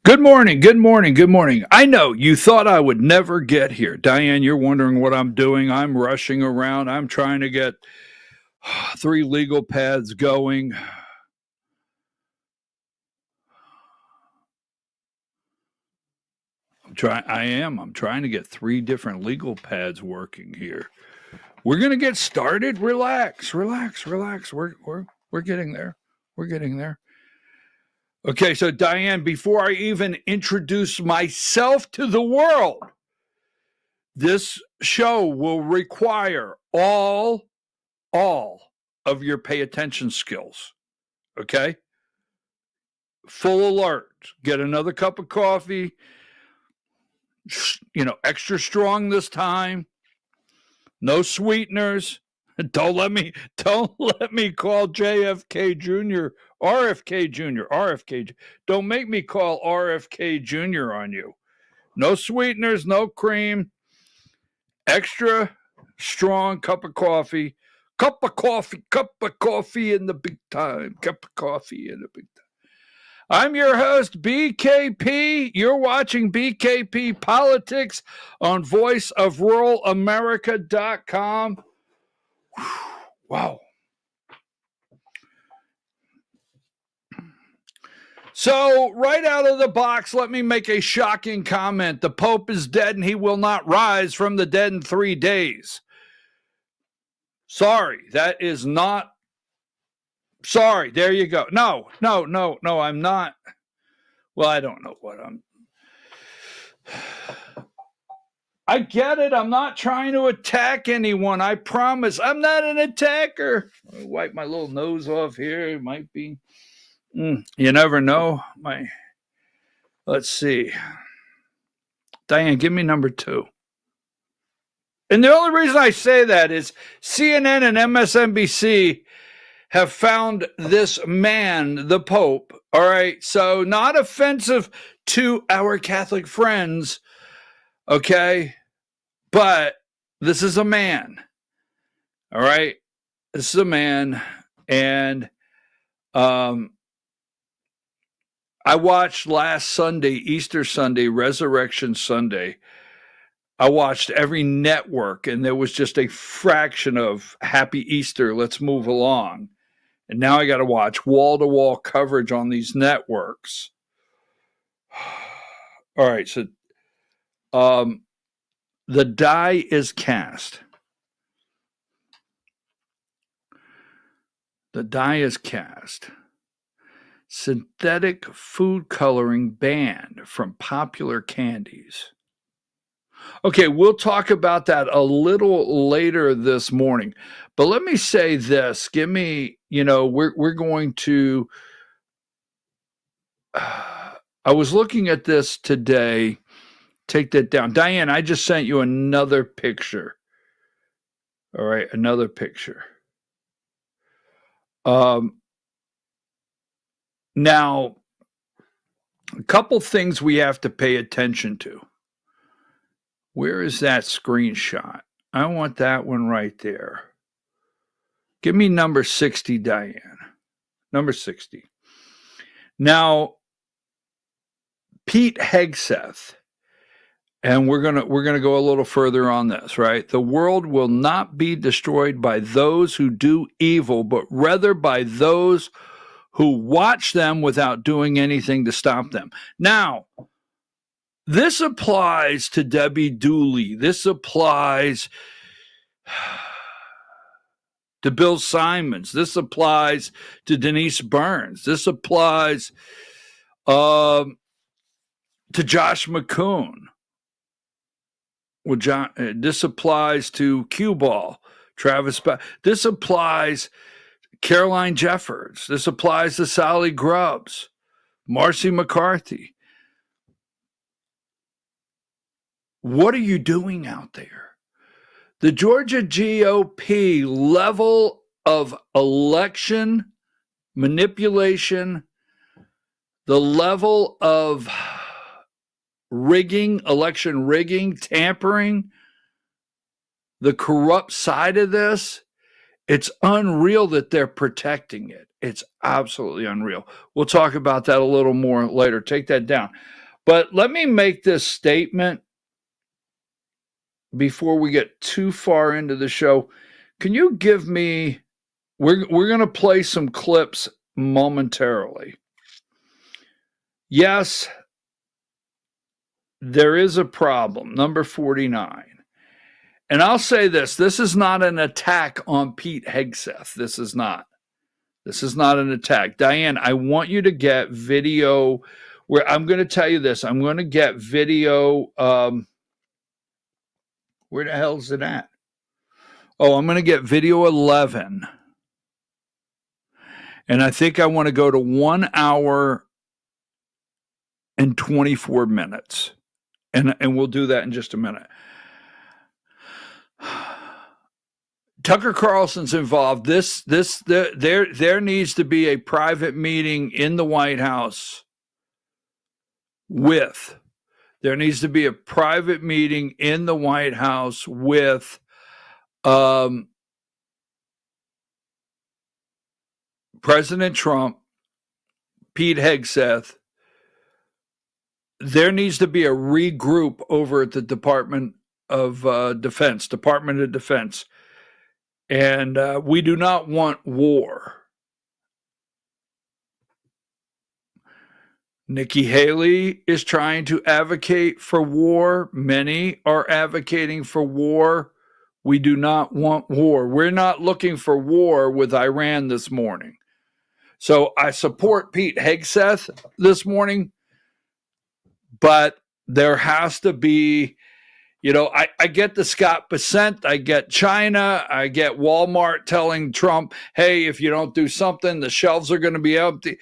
Good morning, good morning, good morning. I know you thought I would never get here. Diane, you're wondering what I'm doing. I'm rushing around. I'm trying to get 3 legal pads going. I'm trying to get 3 different legal pads working here. We're going to get started. Relax, relax, relax. We're getting there. We're getting there. Okay, so Diane, before I even introduce myself to the world, this show will require all of your pay attention skills. Okay? Full alert. Get another cup of coffee. Extra strong this time. No sweeteners. Don't let me call JFK Jr. RFK Jr. RFK. Don't make me call RFK Jr. on you. No sweeteners, no cream. Extra strong cup of coffee. Cup of coffee in the big time. Cup of coffee in the big time. I'm your host, BKP. You're watching BKP Politics on voiceofruralamerica.com. Wow. So, right out of the box, let me make a shocking comment. The Pope is dead and he will not rise from the dead in 3 days. Sorry, that is not. Sorry, there you go. No, I'm not. Well, I don't know what I get it. I'm not trying to attack anyone. I promise. I'm not an attacker. I'll wipe my little nose off here. It might be. You never know. Let's see. Diane, give me number 2. And the only reason I say that is CNN and MSNBC have found this man, the Pope. All right. So, not offensive to our Catholic friends. Okay. But this is a man. All right. This is a man. And I watched last Sunday, Easter Sunday, Resurrection Sunday. I watched every network, and there was just a fraction of Happy Easter, let's move along. And now I got to watch wall-to-wall coverage on these networks. All right, so the die is cast. The die is cast. Synthetic food coloring banned from popular candies. Okay, we'll talk about that a little later this morning. But let me say this. Give me, we're going to I was looking at this today. Take that down. Diane, I just sent you another picture. All right, another picture. Now, a couple things we have to pay attention to. Where is that screenshot? I want that one right there. Give me number 60, Diane. Number 60. Now, Pete Hegseth, and we're gonna go a little further on this, right? The world will not be destroyed by those who do evil, but rather by those who watch them without doing anything to stop them. Now, this applies to Debbie Dooley. This applies to Bill Simons. This applies to Denise Burns. This applies to Josh McCoon. Well, this applies to Cue Ball, Travis. This applies Caroline Jeffords. This applies to Sally Grubbs, Marcy McCarthy. What are you doing out there? The Georgia GOP level of election manipulation, the level of rigging, election rigging, tampering, the corrupt side of this It's unreal that they're protecting it. It's absolutely unreal. We'll talk about that a little more later. Take that down. But let me make this statement before we get too far into the show. Can you give me, we're going to play some clips momentarily. Yes, there is a problem. Number 49. And I'll say this is not an attack on Pete Hegseth. This is not an attack. Diane, I want you to get video where I'm going to tell you this. I'm going to get video. Where the hell is it at? Oh, I'm going to get video 11. And I think I want to go to 1 hour and 24 minutes. And we'll do that in just a minute. Tucker Carlson's involved. There needs to be a private meeting in the White House with President Trump, Pete Hegseth. There needs to be a regroup over at the Department of Defense. And we do not want war. Nikki Haley is trying to advocate for war. Many are advocating for war. We do not want war. We're not looking for war with Iran this morning. So I support Pete Hegseth this morning, but there has to be, I get the Scott Bessent, I get China, I get Walmart telling Trump, hey, if you don't do something, the shelves are going to be empty.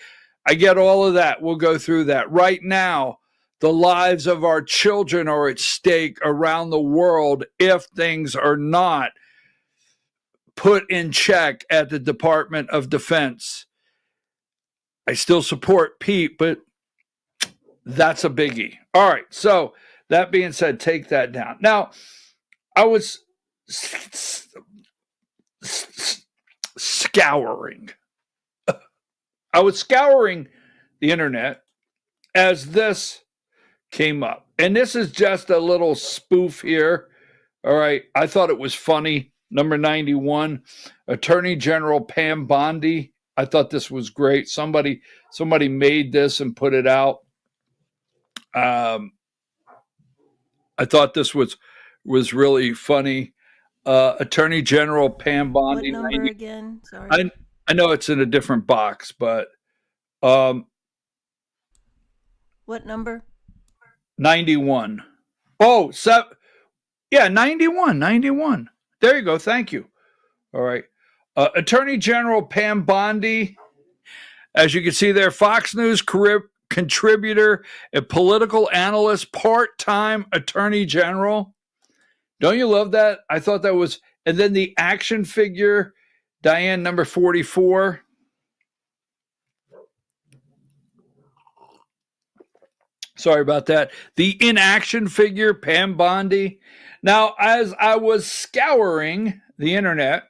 I get all of that. We'll go through that. Right now, the lives of our children are at stake around the world if things are not put in check at the Department of Defense. I still support Pete, but that's a biggie. All right. So that being said, take that down. Now, I was scouring. The internet as this came up. And this is just a little spoof here. All right. I thought it was funny. Number 91, Attorney General Pam Bondi. I thought this was great. Somebody made this and put it out. I thought this was really funny. Attorney General Pam Bondi. What number again? Sorry. I know it's in a different box, but what number? 91. Oh, yeah, 91. There you go. Thank you. All right. Attorney General Pam Bondi, as you can see there, Fox News contributor, a political analyst, part-time attorney general. Don't you love that? I thought that was, and then the action figure, Diane, number 44. Sorry about that. The inaction figure, Pam Bondi. Now, as I was scouring the internet,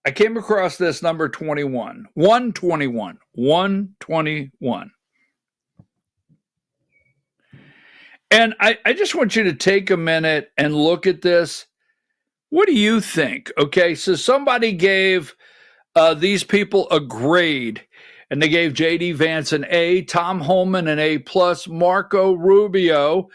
I came across this number 21. 121. And I just want you to take a minute and look at this. What do you think? Okay, so somebody gave these people a grade, and they gave J.D. Vance an A, Tom Homan an A+, Marco Rubio.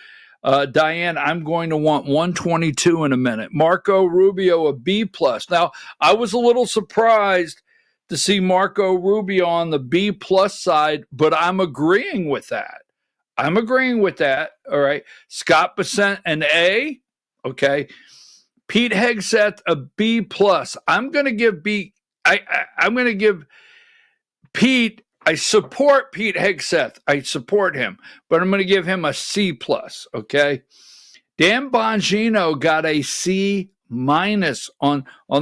Diane, I'm going to want 122 in a minute. Marco Rubio, a B+. Now, I was a little surprised to see Marco Rubio on the B+ side, but I'm agreeing with that. All right. Scott Bessent, an A. Okay. Pete Hegseth, a B+. I'm going to give Pete. I support Pete Hegseth. I support him, but I'm going to give him a C+. Okay. Dan Bongino got a C- on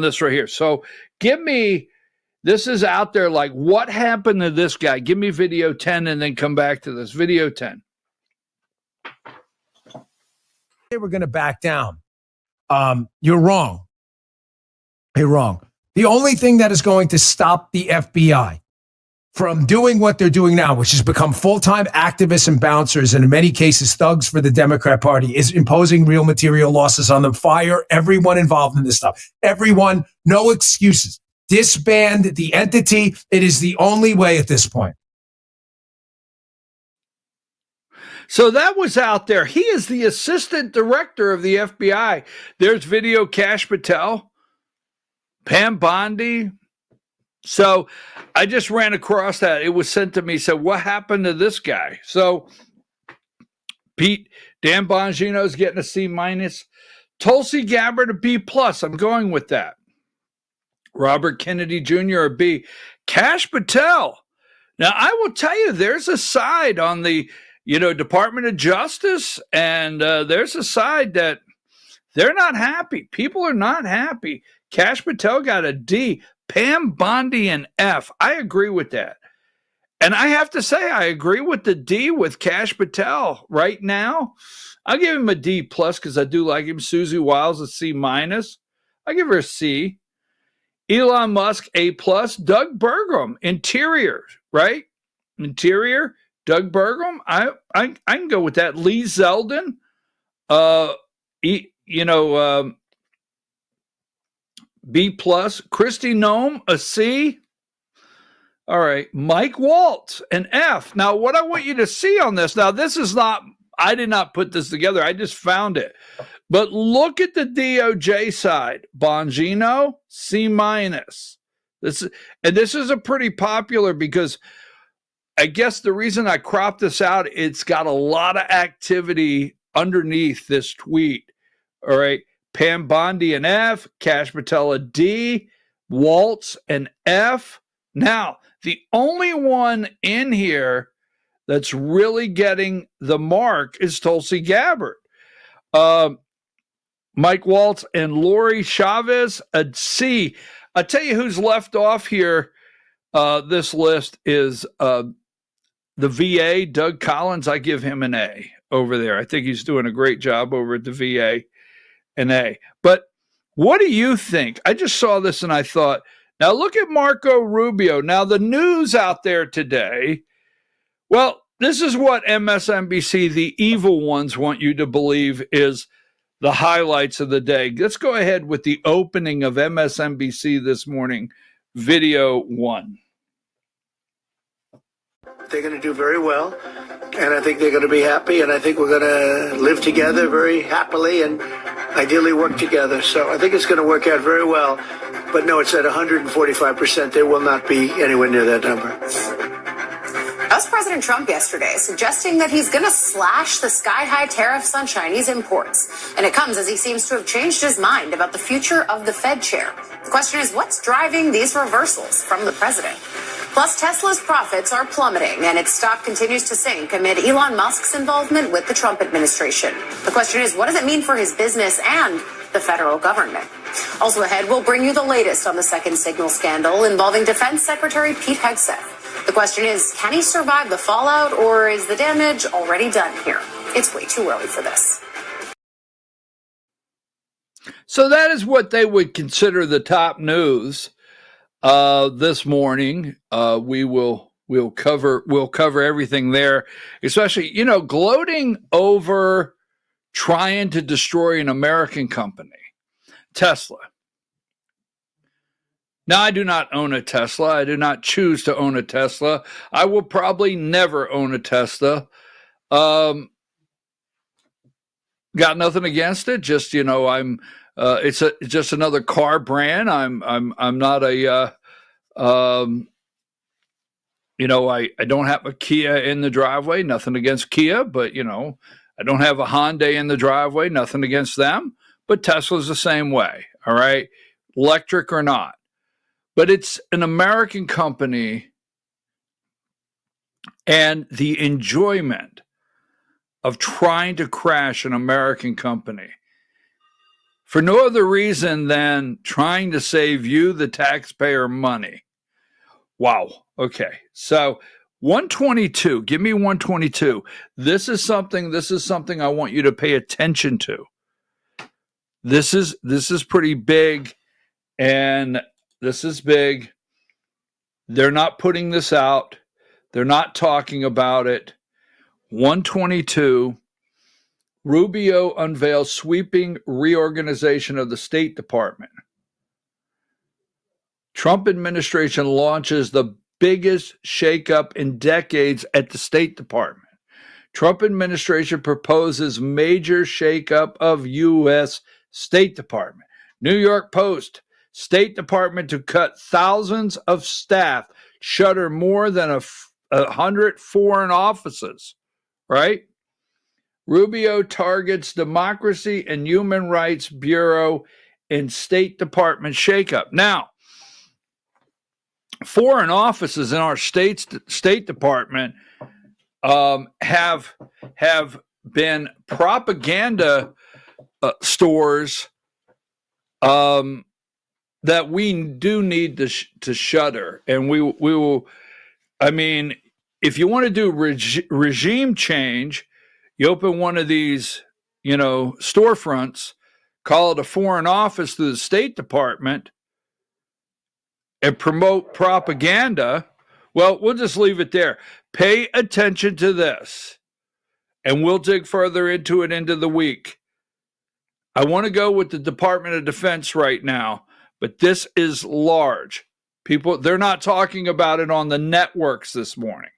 this right here. So give me, this is out there, like, what happened to this guy? Give me video 10 and then come back to this. Video 10. They were going to back down. You're wrong. Hey, wrong. The only thing that is going to stop the FBI from doing what they're doing now, which has become full-time activists and bouncers, and in many cases thugs for the Democrat Party, is imposing real material losses on them. Fire everyone involved in this stuff. Everyone, no excuses. Disband the entity. It is the only way at this point. So that was out there. He is the assistant director of the FBI. There's video Kash Patel, Pam Bondi. So I just ran across that. It was sent to me. So what happened to this guy? So Dan Bongino's getting a C-. Tulsi Gabbard a B+. I'm going with that. Robert Kennedy Jr. a B. Kash Patel. Now I will tell you, there's a side on the Department of Justice, and there's a side that they're not happy. People are not happy. Kash Patel got a D. Pam Bondi an F. I agree with that. And I have to say, I agree with the D with Kash Patel right now. I'll give him a D+ because I do like him. Susie Wiles a C-. I give her a C. Elon Musk A+. Doug Burgum, Interior, right? Interior, Doug Burgum. I can go with that. Lee Zeldin, B+. Kristi Noem a C. All right, Mike Waltz an F. Now, what I want you to see on this, now this is not, I did not put this together. I just found it. But look at the DOJ side. Bongino, C-. This is a pretty popular, because I guess the reason I cropped this out, it's got a lot of activity underneath this tweet. All right. Pam Bondi an F, Kash Patel a D, Waltz an F. Now, the only one in here that's really getting the mark is Tulsi Gabbard. Mike Waltz and Lori Chavez a C. I tell you who's left off here. This list is the VA, Doug Collins. I give him an A over there. I think he's doing a great job over at the VA. An A. But what do you think? I just saw this and I thought, now look at Marco Rubio. Now the news out there today, well, this is what MSNBC, the evil ones, want you to believe is the highlights of the day. Let's go ahead with the opening of MSNBC this morning, video 1. They're going to do very well, and I think they're going to be happy, and I think we're going to live together very happily and ideally work together. So I think it's going to work out very well. But no, it's at 145%. They will not be anywhere near that number. That was President Trump yesterday, suggesting that he's going to slash the sky-high tariffs on Chinese imports. And it comes as he seems to have changed his mind about the future of the Fed chair. The question is, what's driving these reversals from the president? Plus, Tesla's profits are plummeting, and its stock continues to sink amid Elon Musk's involvement with the Trump administration. The question is, what does it mean for his business and the federal government? Also ahead, we'll bring you the latest on the second signal scandal involving Defense Secretary Pete Hegseth. The question is, can he survive the fallout, or is the damage already done here? It's way too early for this. So that is what they would consider the top news this morning. We'll cover everything there, especially, gloating over trying to destroy an American company, Tesla. Now, I do not own a Tesla. I do not choose to own a Tesla. I will probably never own a Tesla. Got nothing against it. Just, I'm. It's just another car brand. I'm not a. I don't have a Kia in the driveway. Nothing against Kia, but I don't have a Hyundai in the driveway. Nothing against them. But Tesla's the same way. All right, electric or not. But it's an American company, and the enjoyment of trying to crash an American company for no other reason than trying to save you, the taxpayer, money. Wow. Okay. So 122, give me 122. This is something I want you to pay attention to. This is pretty big. And this is big. They're not putting this out. They're not talking about it. 122, Rubio unveils sweeping reorganization of the State Department. Trump administration launches the biggest shakeup in decades at the State Department. Trump administration proposes major shakeup of U.S. State Department. New York Post, State Department to cut thousands of staff, shutter more than 100 foreign offices, right? Rubio targets Democracy and Human Rights Bureau in State Department shakeup. Now, foreign offices in our State Department have been propaganda stores that we do need to shutter, and we will. I mean, if you want to do regime change, you open one of these, storefronts, call it a foreign office through the State Department, and promote propaganda. Well, we'll just leave it there. Pay attention to this, and we'll dig further into it into the week. I want to go with the Department of Defense right now, but this is large. People, they're not talking about it on the networks this morning.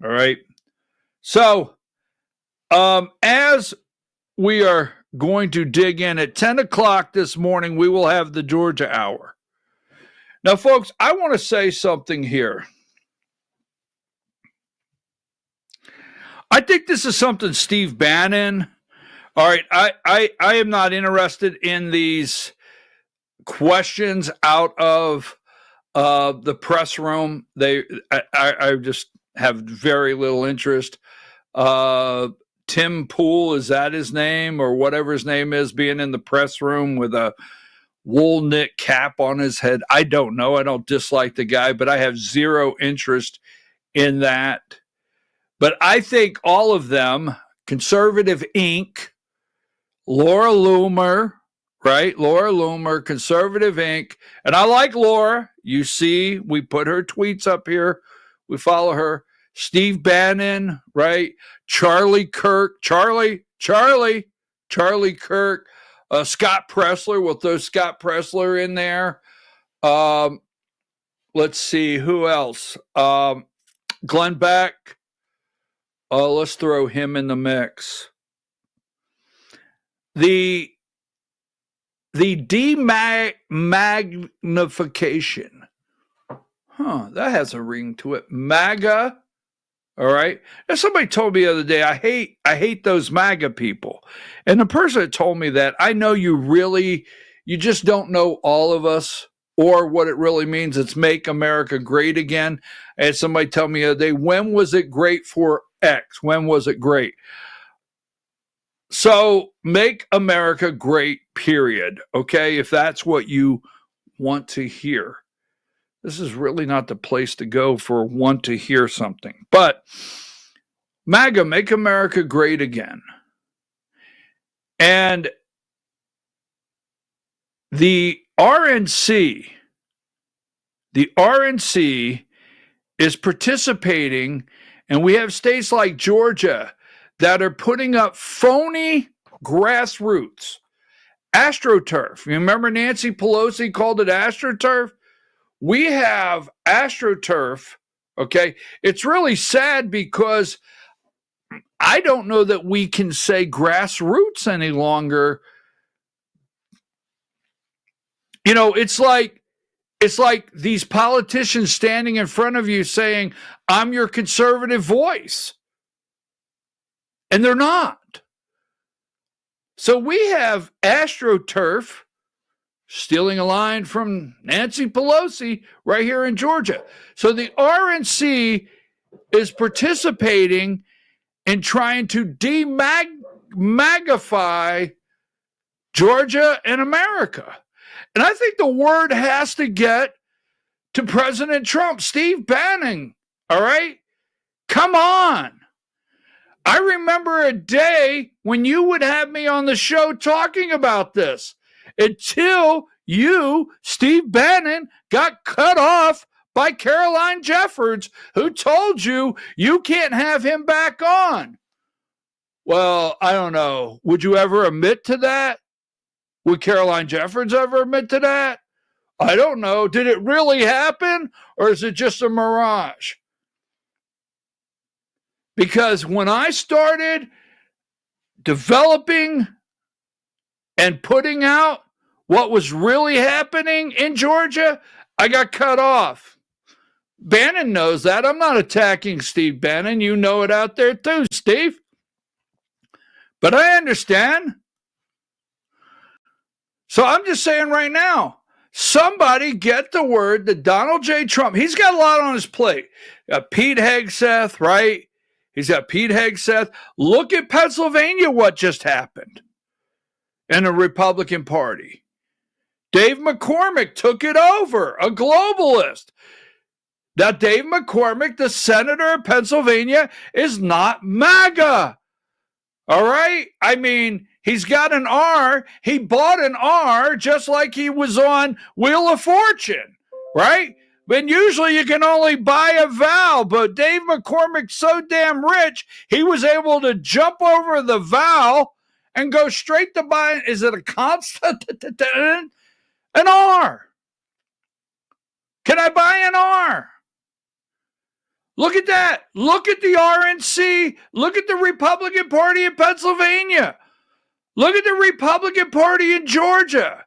All right. So, as we are going to dig in at 10 o'clock this morning, we will have the Georgia Hour. Now, folks, I want to say something here. I think this is something Steve Bannon. All right, I am not interested in these questions out of the press room. I just have very little interest. Tim Pool, is that his name, or whatever his name is, being in the press room with a wool knit cap on his head? I don't know. I don't dislike the guy, but I have zero interest in that. But I think all of them, Conservative Inc., Laura Loomer, right? Laura Loomer, Conservative Inc. And I like Laura. You see, we put her tweets up here. We follow her. Steve Bannon, right? Charlie Kirk, Charlie Kirk, Scott Pressler. We'll throw Scott Pressler in there. Let's see, who else? Glenn Beck. Let's throw him in the mix. The demagnification. That has a ring to it. MAGA. All right. And somebody told me the other day, I hate those MAGA people. And the person that told me that, I know you just don't know all of us or what it really means. It's make America great again. I had somebody tell me the other day, when was it great for X? When was it great? So make America great, period. Okay. If that's what you want to hear. This is really not the place to go for want to hear something. But MAGA, make America great again. And the RNC is participating, and we have states like Georgia that are putting up phony grassroots. AstroTurf. You remember Nancy Pelosi called it AstroTurf? We have AstroTurf, okay? It's really sad because I don't know that we can say grassroots any longer. It's like these politicians standing in front of you saying, I'm your conservative voice. And they're not. So we have AstroTurf stealing a line from Nancy Pelosi right here in Georgia. So the RNC is participating in trying to demagify Georgia and America. And I think the word has to get to President Trump. Steve Bannon, all right? Come on. I remember a day when you would have me on the show talking about this until you, Steve Bannon, got cut off by Caroline Jeffords, who told you you can't have him back on. Well, I don't know. Would you ever admit to that? Would Caroline Jeffords ever admit to that? I don't know. Did it really happen, or is it just a mirage? Because when I started developing and putting out what was really happening in Georgia, I got cut off. Bannon knows that. I'm not attacking Steve Bannon. You know it out there too, Steve. But I understand. So I'm just saying right now, somebody get the word that Donald J. Trump, he's got a lot on his plate. Pete Hegseth, right? He's got Pete Hegseth. Look at Pennsylvania, what just happened in the Republican Party. Dave McCormick took it over, a globalist. Now, Dave McCormick, the senator of Pennsylvania, is not MAGA. All right? I mean, he's got an R. He bought an R just like he was on Wheel of Fortune, right? But usually you can only buy a vowel, but Dave McCormick's so damn rich, he was able to jump over the vowel and go straight to buy, is it a constant? An R. Can I buy an R? Look at that. Look at the RNC. Look at the Republican Party in Pennsylvania. Look at the Republican Party in Georgia.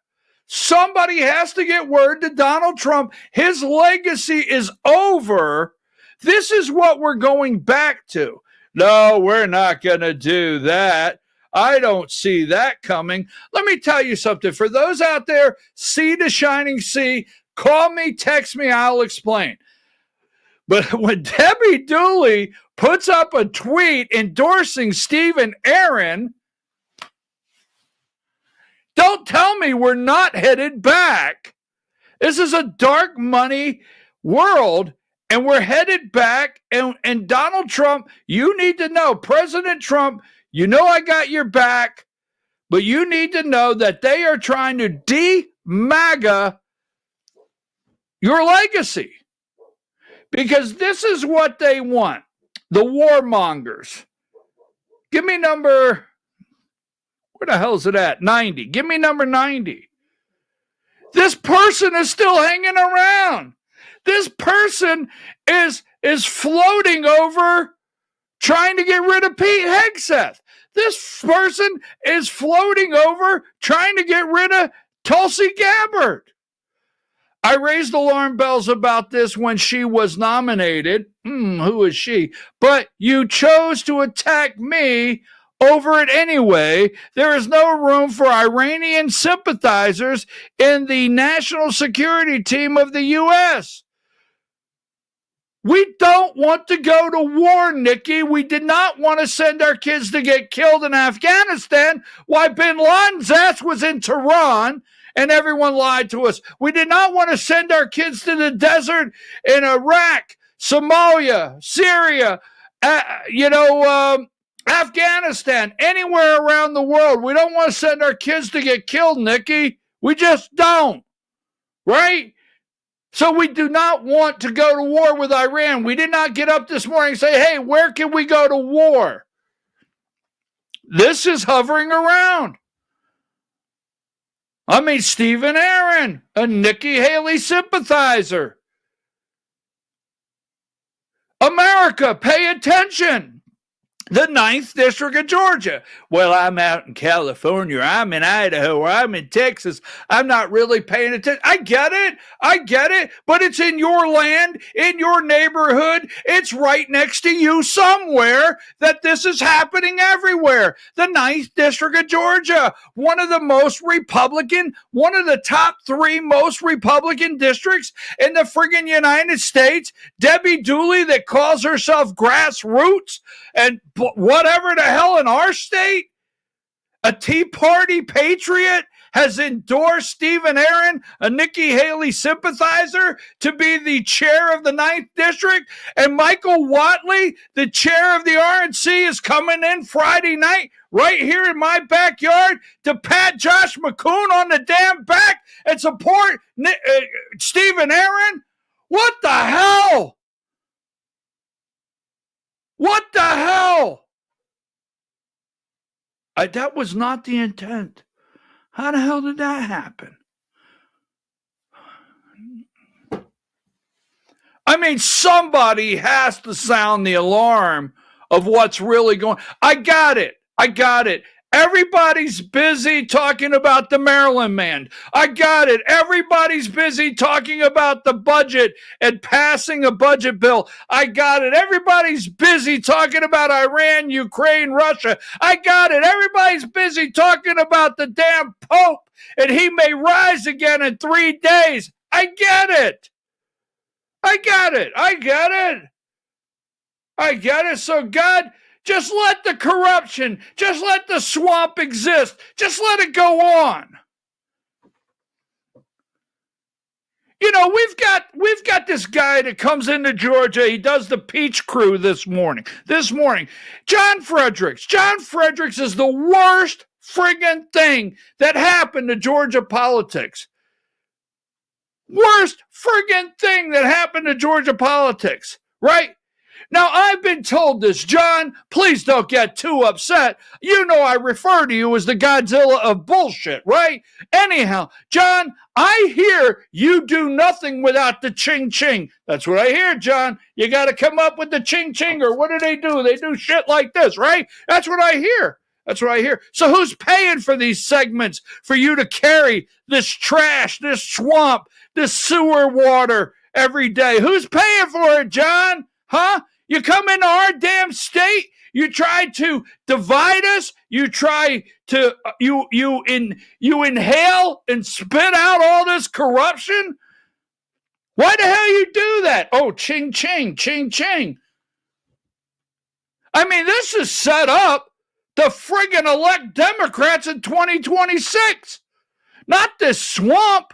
Somebody has to get word to Donald Trump. His legacy is over. This is what we're going back to. No, we're not going to do that. I don't see that coming. Let me tell you something. For those out there, see the shining sea, call me, text me, I'll explain. But when Debbie Dooley puts up a tweet endorsing Stephen Aaron, don't tell me we're not headed back. This is a dark money world, and we're headed back. And Donald Trump, you need to know, President Trump, you know I got your back, but you need to know that they are trying to de-MAGA your legacy. Because this is what they want, the warmongers. Give me number, where the hell is it at? 90. Give me number 90. This person is still hanging around. This person is floating over trying to get rid of Pete Hegseth. This person is floating over trying to get rid of Tulsi Gabbard. I raised alarm bells about this when she was nominated. Who is she? But you chose to attack me over it anyway. There is no room for Iranian sympathizers in the national security team of the U.S. We don't want to go to war, Nikki. We did not want to send our kids to get killed in Afghanistan while bin Laden's ass was in Tehran. And everyone lied to us. We did not want to send our kids to the desert in Iraq, Somalia, Syria, Afghanistan, anywhere around the world. We don't want to send our kids to get killed, Nikki. We just don't. Right? So we do not want to go to war with Iran. We did not get up this morning and say, hey, where can we go to war? This is hovering around. I mean, Stephen Aaron, a Nikki Haley sympathizer. America, pay attention. The 9th District of Georgia. Well, I'm out in California, I'm in Idaho, or I'm in Texas. I'm not really paying attention. I get it, but it's in your land, in your neighborhood. It's right next to you somewhere that this is happening everywhere. The 9th District of Georgia, one of the top 3 most Republican districts in the friggin' United States. Debbie Dooley that calls herself grassroots and whatever the hell in our state, a Tea Party patriot has endorsed Stephen Aaron, a Nikki Haley sympathizer, to be the chair of the 9th District. And Michael Whatley, the chair of the RNC, is coming in Friday night right here in my backyard to pat Josh McCoon on the damn back and support Stephen Aaron? What the hell? What the hell? That was not the intent. How the hell did that happen? I mean, somebody has to sound the alarm of what's really going on. I got it. Everybody's busy talking about the Maryland man. I got it. Everybody's busy talking about the budget and passing a budget bill. I got it. Everybody's busy talking about Iran, Ukraine, Russia. I got it. Everybody's busy talking about the damn Pope and he may rise again in 3 days. I get it. So God, just let the corruption, just let the swamp exist. Just let it go on. You know, we've got this guy that comes into Georgia. He does the Peach Crew this morning. John Fredericks. John Fredericks is the worst friggin' thing that happened to Georgia politics. Worst friggin' thing that happened to Georgia politics, right? Now, I've been told this, John, please don't get too upset. You know I refer to you as the Godzilla of bullshit, right? Anyhow, John, I hear you do nothing without the ching-ching. That's what I hear, John. You got to come up with the ching-ching, or what do? They do shit like this, right? That's what I hear. So who's paying for these segments for you to carry this trash, this swamp, this sewer water every day? Who's paying for it, John? Huh? You come into our damn state, you try to divide us, you try to you inhale and spit out all this corruption? Why the hell you do that? Oh, ching ching, ching ching. I mean, this is set up to friggin' elect Democrats in 2026, not this swamp.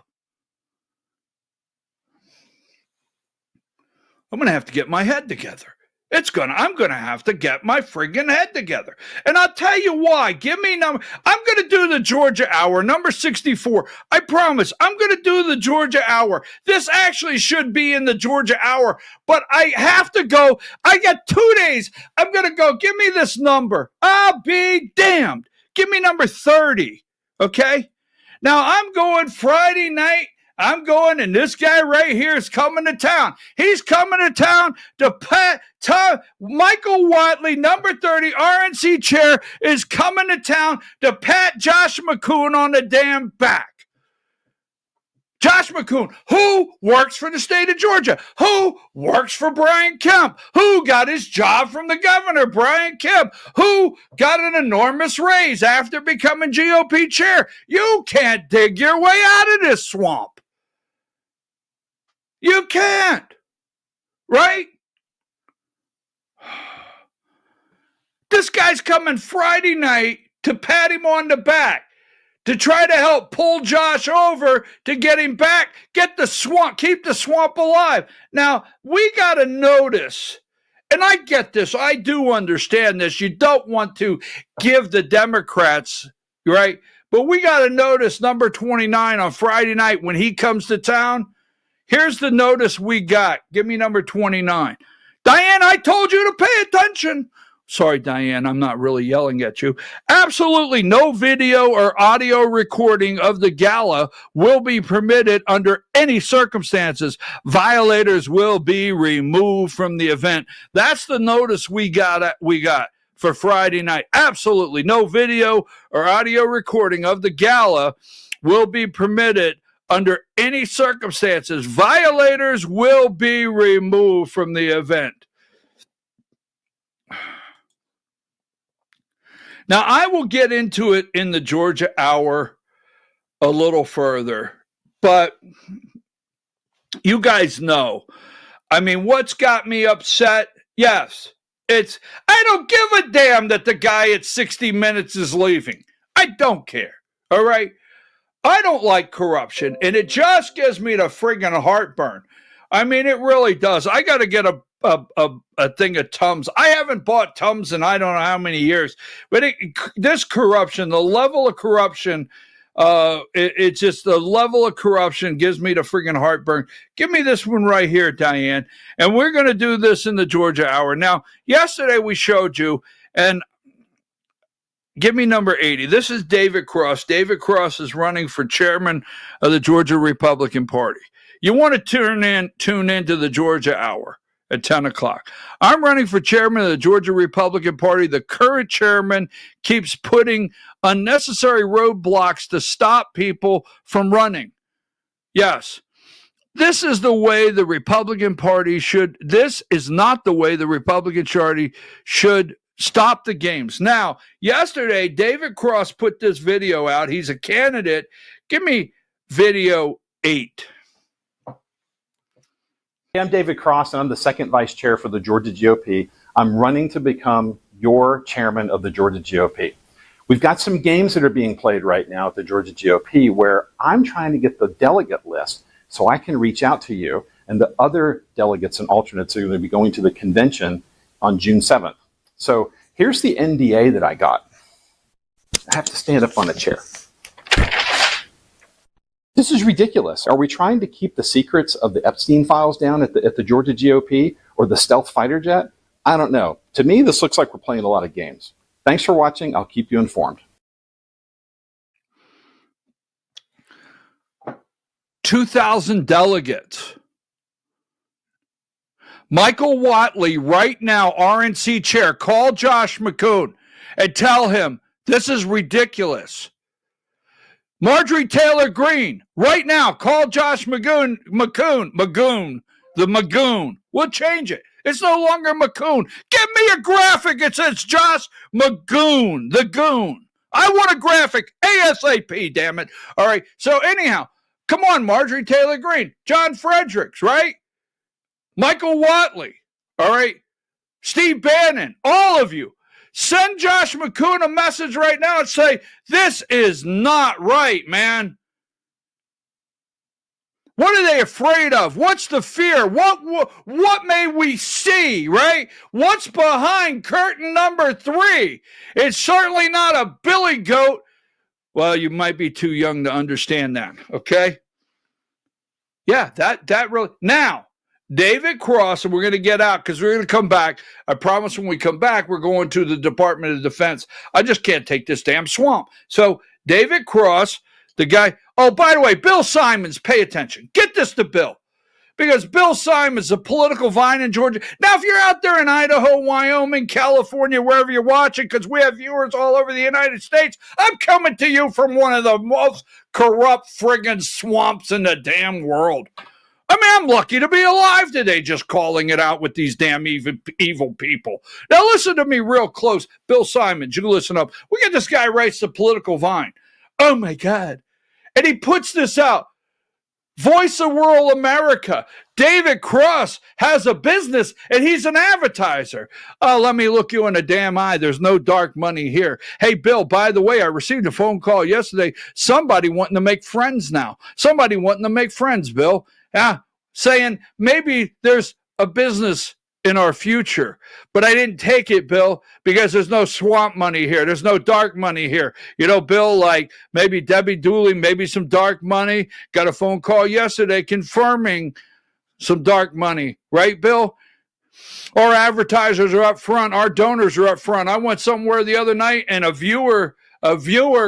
I'm going to have to get my head together. I'm going to have to get my friggin' head together. And I'll tell you why. Give me number. I'm going to do the Georgia Hour, number 64. I promise. I'm going to do the Georgia Hour. This actually should be in the Georgia Hour, but I have to go. I got 2 days. I'm going to go. Give me this number. I'll be damned. Give me number 30. Okay? Now, I'm going Friday night. And this guy right here is coming to town. He's coming to town to Michael Watley, number 30, RNC chair, is coming to town to pat Josh McCoon on the damn back. Josh McCoon, who works for the state of Georgia, who works for Brian Kemp, who got his job from the governor, Brian Kemp, who got an enormous raise after becoming GOP chair. You can't dig your way out of this swamp. You can't, right? This guy's coming Friday night to pat him on the back, to try to help pull Josh over to get him back, get the swamp, keep the swamp alive. Now, we got to notice, and I get this, I do understand this, you don't want to give the Democrats, right? But we got to notice number 29 on Friday night when he comes to town. Here's the notice we got. Give me number 29. Diane, I told you to pay attention. Sorry, Diane, I'm not really yelling at you. Absolutely no video or audio recording of the gala will be permitted under any circumstances. Violators will be removed from the event. That's the notice we got for Friday night. Absolutely no video or audio recording of the gala will be permitted under any circumstances. Violators will be removed from the event. Now, I will get into it in the Georgia Hour a little further, but you guys know. I mean, what's got me upset? Yes, I don't give a damn that the guy at 60 Minutes is leaving. I don't care, all right? I don't like corruption, and it just gives me the friggin' heartburn. I mean, it really does. I got to get a thing of Tums. I haven't bought Tums in I don't know how many years. But this corruption, the level of corruption It's just the level of corruption gives me the friggin' heartburn. Give me this one right here, Diane. And we're going to do this in the Georgia Hour. Now, yesterday we showed you, and give me number 80. This is David Cross. David Cross is running for chairman of the Georgia Republican Party. You want to tune into the Georgia Hour at 10 o'clock. I'm running for chairman of the Georgia Republican Party. The current chairman keeps putting unnecessary roadblocks to stop people from running. Yes, this is the way the Republican Party should. This is not the way the Republican Party should stop the games. Now, yesterday, David Cross put this video out. He's a candidate. Give me video 8. I'm David Cross, and I'm the second vice chair for the Georgia GOP. I'm running to become your chairman of the Georgia GOP. We've got some games that are being played right now at the Georgia GOP where I'm trying to get the delegate list so I can reach out to you and the other delegates and alternates are going to be going to the convention on June 7th. So here's the NDA that I got. I have to stand up on a chair. This is ridiculous. Are we trying to keep the secrets of the Epstein files down at the Georgia GOP or the stealth fighter jet? I don't know. To me, this looks like we're playing a lot of games. Thanks for watching. I'll keep you informed. 2,000 delegates. Michael Whatley, right now, RNC chair, call Josh McCoon and tell him this is ridiculous. Marjorie Taylor Greene, right now, call Josh McCoon. We'll change it. It's no longer McCoon. Give me a graphic. It says Josh McCoon, the goon. I want a graphic ASAP, damn it. All right. So anyhow, come on, Marjorie Taylor Greene, John Fredericks, right? Michael Whatley, all right? Steve Bannon, all of you. Send Josh McCoon a message right now and say, this is not right, man. What are they afraid of? What's the fear? What may we see, right? What's behind curtain number 3? It's certainly not a billy goat. Well, you might be too young to understand that, okay? Yeah, that really. Now, David Cross, and we're going to get out because we're going to come back. I promise when we come back, we're going to the Department of Defense. I just can't take this damn swamp. So David Cross, the guy. Oh, by the way, Bill Simons, pay attention. Get this to Bill. Because Bill Simons, a political vine in Georgia. Now, if you're out there in Idaho, Wyoming, California, wherever you're watching, because we have viewers all over the United States, I'm coming to you from one of the most corrupt friggin' swamps in the damn world. I mean, I'm lucky to be alive today just calling it out with these damn evil people. Now, listen to me real close. Bill Simons, you listen up. We got this guy writes the political vine. Oh, my God. And he puts this out. Voice of Rural America. David Cross has a business, and he's an advertiser. Oh, let me look you in the damn eye. There's no dark money here. Hey, Bill, by the way, I received a phone call yesterday. Somebody wanting to make friends now. Somebody wanting to make friends, Bill. Yeah, saying maybe there's a business in our future. But I didn't take it, Bill, because there's no swamp money here. There's no dark money here. You know, Bill, like maybe Debbie Dooley, maybe some dark money. Got a phone call yesterday confirming some dark money. Right, Bill? Our advertisers are up front. Our donors are up front. I went somewhere the other night and a viewer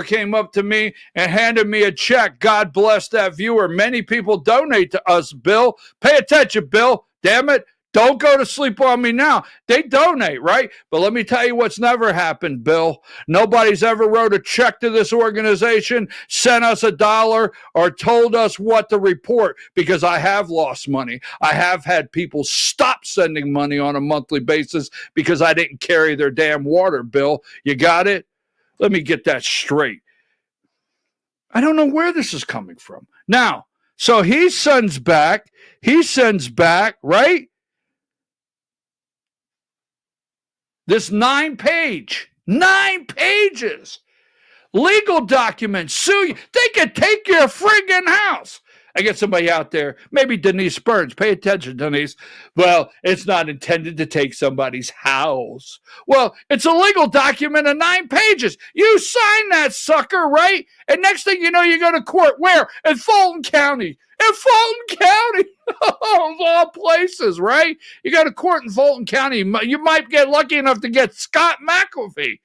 came up to me and handed me a check. God bless that viewer. Many people donate to us, Bill. Pay attention, Bill. Damn it. Don't go to sleep on me now. They donate, right? But let me tell you what's never happened, Bill. Nobody's ever wrote a check to this organization, sent us $1, or told us what to report, because I have lost money. I have had people stop sending money on a monthly basis because I didn't carry their damn water, Bill. You got it? Let me get that straight. I don't know where this is coming from. Now, so he sends back, right? This 9 pages, legal documents, sue you. They could take your friggin' house. I get somebody out there, maybe Denise Burns. Pay attention, Denise. Well, it's not intended to take somebody's house. Well, it's a legal document of 9 pages. You sign that sucker, right? And next thing you know, you go to court. Where? In Fulton County. In Fulton County, of all places, right? You go to court in Fulton County. You might get lucky enough to get Scott McAfee.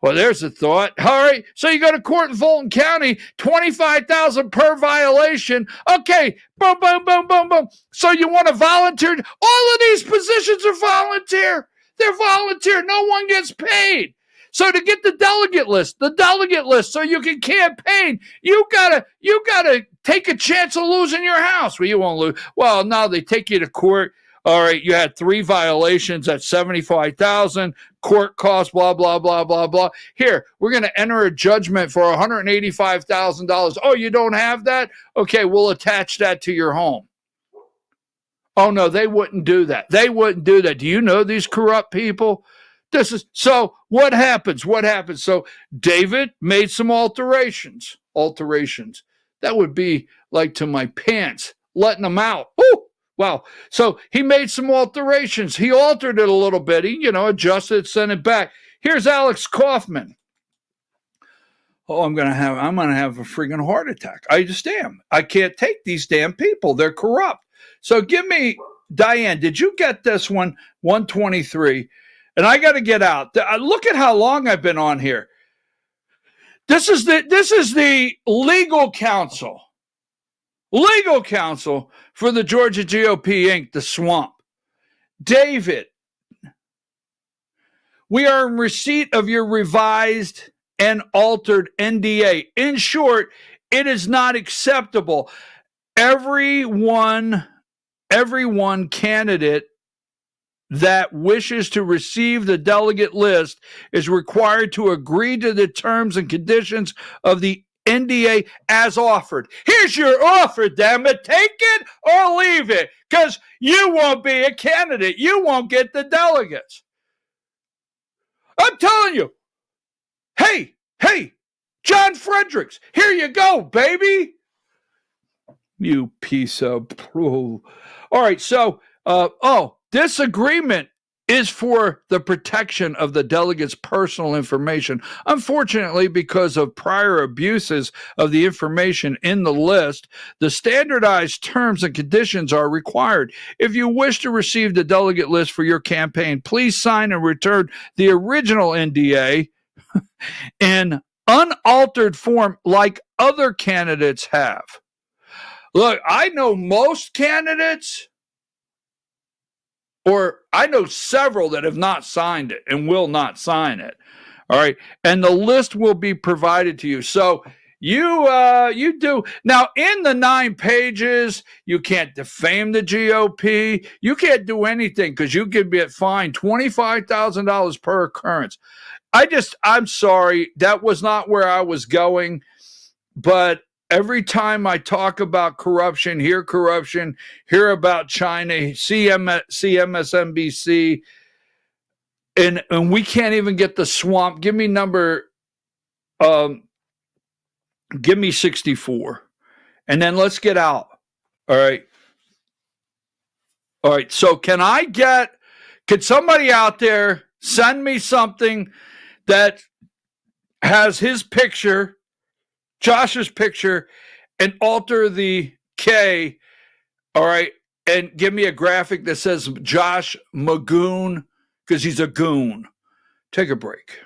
Well, there's a thought. All right, so you go to court in Fulton County, $25,000 per violation. Okay, boom, boom, boom, boom, boom. So you want to volunteer? All of these positions are volunteer. They're volunteer. No one gets paid. So to get the delegate list, so you can campaign, you gotta take a chance of losing your house. Well, you won't lose. Well, now they take you to court. All right, you had 3 violations at $75,000. Court costs, blah, blah, blah, blah, blah. Here, we're going to enter a judgment for $185,000. Oh, you don't have that? Okay, we'll attach that to your home. Oh, no, they wouldn't do that. They wouldn't do that. Do you know these corrupt people? So what happens? So David made some alterations. That would be like to my pants, letting them out. Ooh! Wow. So he made some alterations. He altered it a little bit. He, adjusted it, sent it back. Here's Alex Kaufman. Oh, I'm gonna have a friggin' heart attack. I just am. I can't take these damn people. They're corrupt. So give me, Diane, did you get this one? 123. And I got to get out. Look at how long I've been on here. This is the legal counsel. Legal counsel for the Georgia GOP Inc., the swamp. David, we are in receipt of your revised and altered NDA. In short, it is not acceptable. Everyone candidate that wishes to receive the delegate list is required to agree to the terms and conditions of the NDA as offered. Here's your offer, damn it. Take it or leave it, because you won't be a candidate. You won't get the delegates. I'm telling you. Hey, John Fredericks, here you go, baby. You piece of... All right, so, this agreement is for the protection of the delegates' personal information. Unfortunately, because of prior abuses of the information in the list, the standardized terms and conditions are required. If you wish to receive the delegate list for your campaign, please sign and return the original NDA in unaltered form like other candidates have. Look, I know most candidates, or I know several that have not signed it and will not sign it. All right. And the list will be provided to you. So you do. Now, in the 9 pages, you can't defame the GOP. You can't do anything because you could get fined $25,000 per occurrence. I'm sorry. That was not where I was going. But every time I talk about corruption, hear about China, see MSNBC, and we can't even get the swamp. Give me 64. And then let's get out. All right. So can somebody out there send me something that has his picture, Josh's picture, and alter the K, all right, and give me a graphic that says Josh Magoon, because he's a goon. Take a break.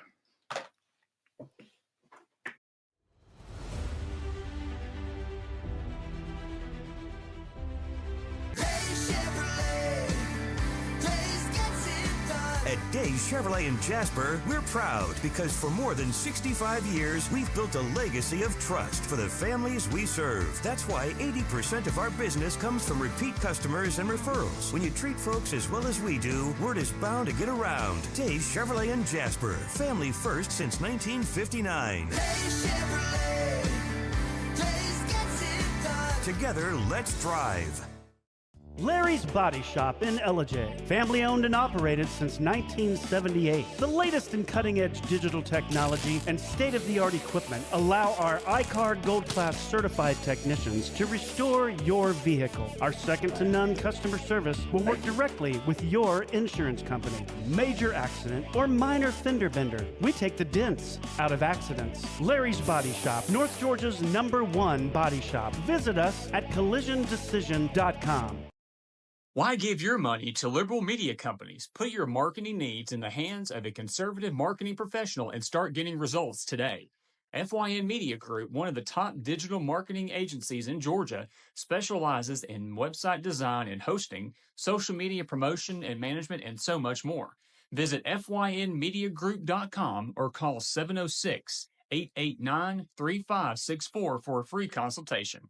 At Days Chevrolet in Jasper, we're proud because for more than 65 years, we've built a legacy of trust for the families we serve. That's why 80% of our business comes from repeat customers and referrals. When you treat folks as well as we do, word is bound to get around. Days Chevrolet in Jasper, family first since 1959. Days Chevrolet, Days gets it done. Together, let's drive. Larry's Body Shop in Ellijay. Family owned and operated since 1978. The latest in cutting edge digital technology and state of the art equipment allow our iCard Gold Class certified technicians to restore your vehicle. Our second to none customer service will work directly with your insurance company. Major accident or minor fender bender, we take the dents out of accidents. Larry's Body Shop, North Georgia's #1 body shop. Visit us at collisiondecision.com. Why give your money to liberal media companies? Put your marketing needs in the hands of a conservative marketing professional and start getting results today. FYN Media Group, one of the top digital marketing agencies in Georgia, specializes in website design and hosting, social media promotion and management, and so much more. Visit FYNmediagroup.com or call 706-889-3564 for a free consultation.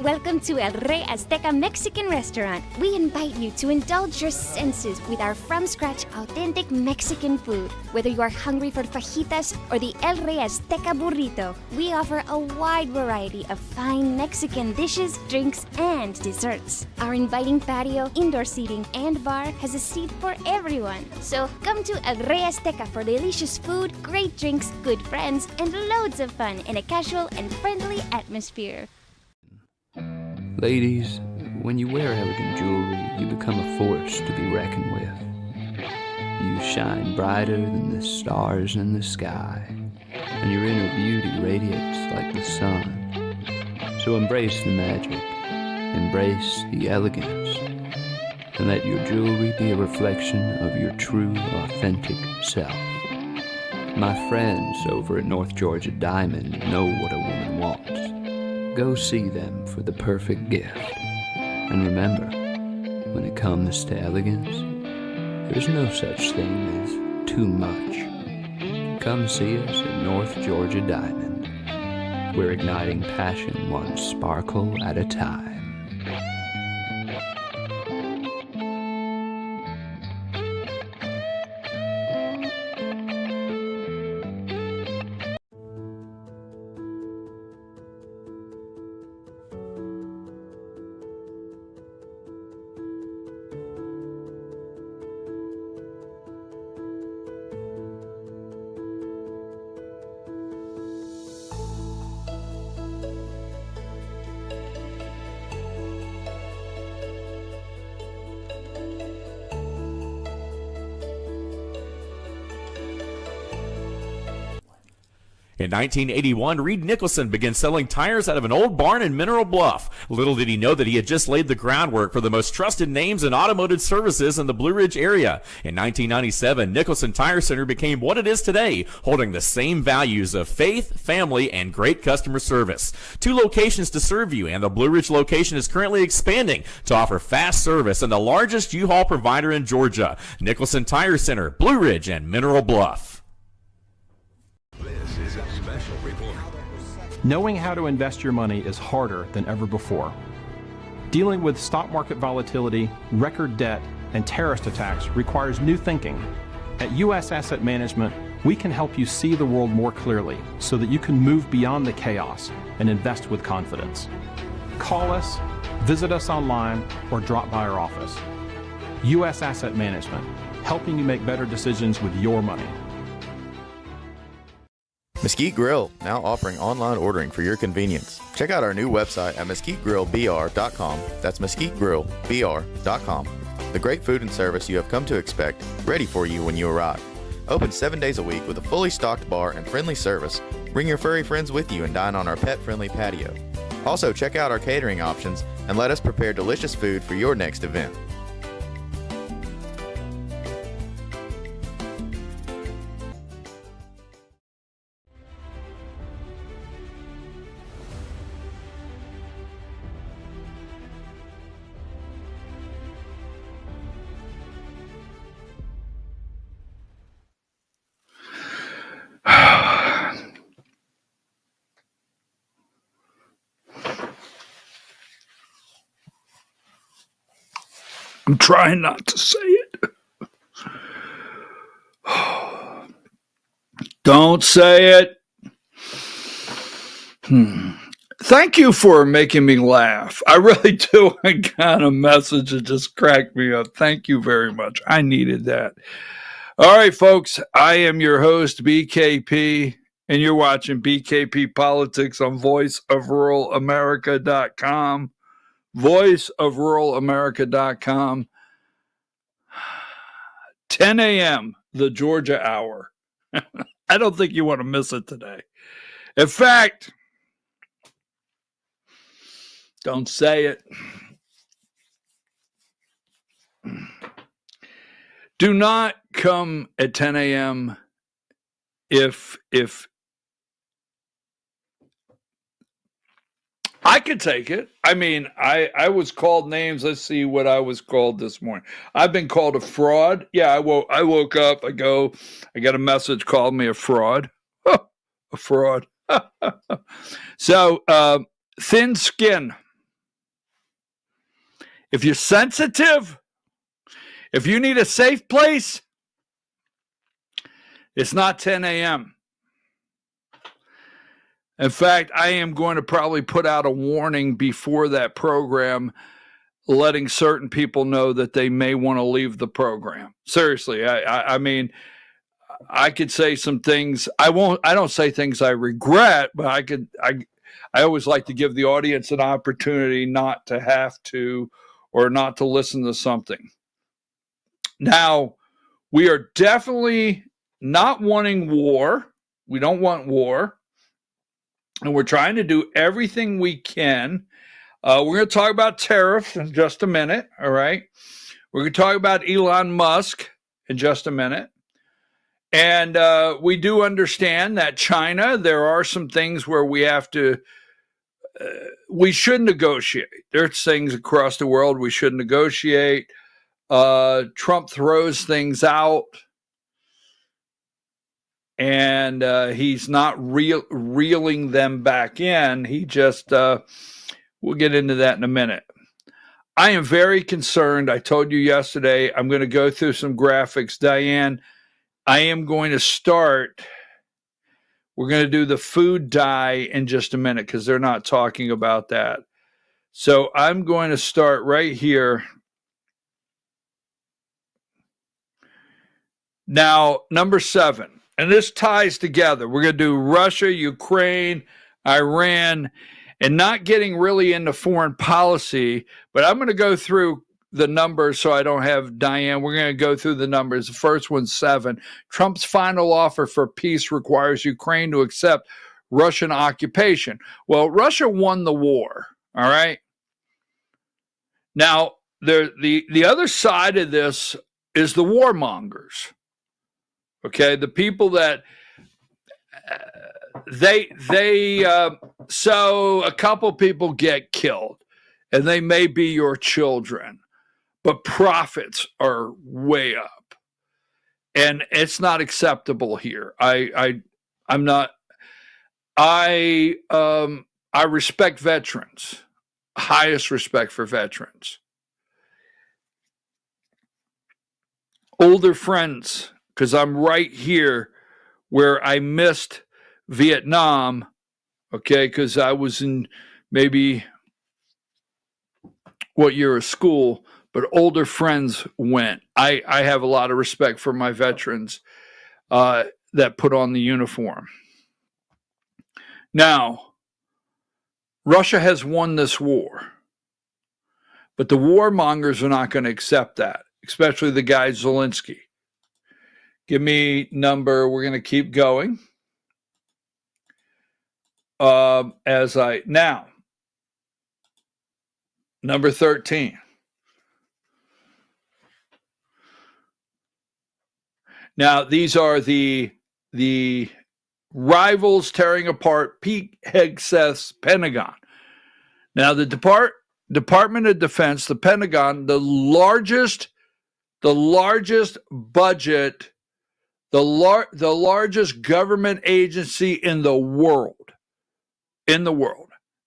Welcome to El Rey Azteca Mexican Restaurant. We invite you to indulge your senses with our from-scratch authentic Mexican food. Whether you are hungry for fajitas or the El Rey Azteca burrito, we offer a wide variety of fine Mexican dishes, drinks, and desserts. Our inviting patio, indoor seating, and bar has a seat for everyone. So come to El Rey Azteca for delicious food, great drinks, good friends, and loads of fun in a casual and friendly atmosphere. Ladies, when you wear elegant jewelry, you become a force to be reckoned with. You shine brighter than the stars in the sky, and your inner beauty radiates like the sun. So embrace the magic, embrace the elegance, and let your jewelry be a reflection of your true, authentic self. My friends over at North Georgia Diamond know what a woman wants. Go see them for the perfect gift. And remember, when it comes to elegance, there's no such thing as too much. Come see us at North Georgia Diamond. We're igniting passion one sparkle at a time. In 1981, Reed Nicholson began selling tires out of an old barn in Mineral Bluff. Little did he know that he had just laid the groundwork for the most trusted names in automotive services in the Blue Ridge area. In 1997, Nicholson Tire Center became what it is today, holding the same values of faith, family, and great customer service. 2 locations to serve you, and the Blue Ridge location is currently expanding to offer fast service and the largest U-Haul provider in Georgia. Nicholson Tire Center, Blue Ridge, and Mineral Bluff. This is a special report. Knowing how to invest your money is harder than ever before. Dealing with stock market volatility, record debt, and terrorist attacks requires new thinking. At U.S. Asset Management, we can help you see the world more clearly so that you can move beyond the chaos and invest with confidence. Call us, visit us online, or drop by our office. U.S. Asset Management, helping you make better decisions with your money. Mesquite Grill, now offering online ordering for your convenience. Check out our new website at mesquitegrillbr.com. That's mesquitegrillbr.com. The great food and service you have come to expect, ready for you when you arrive. Open 7 days a week with a fully stocked bar and friendly service. Bring your furry friends with you and dine on our pet-friendly patio. Also, check out our catering options and let us prepare delicious food for your next event. I'm trying not to say it. Don't say it. Thank you for making me laugh. I really do. I got a message that just cracked me up. Thank you very much. I needed that. All right, folks. I am your host, BKP, and you're watching BKP Politics on voiceofruralamerica.com. Voiceofruralamerica.com. 10 a.m., the Georgia hour. I don't think you want to miss it today. In fact, don't say it. Do not come at 10 a.m. if I could take it. I mean, I was called names. Let's see what I was called this morning. I've been called a fraud. Yeah, I woke up. I got a message called me a fraud. A fraud. So, thin skin. If you're sensitive, if you need a safe place, it's not 10 a.m. In fact, I am going to probably put out a warning before that program, letting certain people know that they may want to leave the program. Seriously, I mean, I could say some things. I don't say things I regret, but I always like to give the audience an opportunity not to have to or not to listen to something. Now, we are definitely not wanting war. We don't want war. And we're trying to do everything we can. We're going to talk about tariffs in just a minute, all right? We're going to talk about Elon Musk in just a minute. And we do understand that China, there are some things where we have to, we should negotiate. There's things across the world we should negotiate. Trump throws things out, and he's not reeling them back in. He just, we'll get into that in a minute. I am very concerned. I told you yesterday, I'm going to go through some graphics. Diane, I am going to start. We're going to do the food dye in just a minute because they're not talking about that. So I'm going to start right here. Now, number 7, and this ties together. We're going to do Russia, Ukraine, Iran, and not getting really into foreign policy, but I'm going to go through the numbers so I don't have Diane. We're going to go through the numbers. The first one's 7. Trump's final offer for peace requires Ukraine to accept Russian occupation. Well, Russia won the war, all right? Now, the other side of this is the warmongers, okay? The people that so a couple people get killed, and they may be your children, but profits are way up, and it's not acceptable here. I respect veterans, highest respect for veterans. Older friends, because I'm right here where I missed Vietnam, okay, because I was in maybe what year of school, but older friends went. I have a lot of respect for my veterans that put on the uniform. Now, Russia has won this war, but the warmongers are not going to accept that, especially the guy Zelensky. Give me number, we're going to keep going. Now, number 13. Now, these are the rivals tearing apart Pete Hegseth's Pentagon. Now, the Department of Defense, the Pentagon, the largest budget, the largest government agency in the world.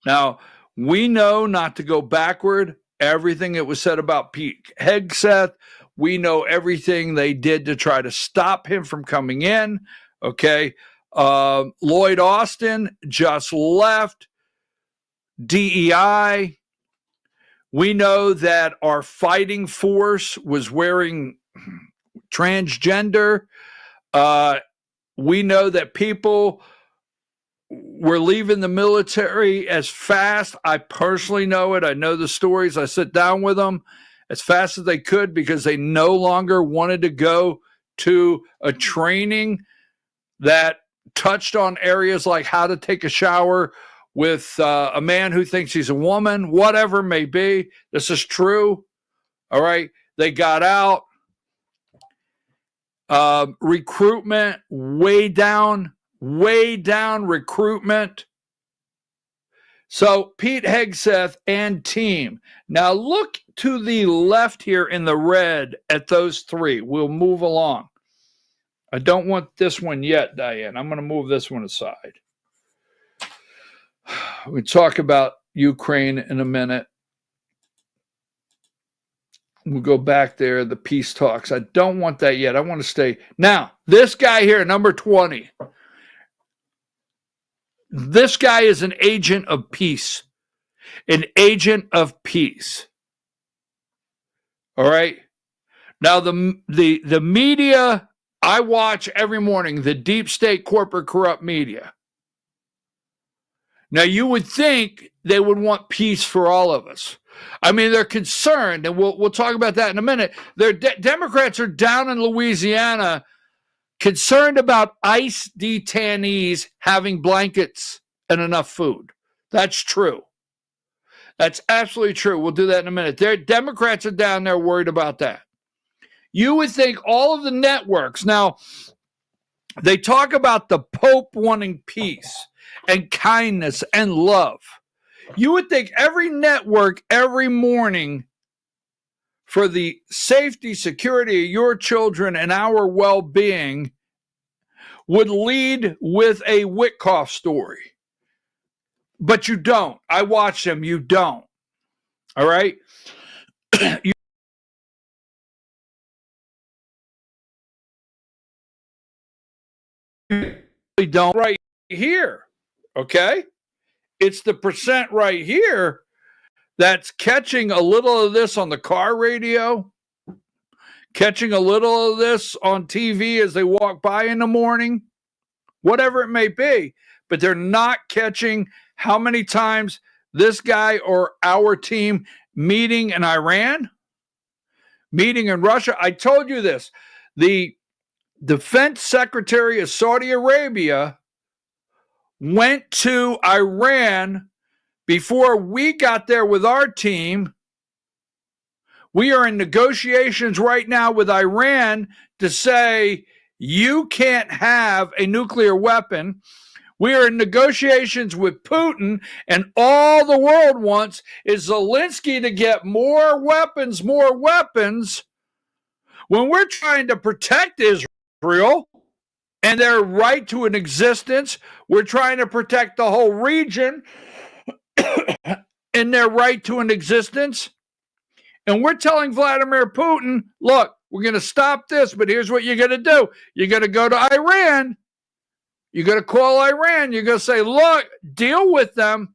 Now, we know not to go backward. Everything that was said about Pete Hegseth, we know everything they did to try to stop him from coming in. Okay. Lloyd Austin just left. DEI. We know that our fighting force was wearing transgender. We know that people were leaving the military as fast. I personally know it. I know the stories. I sit down with them as fast as they could because they no longer wanted to go to a training that touched on areas like how to take a shower with a man who thinks he's a woman, whatever it may be. This is true. All right. They got out. Recruitment way down recruitment. So Pete Hegseth and team. Now look to the left here in the red at those three. We'll move along. I don't want this one yet, Diane. I'm going to move this one aside. We'll talk about Ukraine in a minute. We'll go back there, the peace talks. I don't want that yet. I want to stay. Now, this guy here, number 20. This guy is an agent of peace. An agent of peace. All right? Now, the media I watch every morning, the deep state, corporate, corrupt media. Now, you would think they would want peace for all of us. I mean, they're concerned, and we'll talk about that in a minute. Democrats are down in Louisiana concerned about ICE detainees having blankets and enough food. That's true. That's absolutely true. We'll do that in a minute. Democrats are down there worried about that. You would think all of the networks, now, they talk about the Pope wanting peace and kindness and love. You would think every network every morning for the safety, security of your children and our well-being would lead with a Witkoff story. But you don't. I watch them. You don't. All right? You don't right here. Okay? It's the percent right here that's catching a little of this on the car radio, catching a little of this on TV as they walk by in the morning, whatever it may be, but they're not catching how many times this guy or our team meeting in Iran, meeting in Russia. I told you this. The defense secretary of Saudi Arabia went to Iran before we got there with our team. We are in negotiations right now with Iran to say you can't have a nuclear weapon. We are in negotiations with Putin, and all the world wants is Zelensky to get more weapons, when we're trying to protect Israel and their right to an existence. We're trying to protect the whole region and their right to an existence. And we're telling Vladimir Putin, look, we're going to stop this, but here's what you're going to do. You're going to go to Iran. You're going to call Iran. You're going to say, look, deal with them.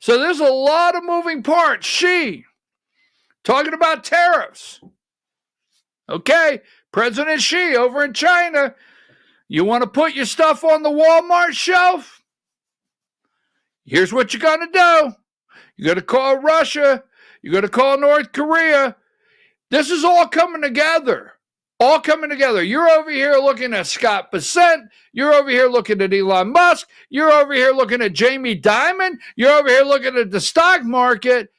So there's a lot of moving parts. Xi, talking about tariffs. Okay, President Xi over in China. You want to put your stuff on the Walmart shelf? Here's what you're going to do. You're going to call Russia. You're going to call North Korea. This is all coming together. All coming together. You're over here looking at Scott Bessent. You're over here looking at Elon Musk. You're over here looking at Jamie Dimon. You're over here looking at the stock market.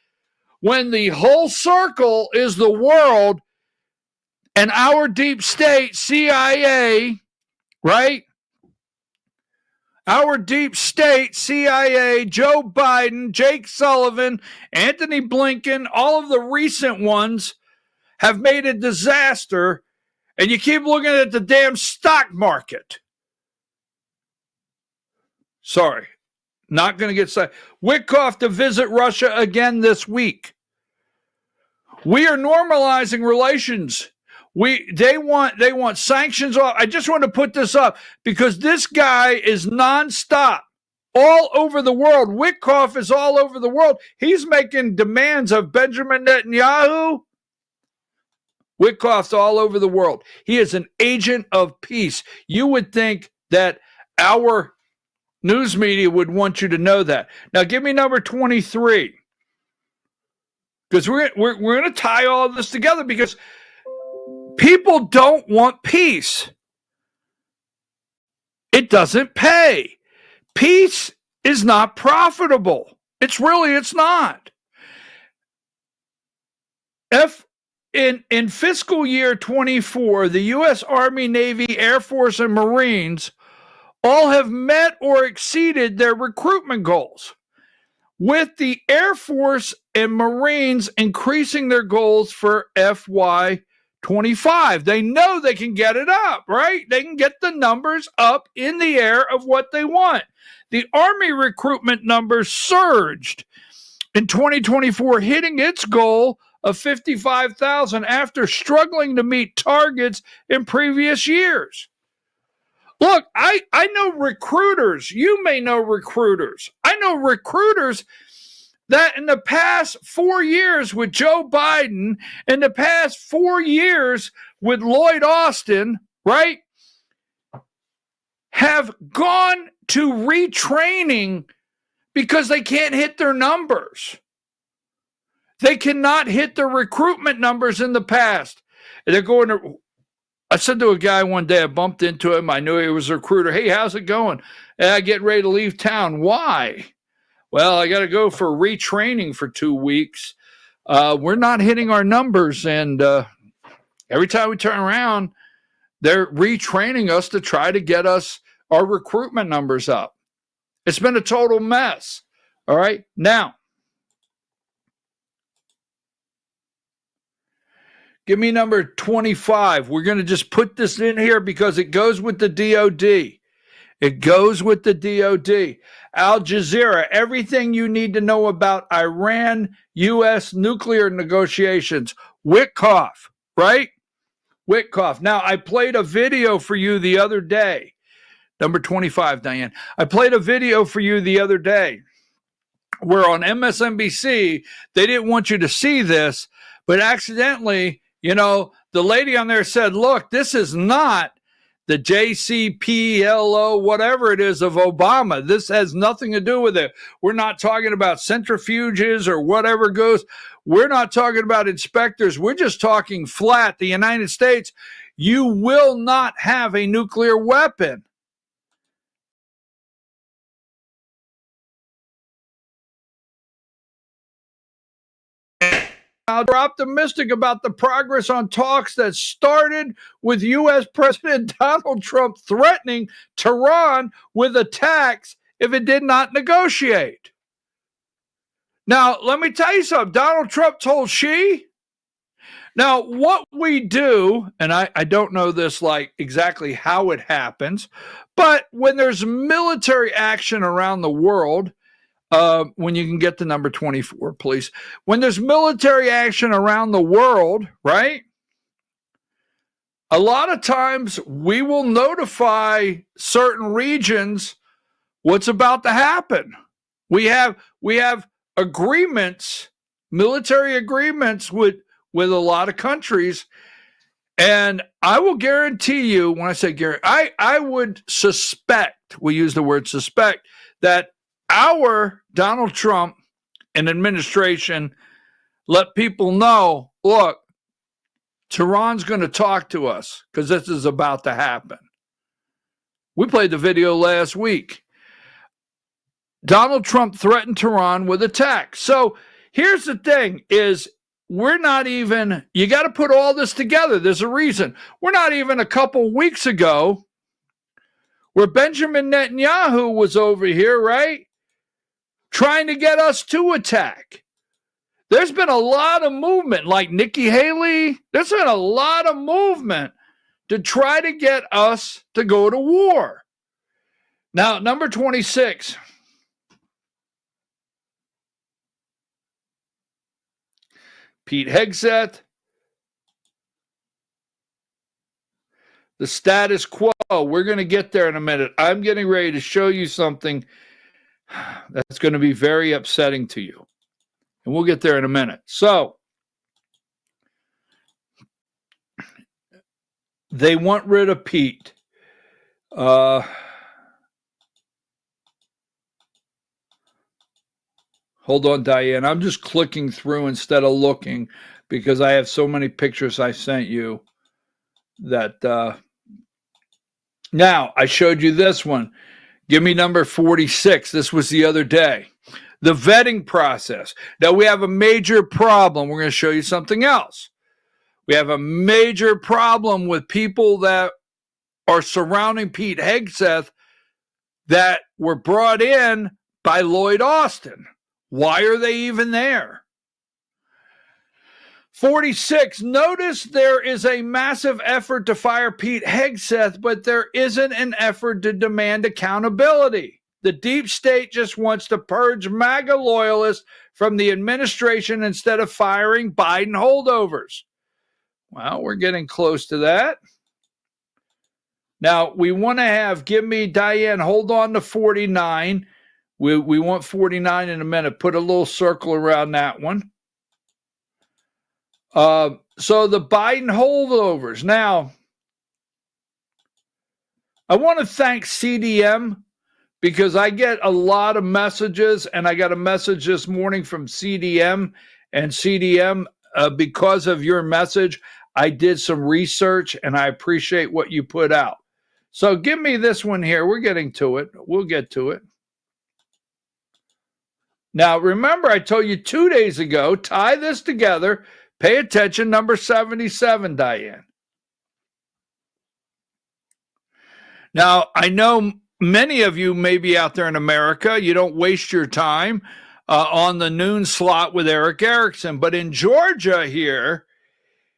When the whole circle is the world and our deep state, CIA, right? Our deep state, CIA, Joe Biden, Jake Sullivan, Anthony Blinken, all of the recent ones have made a disaster, and you keep looking at the damn stock market. Sorry, not going to get started. Witkoff to visit Russia again this week. We are normalizing relations. They want sanctions off. I just want to put this up because this guy is nonstop all over the world. Witkoff is all over the world. He's making demands of Benjamin Netanyahu. Witkoff's all over the world. He is an agent of peace. You would think that our news media would want you to know that. Now, give me number 23. Because we're going to tie all this together, because people don't want peace. It doesn't pay. Peace is not profitable. It's not. In fiscal year 24, the U.S. Army, Navy, Air Force, and Marines all have met or exceeded their recruitment goals, with the Air Force and Marines increasing their goals for FY 25. They know they can get it up, right? They can get the numbers up in the air of what they want. The Army recruitment numbers surged in 2024, hitting its goal of 55,000 after struggling to meet targets in previous years. Look, I know recruiters. You may know recruiters. I know recruiters that in the past 4 years with Joe Biden, in the past 4 years with Lloyd Austin, right, have gone to retraining because they can't hit their numbers. They cannot hit their recruitment numbers in the past. They're going to... I said to a guy one day, I bumped into him. I knew he was a recruiter. Hey, how's it going? I get ready to leave town. Why? Well, I got to go for retraining for 2 weeks. We're not hitting our numbers. And every time we turn around, they're retraining us to try to get us our recruitment numbers up. It's been a total mess. All right. Now, give me number 25. We're going to just put this in here because it goes with the DOD. It goes with the DOD. Al Jazeera, everything you need to know about Iran-U.S. nuclear negotiations. Witkoff, right? Witkoff. Now, I played a video for you the other day. Number 25, Diane. I played a video for you the other day where on MSNBC, they didn't want you to see this, but accidentally, the lady on there said, look, this is not the JCPLO, whatever it is, of Obama. This has nothing to do with it. We're not talking about centrifuges or whatever goes. We're not talking about inspectors. We're just talking flat. The United States, you will not have a nuclear weapon. They're optimistic about the progress on talks that started with U.S. President Donald Trump threatening Tehran with attacks if it did not negotiate. Now, let me tell you something. Donald Trump told Xi. Now, what we do, and I don't know this like exactly how it happens, but when there's military action around the world, when you can get to number 24, please. When there's military action around the world, right? A lot of times we will notify certain regions what's about to happen. We have agreements, military agreements with a lot of countries. And I will guarantee you, when I say guarantee, I would suspect, we use the word suspect, that our Donald Trump and administration let people know, look, Tehran's going to talk to us because this is about to happen. We played the video last week. Donald Trump threatened Tehran with attacks. So here's the thing is, we're not even, you got to put all this together. There's a reason. We're not even a couple weeks ago where Benjamin Netanyahu was over here, right? Trying to get us to attack. There's been a lot of movement, like Nikki Haley. There's been a lot of movement to try to get us to go to war. Now, number 26. Pete Hegseth. The status quo. We're going to get there in a minute. I'm getting ready to show you something That's going to be very upsetting to you. And we'll get there in a minute. So, they want rid of Pete. Hold on, Diane. I'm just clicking through instead of looking because I have so many pictures I sent you that now I showed you this one. Give me number 46. This was the other day. The vetting process. Now we have a major problem. We're going to show you something else. We have a major problem with people that are surrounding Pete Hegseth that were brought in by Lloyd Austin. Why are they even there? 46, notice there is a massive effort to fire Pete Hegseth, but there isn't an effort to demand accountability. The deep state just wants to purge MAGA loyalists from the administration instead of firing Biden holdovers. Well, we're getting close to that. Now, we want to have, give me, Diane, hold on to 49. We want 49 in a minute. Put a little circle around that one. So the Biden holdovers. Now, I want to thank CDM because I get a lot of messages, and I got a message this morning from CDM, and CDM, because of your message, I did some research, and I appreciate what you put out. So give me this one here. We're getting to it. We'll get to it. Now, remember, I told you 2 days ago, tie this together. Pay attention, number 77, Diane. Now, I know many of you may be out there in America. You don't waste your time on the noon slot with Eric Erickson. But in Georgia here,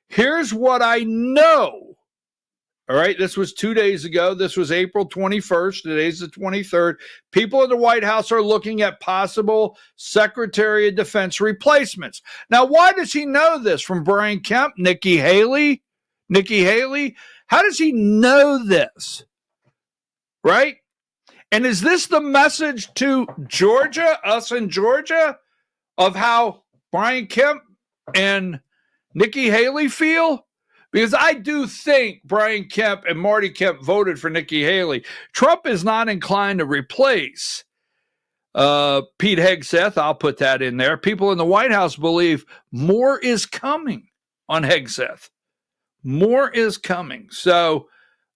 here's what I know. All right, this was 2 days ago. This was April 21st. Today's the 23rd. People in the White House are looking at possible Secretary of Defense replacements. Now, why does he know this? From Brian Kemp, Nikki Haley? How does he know this? Right? And is this the message to Georgia, us in Georgia, of how Brian Kemp and Nikki Haley feel? Because I do think Brian Kemp and Marty Kemp voted for Nikki Haley. Trump is not inclined to replace Pete Hegseth. I'll put that in there. People in the White House believe more is coming on Hegseth. More is coming. So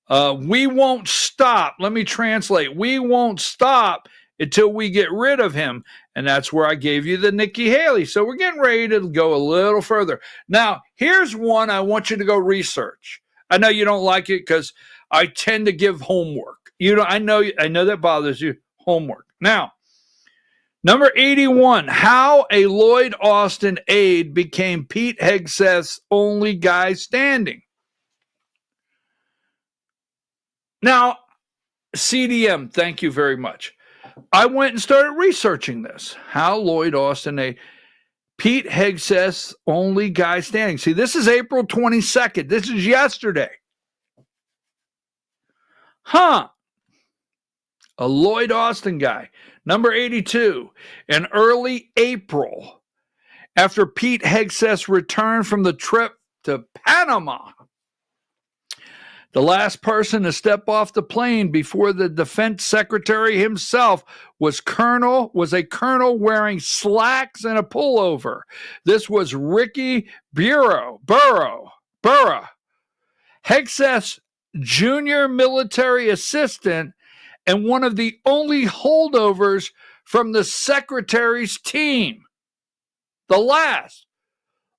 we won't stop. Let me translate. We won't stop until we get rid of him. And that's where I gave you the Nikki Haley. So we're getting ready to go a little further. Now, here's one I want you to go research. I know you don't like it because I tend to give homework. I know that bothers you. Homework. Now, number 81, how a Lloyd Austin aide became Pete Hegseth's only guy standing. Now, CDM, thank you very much. I went and started researching this. How Lloyd Austin, Pete Hegseth's only guy standing. See, this is April 22nd. This is yesterday. A Lloyd Austin guy. Number 82, in early April, after Pete Hegseth's return from the trip to Panama. The last person to step off the plane before the defense secretary himself was a colonel wearing slacks and a pullover. This was Ricky Burrow, Hegseth's junior military assistant and one of the only holdovers from the secretary's team. The last,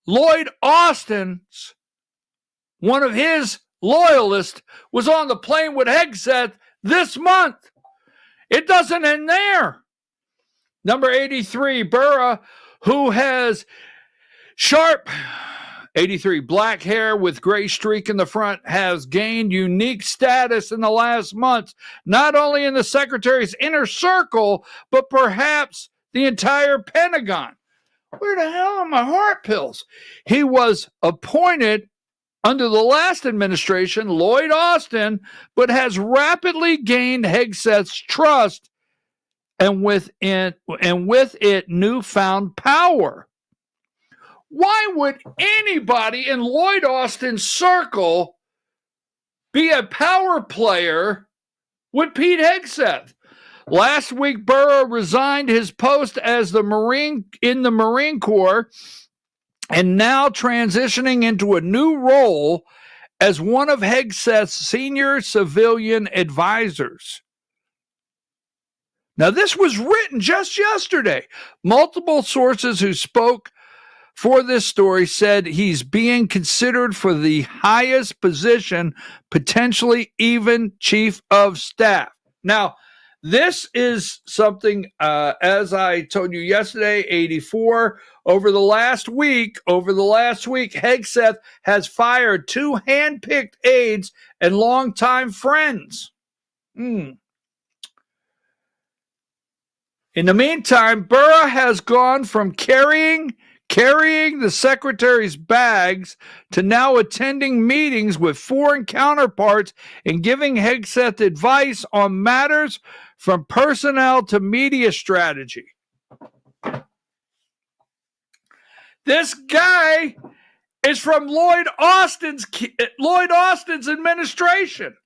Lloyd Austin's, one of his loyalist, was on the plane with Hegseth this month. It doesn't end there. Number 83, Burra, who has sharp 83 black hair with gray streak in the front, has gained unique status in the last months, not only in the secretary's inner circle, but perhaps the entire Pentagon. Where the hell are my heart pills? He was appointed under the last administration, Lloyd Austin, but has rapidly gained Hegseth's trust and with it newfound power. Why would anybody in Lloyd Austin's circle be a power player with Pete Hegseth? Last week, Burrow resigned his post as in the Marine Corps and now transitioning into a new role as one of Hegseth's senior civilian advisors. Now, this was written just yesterday. Multiple sources who spoke for this story said he's being considered for the highest position, potentially even chief of staff. Now, this is something, as I told you yesterday, 84. Over the last week, Hegseth has fired 2 handpicked aides and longtime friends. In the meantime, Burra has gone from carrying the secretary's bags to now attending meetings with foreign counterparts and giving Hegseth advice on matters from personnel to media strategy. This guy is from Lloyd Austin's administration.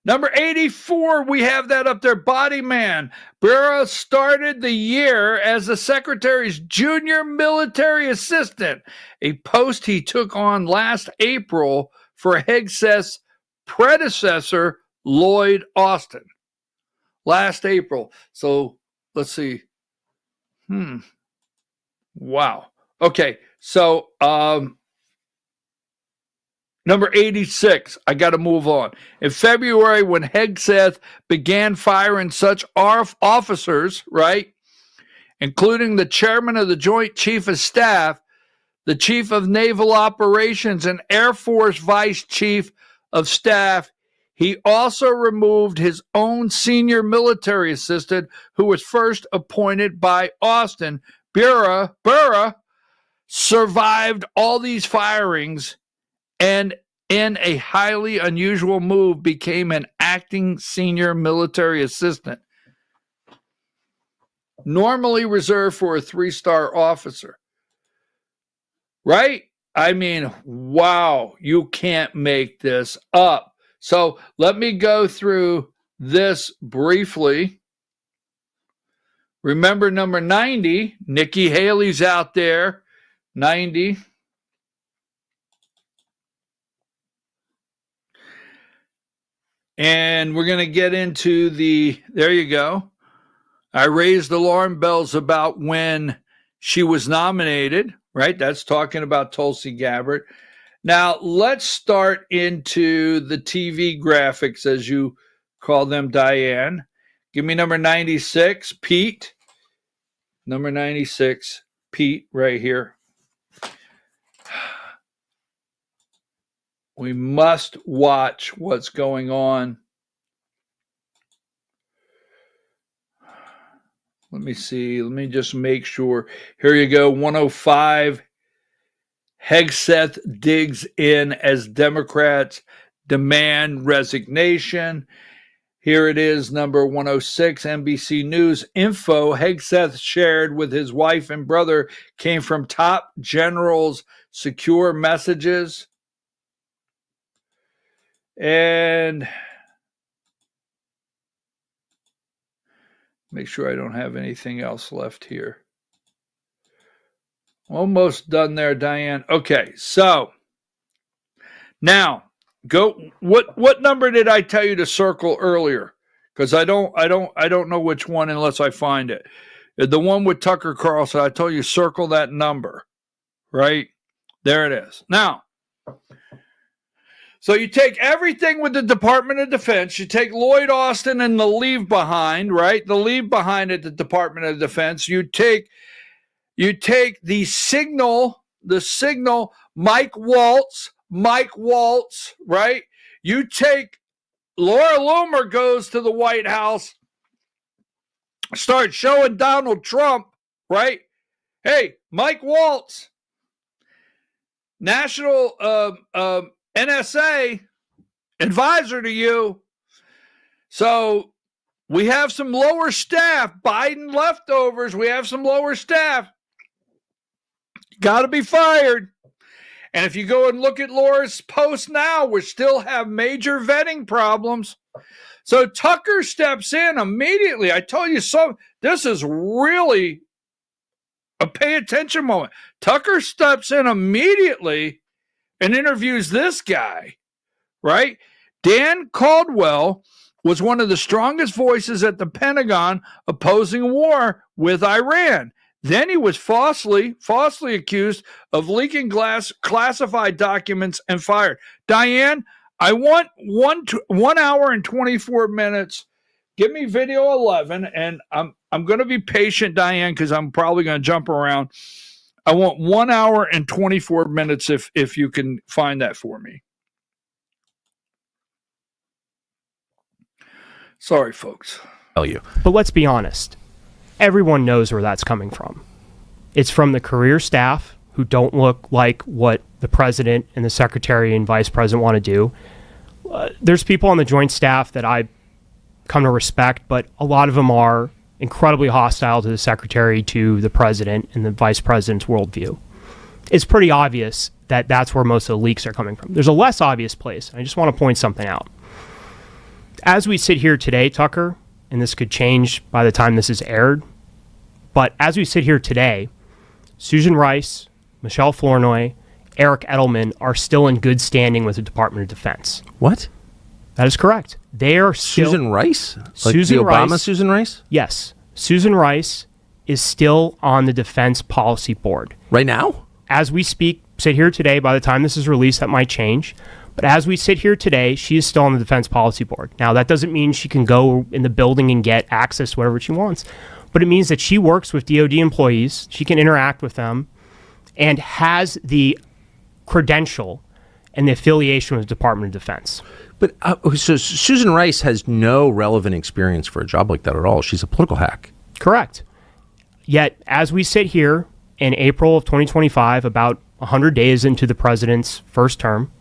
Number 84, we have that up there, Body Man. Burrow started the year as the secretary's junior military assistant, a post he took on last April for Hegseth's predecessor, Lloyd Austin. Last April. So, let's see. Wow. Okay, so, number 86, I got to move on. In February, when Hegseth began firing such officers, right, including the chairman of the Joint Chief of Staff, the Chief of Naval Operations, and Air Force Vice Chief of Staff, he also removed his own senior military assistant, who was first appointed by Austin. Burra survived all these firings and in a highly unusual move became an acting senior military assistant, normally reserved for a 3-star officer. Right? I mean, wow, you can't make this up. So let me go through this briefly. Remember number 90, Nikki Haley's out there, 90. And we're going to get into there you go. I raised alarm bells about when she was nominated, right? That's talking about Tulsi Gabbard. Now, let's start into the TV graphics, as you call them, Diane. Give me number 96, Pete. Number 96, Pete, right here. We must watch what's going on. Let me see. Let me just make sure. Here you go. 105. Hegseth digs in as Democrats demand resignation. Here it is, number 106, NBC News. Info Hegseth shared with his wife and brother came from top generals' secure messages. And make sure I don't have anything else left here. Almost done there, Diane. Okay, so now go. What number did I tell you to circle earlier? Because I don't know which one unless I find it. The one with Tucker Carlson. I told you circle that number, right? There it is. Now, so you take everything with the Department of Defense. You take Lloyd Austin and the leave behind, right? The leave behind at the Department of Defense. You take the signal, Mike Waltz, right? You take Laura Loomer goes to the White House, start showing Donald Trump, right? Hey, Mike Waltz, national NSA advisor to you. So We have some lower staff, Biden leftovers. We have some lower staff. Got to be fired. And if you go and look at Laura's post now, we still have major vetting problems. So Tucker steps in immediately. I tell you, this is really a pay attention moment. Tucker steps in immediately and interviews this guy, right? Dan Caldwell was one of the strongest voices at the Pentagon opposing war with Iran. Then he was falsely accused of leaking classified documents and fired. Diane, I want 1 hour and 24 minutes. Give me video 11, and I'm going to be patient, Diane, because I'm probably going to jump around. I want 1 hour and 24 minutes if you can find that for me. Sorry, folks. Tell you. But let's be honest. Everyone knows where that's coming from. It's from the career staff who don't look like what the president and the secretary and vice president want to do. There's people on the joint staff that I come to respect, but a lot of them are incredibly hostile to the secretary, to the president, and the vice president's worldview. It's pretty obvious that that's where most of the leaks are coming from. There's a less obvious place. I just want to point something out. As we sit here today, Tucker, and this could change by the time this is aired, but as we sit here today, Susan Rice, Michelle Flournoy, Eric Edelman are still in good standing with the Department of Defense. What? That is correct. They are still... Susan Rice? Like Susan the Obama Rice, Susan Rice? Yes. Susan Rice is still on the Defense Policy Board. Right now? As we sit here today, by the time this is released, that might change. But as we sit here today, she is still on the Defense Policy Board. Now, that doesn't mean she can go in the building and get access to whatever she wants. But it means that she works with DoD employees, she can interact with them, and has the credential and the affiliation with the Department of Defense. But so Susan Rice has no relevant experience for a job like that at all. She's a political hack. Correct. Yet, as we sit here in April of 2025, about 100 days into the president's first term,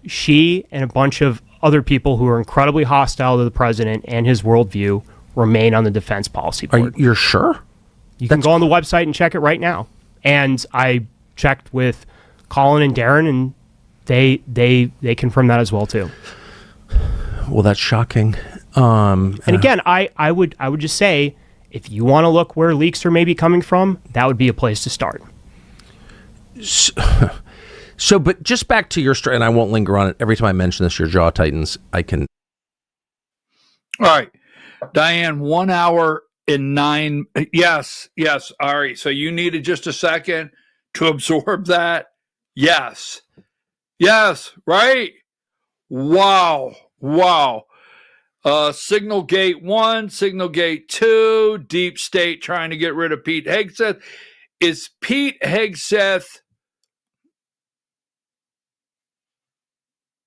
she and a bunch of other people who are incredibly hostile to the president and his worldview remain on the Defense Policy Board. You're sure? You can go on the website and check it right now. And I checked with Colin and Darren, and they confirm that as well too. Well, that's shocking. And again, I would just say, if you want to look where leaks are maybe coming from, that would be a place to start. So, but just back to your story, and I won't linger on it. Every time I mention this, your jaw tightens. I can. All right, Diane, 1 hour and 9. Yes. All right. So you needed just a second to absorb that. Yes. Right. Wow. Signal Gate 1, Signal Gate 2, Deep State trying to get rid of Pete Hegseth. Is Pete Hegseth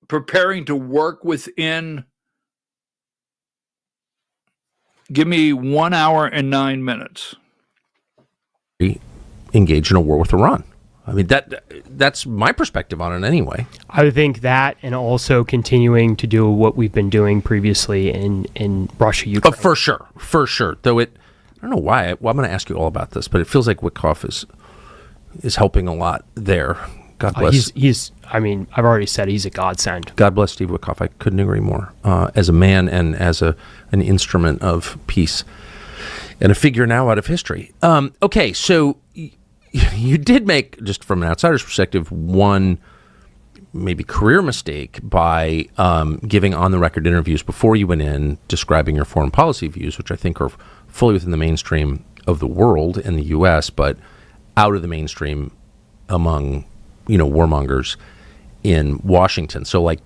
preparing to work within? Give me 1 hour and 9 minutes. Engage in a war with Iran. I mean, that's my perspective on it anyway. I would think that, and also continuing to do what we've been doing previously in Russia, Ukraine. For sure. Though I don't know why. I'm going to ask you all about this, but it feels like Witkoff is helping a lot there. God bless. I've already said he's a godsend. God bless Steve Witkoff. I couldn't agree more. As a man and as an instrument of peace and a figure now out of history. Okay, so you did make, just from an outsider's perspective, one maybe career mistake by giving on-the-record interviews before you went in, describing your foreign policy views, which I think are fully within the mainstream of the world in the U.S., but out of the mainstream among warmongers in Washington. So, like,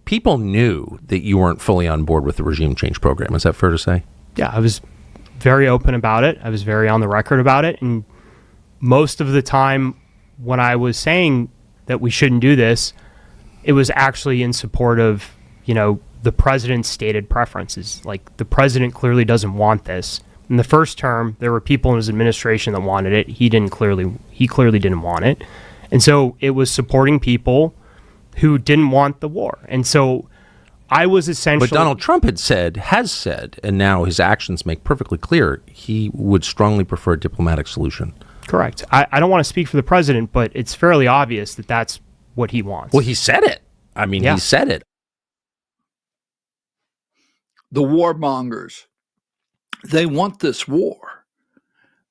people knew that you weren't fully on board with the regime change program. Is that fair to say? Yeah, I was very open about it. I was very on the record about it. And most of the time when I was saying that we shouldn't do this, it was actually in support of, the president's stated preferences. Like, the president clearly doesn't want this. In the first term, there were people in his administration that wanted it. He clearly didn't want it. And so it was supporting people who didn't want the war. And so I was essentially... But Donald Trump has said, and now his actions make perfectly clear, he would strongly prefer a diplomatic solution. Correct. I don't want to speak for the president, but it's fairly obvious that that's what he wants. Well, he said it. I mean, he said it. The warmongers, they want this war.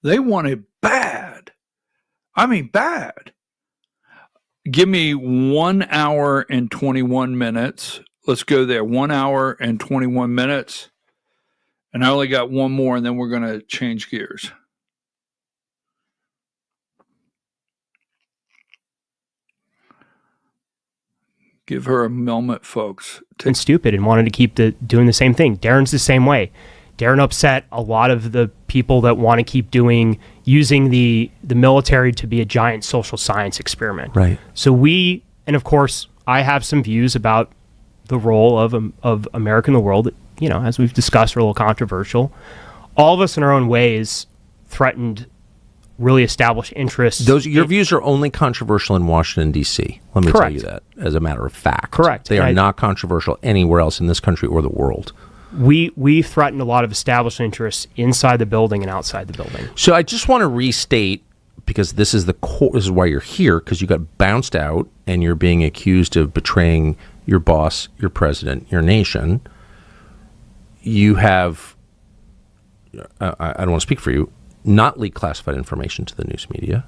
They want it bad. I mean, bad. Give me 1 hour and 21 minutes. Let's go there. 1 hour and 21 minutes. And I only got one more, and then we're going to change gears. Give her a moment, folks. And stupid and wanted to keep doing the same thing. Darren's the same way. Darren upset a lot of the people that want to keep using the military to be a giant social science experiment. Right. So and of course, I have some views about the role of America in the world that, as we've discussed, are a little controversial. All of us in our own ways threatened really established interests. Your views are only controversial in Washington, D.C. Let me tell you that, as a matter of fact. Correct. They are not controversial anywhere else in this country or the world. We threatened a lot of established interests inside the building and outside the building. So I just want to restate, because this is this is why you're here, because you got bounced out and you're being accused of betraying your boss, your president, your nation. You have, I don't want to speak for you, not leak classified information to the news media.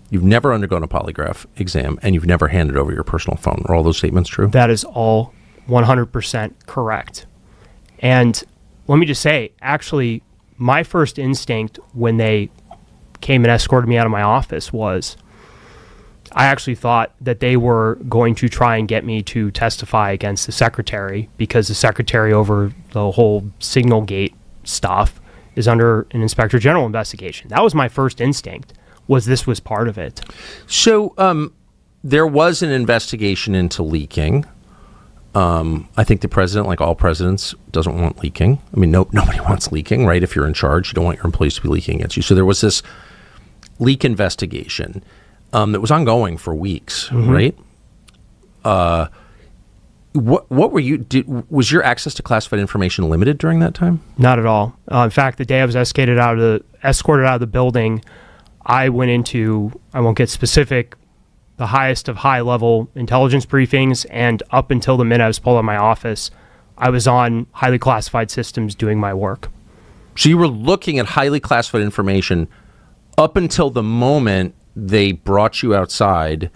You've never undergone a polygraph exam, and you've never handed over your personal phone. Are all those statements true? That is all 100% correct. And let me just say, actually, my first instinct when they came and escorted me out of my office was I actually thought that they were going to try and get me to testify against the secretary, because the secretary over the whole Signal Gate stuff is under an inspector general investigation. That was my first instinct, was this was part of it. So there was an investigation into leaking. I think the president, like all presidents, doesn't want leaking. I mean, nobody wants leaking, right? If you're in charge, you don't want your employees to be leaking against you. So there was this leak investigation that was ongoing for weeks, right? What were you? Was your access to classified information limited during that time? Not at all. In fact, the day I was escorted out of the building, I went into, I won't get specific, the highest of high-level intelligence briefings, and up until the minute I was pulled out of my office, I was on highly classified systems doing my work. So you were looking at highly classified information up until the moment they brought you outside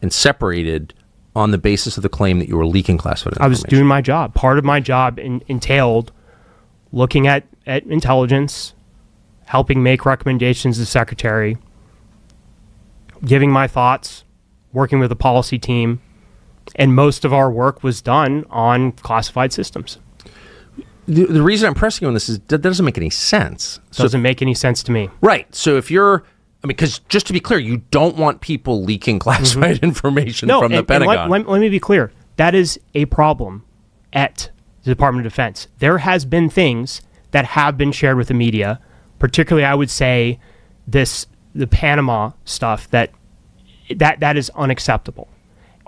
and separated on the basis of the claim that you were leaking classified information. I was doing my job. Part of my job entailed looking at intelligence, helping make recommendations to the secretary, giving my thoughts, working with the policy team, and most of our work was done on classified systems. The reason I'm pressing you on this is that doesn't make any sense. Doesn't make any sense to me. Right. So if you're, because just to be clear, you don't want people leaking classified information from the Pentagon. Let me be clear. That is a problem at the Department of Defense. There has been things that have been shared with the media, particularly, I would say, the Panama stuff that is unacceptable.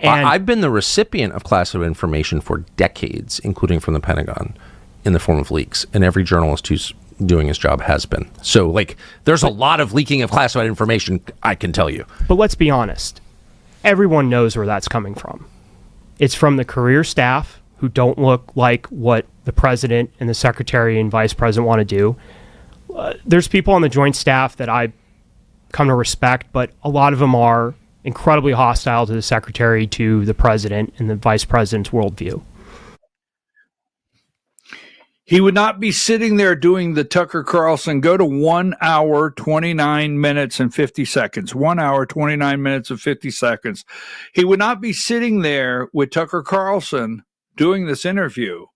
And I've been the recipient of classified information for decades, including from the Pentagon, in the form of leaks, and every journalist who's doing his job has been. So, there's a lot of leaking of classified information, I can tell you. But let's be honest. Everyone knows where that's coming from. It's from the career staff who don't look like what the president and the secretary and vice president want to do. There's people on the joint staff that I come to respect, but a lot of them are incredibly hostile to the secretary, to the president, and the vice president's worldview. He would not be sitting there doing the Tucker Carlson, go to 1 hour, 29 minutes and 50 seconds. 1 hour, 29 minutes and 50 seconds. He would not be sitting there with Tucker Carlson doing this interview.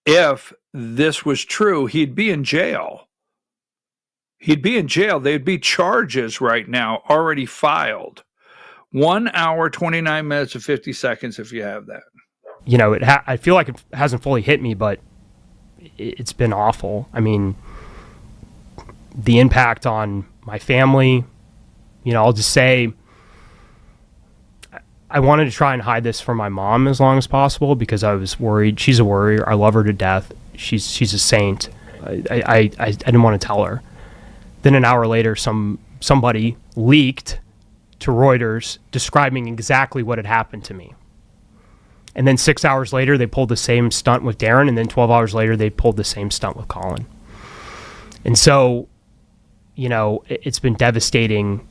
If this was true, he'd be in jail. He'd be in jail. There'd be charges right now already filed. 1 hour, 29 minutes and 50 seconds if you have that. I feel like it hasn't fully hit me, but it's been awful. I mean, the impact on my family, I'll just say I wanted to try and hide this from my mom as long as possible because I was worried. She's a worrier. I love her to death. She's a saint. I didn't want to tell her. Then an hour later, somebody leaked to Reuters describing exactly what had happened to me. And then 6 hours later, they pulled the same stunt with Darren, and then 12 hours later, they pulled the same stunt with Colin. And so, you know, it's been devastating,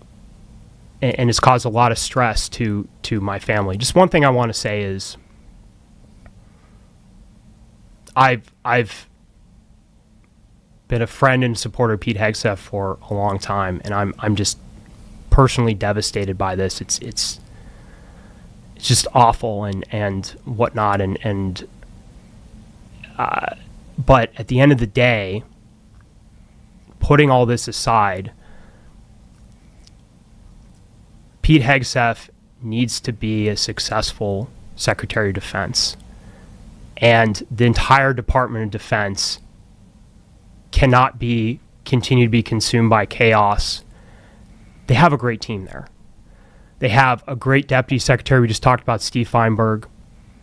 and it's caused a lot of stress to my family. Just one thing I want to say is, I've been a friend and supporter of Pete Hegseth for a long time, and I'm just personally devastated by this. It's just awful and whatnot, but at the end of the day, putting all this aside, Pete Hegseth needs to be a successful Secretary of Defense, and the entire Department of Defense cannot continue to be consumed by chaos. They have a great team there. They have a great Deputy Secretary. We just talked about Steve Feinberg.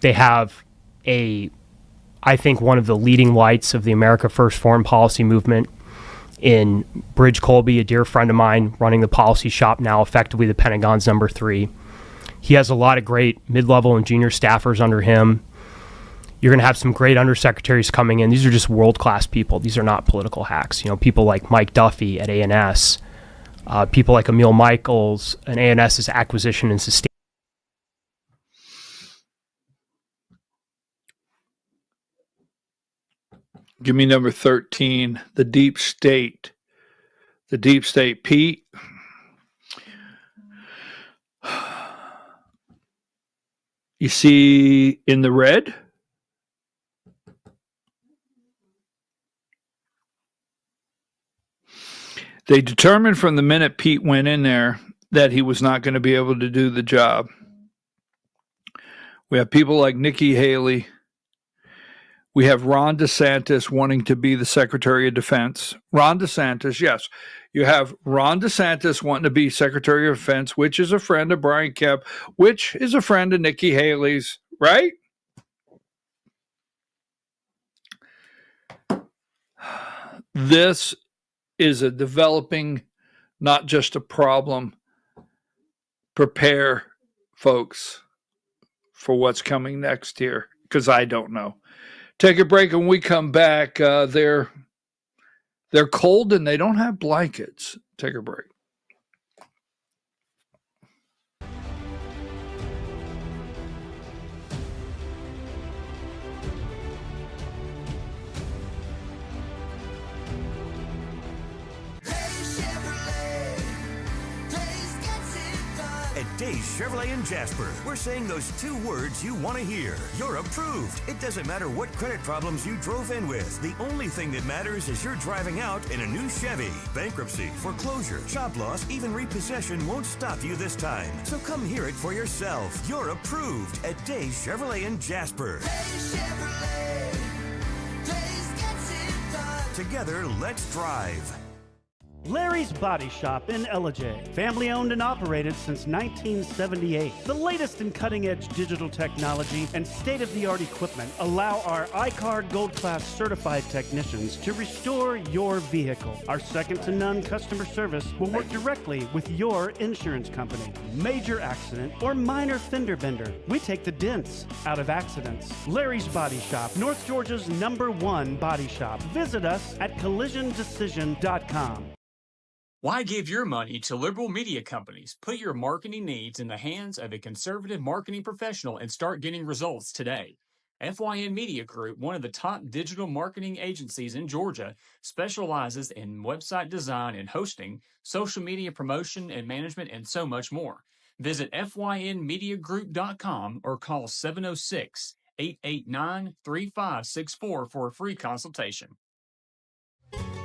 They have I think, one of the leading lights of the America First foreign policy movement in Bridge Colby, a dear friend of mine, running the policy shop now, effectively the Pentagon's number 3. He has a lot of great mid-level and junior staffers under him. You're going to have some great undersecretaries coming in. These are just world-class people. These are not political hacks. You know, people like Mike Duffy at A&S, people like Emil Michaels and A&S's acquisition and sustain. Give me number 13, the deep state. The deep state, Pete. You see in the red? They determined from the minute Pete went in there that he was not going to be able to do the job. We have people like Nikki Haley. We have Ron DeSantis wanting to be the Secretary of Defense. Ron DeSantis, yes. You have Ron DeSantis wanting to be Secretary of Defense, which is a friend of Brian Kemp, which is a friend of Nikki Haley's, right? This is a developing, not just a problem. Prepare, folks, for what's coming next here, because I don't know. Take a break, and when we come back, they're cold and they don't have blankets. Take a break. At Days Chevrolet in Jasper, we're saying those 2 words you want to hear. You're approved. It doesn't matter what credit problems you drove in with. The only thing that matters is you're driving out in a new Chevy. Bankruptcy, foreclosure, job loss, even repossession won't stop you this time. So come hear it for yourself. You're approved at Days Chevrolet in Jasper. Days Chevrolet. Days gets it done. Together, let's drive. Larry's Body Shop in Ellijay. Family owned and operated since 1978. The latest in cutting-edge digital technology and state-of-the-art equipment allow our iCard Gold Class certified technicians to restore your vehicle. Our second-to-none customer service will work directly with your insurance company. Major accident or minor fender bender, we take the dents out of accidents. Larry's Body Shop, North Georgia's #1 body shop. Visit us at collisiondecision.com. Why give your money to liberal media companies? Put your marketing needs in the hands of a conservative marketing professional and start getting results today. FYN Media Group, one of the top digital marketing agencies in Georgia, specializes in website design and hosting, social media promotion and management, and so much more. Visit FYNmediagroup.com or call 706-889-3564 for a free consultation.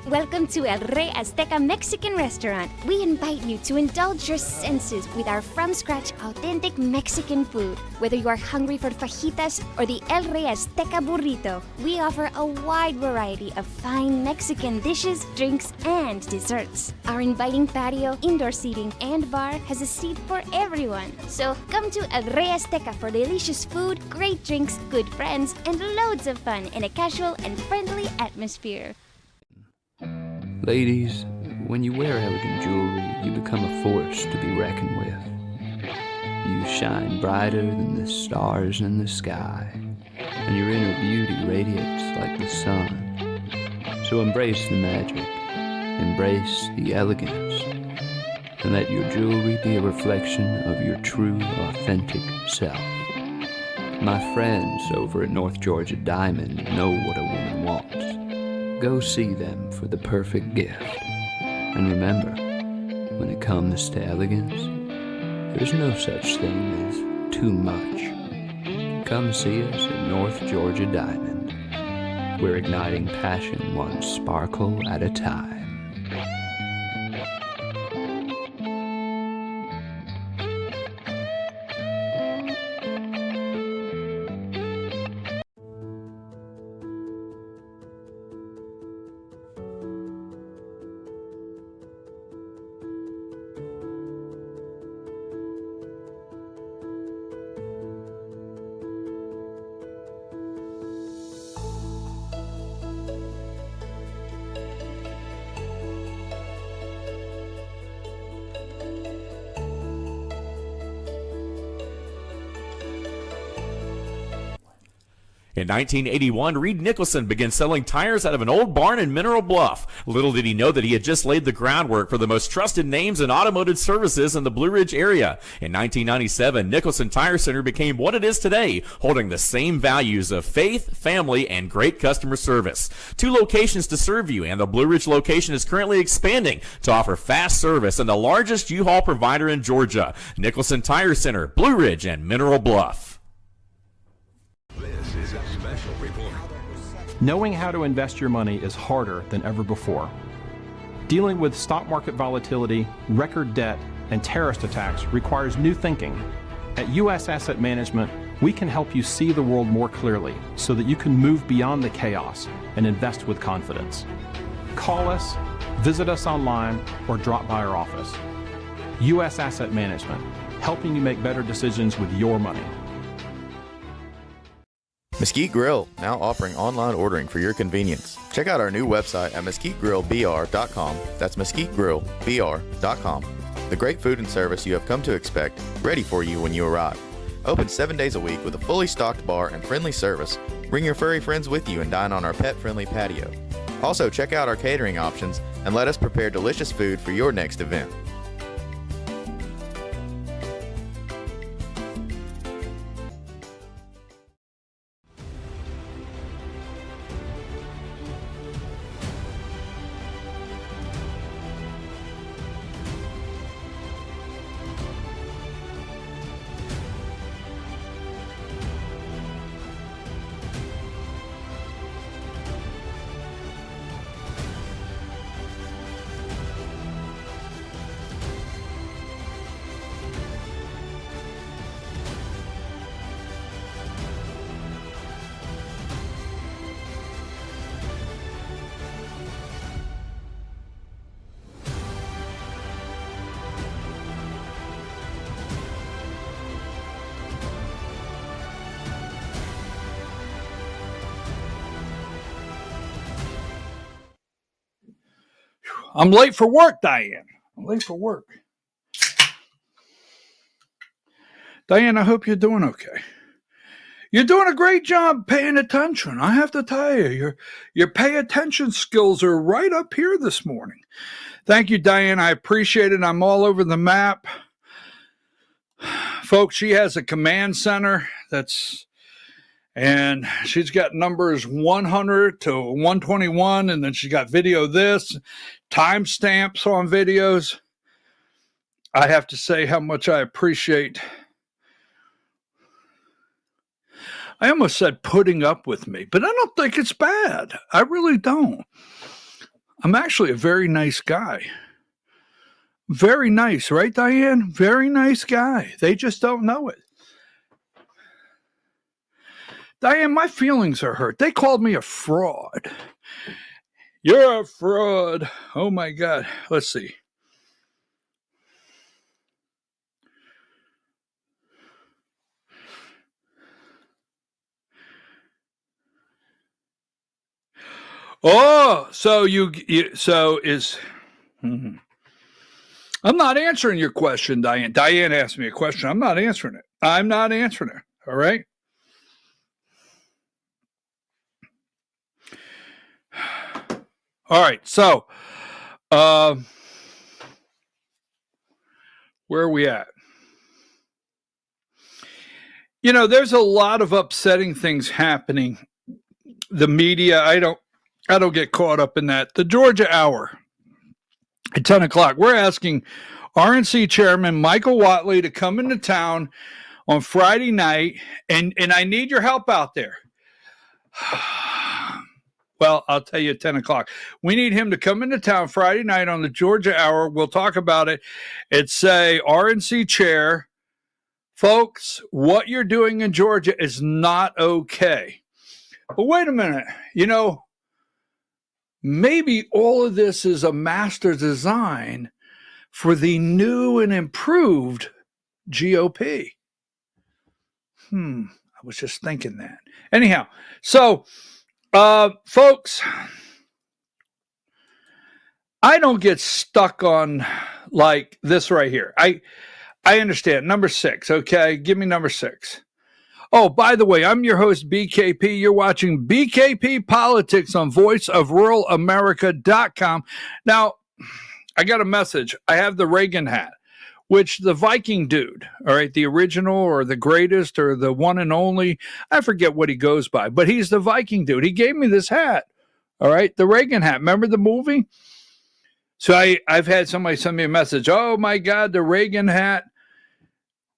Welcome to El Rey Azteca Mexican Restaurant. We invite you to indulge your senses with our from-scratch authentic Mexican food. Whether you are hungry for fajitas or the El Rey Azteca burrito, we offer a wide variety of fine Mexican dishes, drinks, and desserts. Our inviting patio, indoor seating, and bar has a seat for everyone. So come to El Rey Azteca for delicious food, great drinks, good friends, and loads of fun in a casual and friendly atmosphere. Ladies, when you wear elegant jewelry, you become a force to be reckoned with. You shine brighter than the stars in the sky, and your inner beauty radiates like the sun. So embrace the magic, embrace the elegance, and let your jewelry be a reflection of your true, authentic self. My friends over at North Georgia Diamond know what a woman wants. Go see them for the perfect gift. And remember, when it comes to elegance, there's no such thing as too much. Come see us at North Georgia Diamond. We're igniting passion one sparkle at a time. In 1981, Reed Nicholson began selling tires out of an old barn in Mineral Bluff. Little did he know that he had just laid the groundwork for the most trusted names in automotive services in the Blue Ridge area. In 1997, Nicholson Tire Center became what it is today, holding the same values of faith, family, and great customer service. 2 locations to serve you, and the Blue Ridge location is currently expanding to offer fast service and the largest U-Haul provider in Georgia. Nicholson Tire Center, Blue Ridge, and Mineral Bluff. This is a special report. Knowing how to invest your money is harder than ever before. Dealing with stock market volatility, record debt, and terrorist attacks requires new thinking. At U.S. Asset Management, we can help you see the world more clearly so that you can move beyond the chaos and invest with confidence. Call us, visit us online, or drop by our office. U.S. Asset Management, helping you make better decisions with your money. Mesquite Grill, now offering online ordering for your convenience. Check out our new website at mesquitegrillbr.com. That's mesquitegrillbr.com. The great food and service you have come to expect, ready for you when you arrive. Open 7 days a week with a fully stocked bar and friendly service. Bring your furry friends with you and dine on our pet-friendly patio. Also, check out our catering options and let us prepare delicious food for your next event. I'm late for work, Diane. I'm late for work. Diane, I hope you're doing okay. You're doing a great job paying attention. I have to tell you, your pay attention skills are right up here this morning. Thank you, Diane. I appreciate it. I'm all over the map. Folks, she has a command center and she's got numbers 100 to 121, and then she's got video this, timestamps on videos. I have to say how much I appreciate. I almost said putting up with me, but I don't think it's bad. I really don't. I'm actually a very nice guy. Very nice, right, Diane? Very nice guy. They just don't know it. Diane, my feelings are hurt. They called me a fraud. You're a fraud. Oh, my God. Let's see. Oh, so I'm not answering your question, Diane. Diane asked me a question. I'm not answering it. I'm not answering it. All right. All right. So, where are we at? You know, there's a lot of upsetting things happening. The media, I don't get caught up in that. The Georgia Hour at 10 o'clock, we're asking RNC Chairman Michael Whatley to come into town on Friday night, and I need your help out there. Well, I'll tell you at 10 o'clock. We need him to come into town Friday night on the Georgia Hour. We'll talk about it. It's say RNC Chair, folks, what you're doing in Georgia is not okay. But wait a minute, you know, maybe all of this is a master design for the new and improved GOP. I was just thinking that. Anyhow, so, folks, I don't get stuck on like this right here. I understand. Number 6, okay? Give me number 6. Oh, by the way, I'm your host, BKP. You're watching BKP Politics on voiceofruralamerica.com. Now, I got a message. I have the Reagan hat, which the Viking dude, all right, the original or the greatest or the one and only, I forget what he goes by, but he's the Viking dude. He gave me this hat, all right, the Reagan hat. Remember the movie? So I've had somebody send me a message. Oh, my God, the Reagan hat.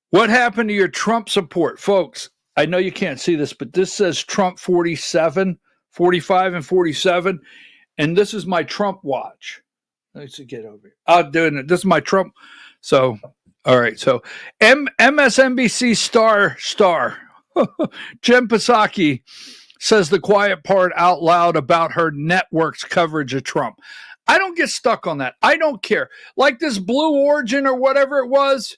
What happened to your Trump support? Folks, I know you can't see this, but this says Trump 47, 45, and 47. And this is my Trump watch. Let's get over here. I'm doing it. This is my Trump. So, all right. So, MSNBC star Jen Psaki says the quiet part out loud about her network's coverage of Trump. I don't get stuck on that. I don't care. Like this Blue Origin or whatever it was,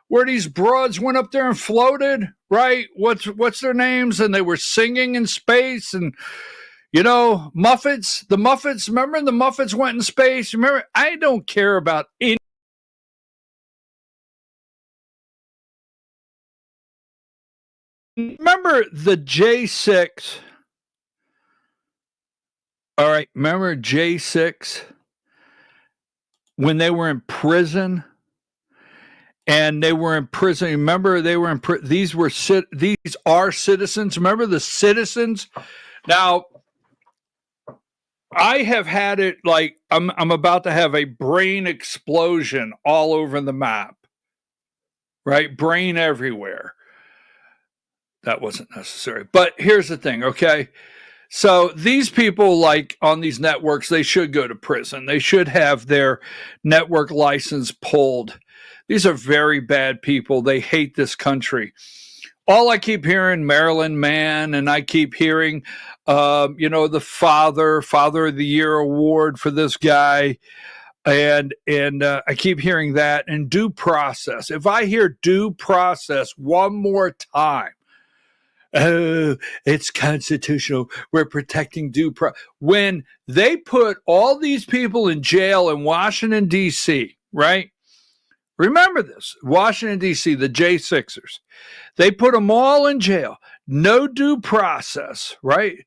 where these broads went up there and floated, right? What's their names? And they were singing in space, and you know, Muffets. The Muffets. Remember the Muffets went in space. Remember, I don't care about any. Remember the J6. All right, remember J6 when they were in prison. And they were in prison. Remember, they were in prison. These are citizens. Remember the citizens? Now, I have had it like I'm about to have a brain explosion all over the map. Right? Brain everywhere. That wasn't necessary. But here's the thing, okay? So these people, like on these networks, they should go to prison. They should have their network license pulled. These are very bad people. They hate this country. All I keep hearing, Maryland Man, and I keep hearing, the Father of the Year award for this guy, and I keep hearing that, and due process. If I hear due process one more time, oh, it's constitutional. We're protecting due process. When they put all these people in jail in Washington, D.C., right? Remember this, Washington, D.C., the J6ers. They put them all in jail. No due process, right?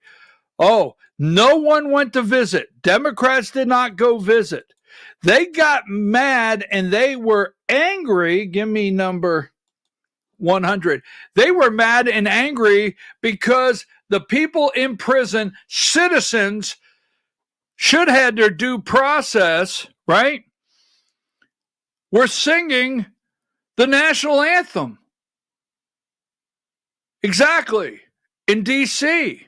Oh, no one went to visit. Democrats did not go visit. They got mad and they were angry. Give me number 100. They were mad and angry because the people in prison, citizens, should have had their due process, right? We're singing the national anthem. Exactly. In D.C.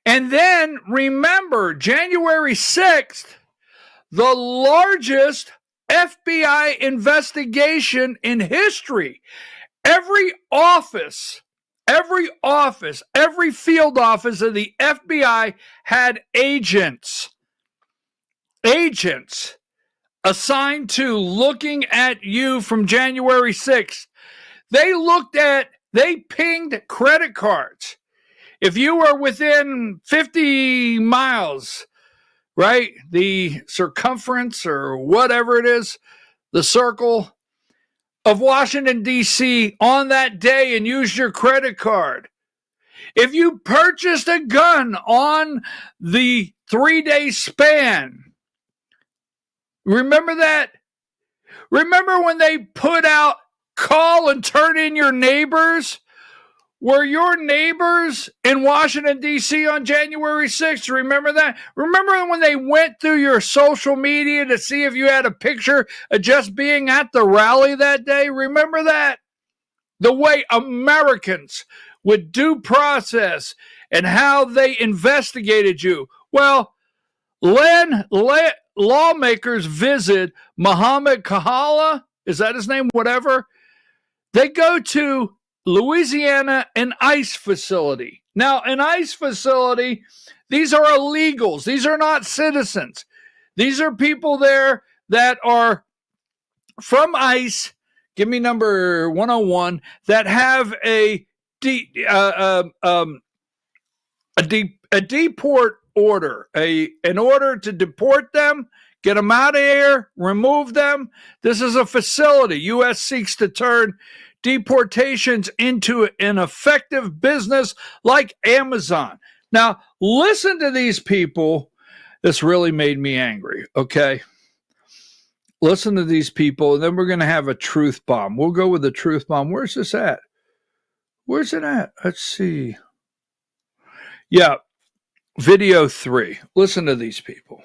And then remember, January 6th, the largest FBI investigation in history. Every field office of the FBI had agents assigned to looking at you from January 6th. They pinged credit cards. If you were within 50 miles, right, the circumference or whatever it is, the circle of Washington, D.C. on that day and used your credit card. If you purchased a gun on the 3-day span, remember that? Remember when they put out call and turn in your neighbors? Were your neighbors in Washington, D.C. on January 6th? Remember that? Remember when they went through your social media to see if you had a picture of just being at the rally that day? Remember that? The way Americans with due process and how they investigated you. Well, lawmakers visit Muhammad Kahala. Is that his name? Whatever. They go to Louisiana, an ICE facility. Now, an ICE facility, these are illegals. These are not citizens. These are people there that are from ICE, give me number 101, that have a deport order, an order to deport them, get them out of here, remove them. This is a facility. U.S. seeks to turn deportations into an effective business like Amazon. Now, listen to these people. This really made me angry, okay? Listen to these people, and then we're going to have a truth bomb. We'll go with the truth bomb. Where's this at? Where's it at? Let's see. Yeah, video 3. Listen to these people.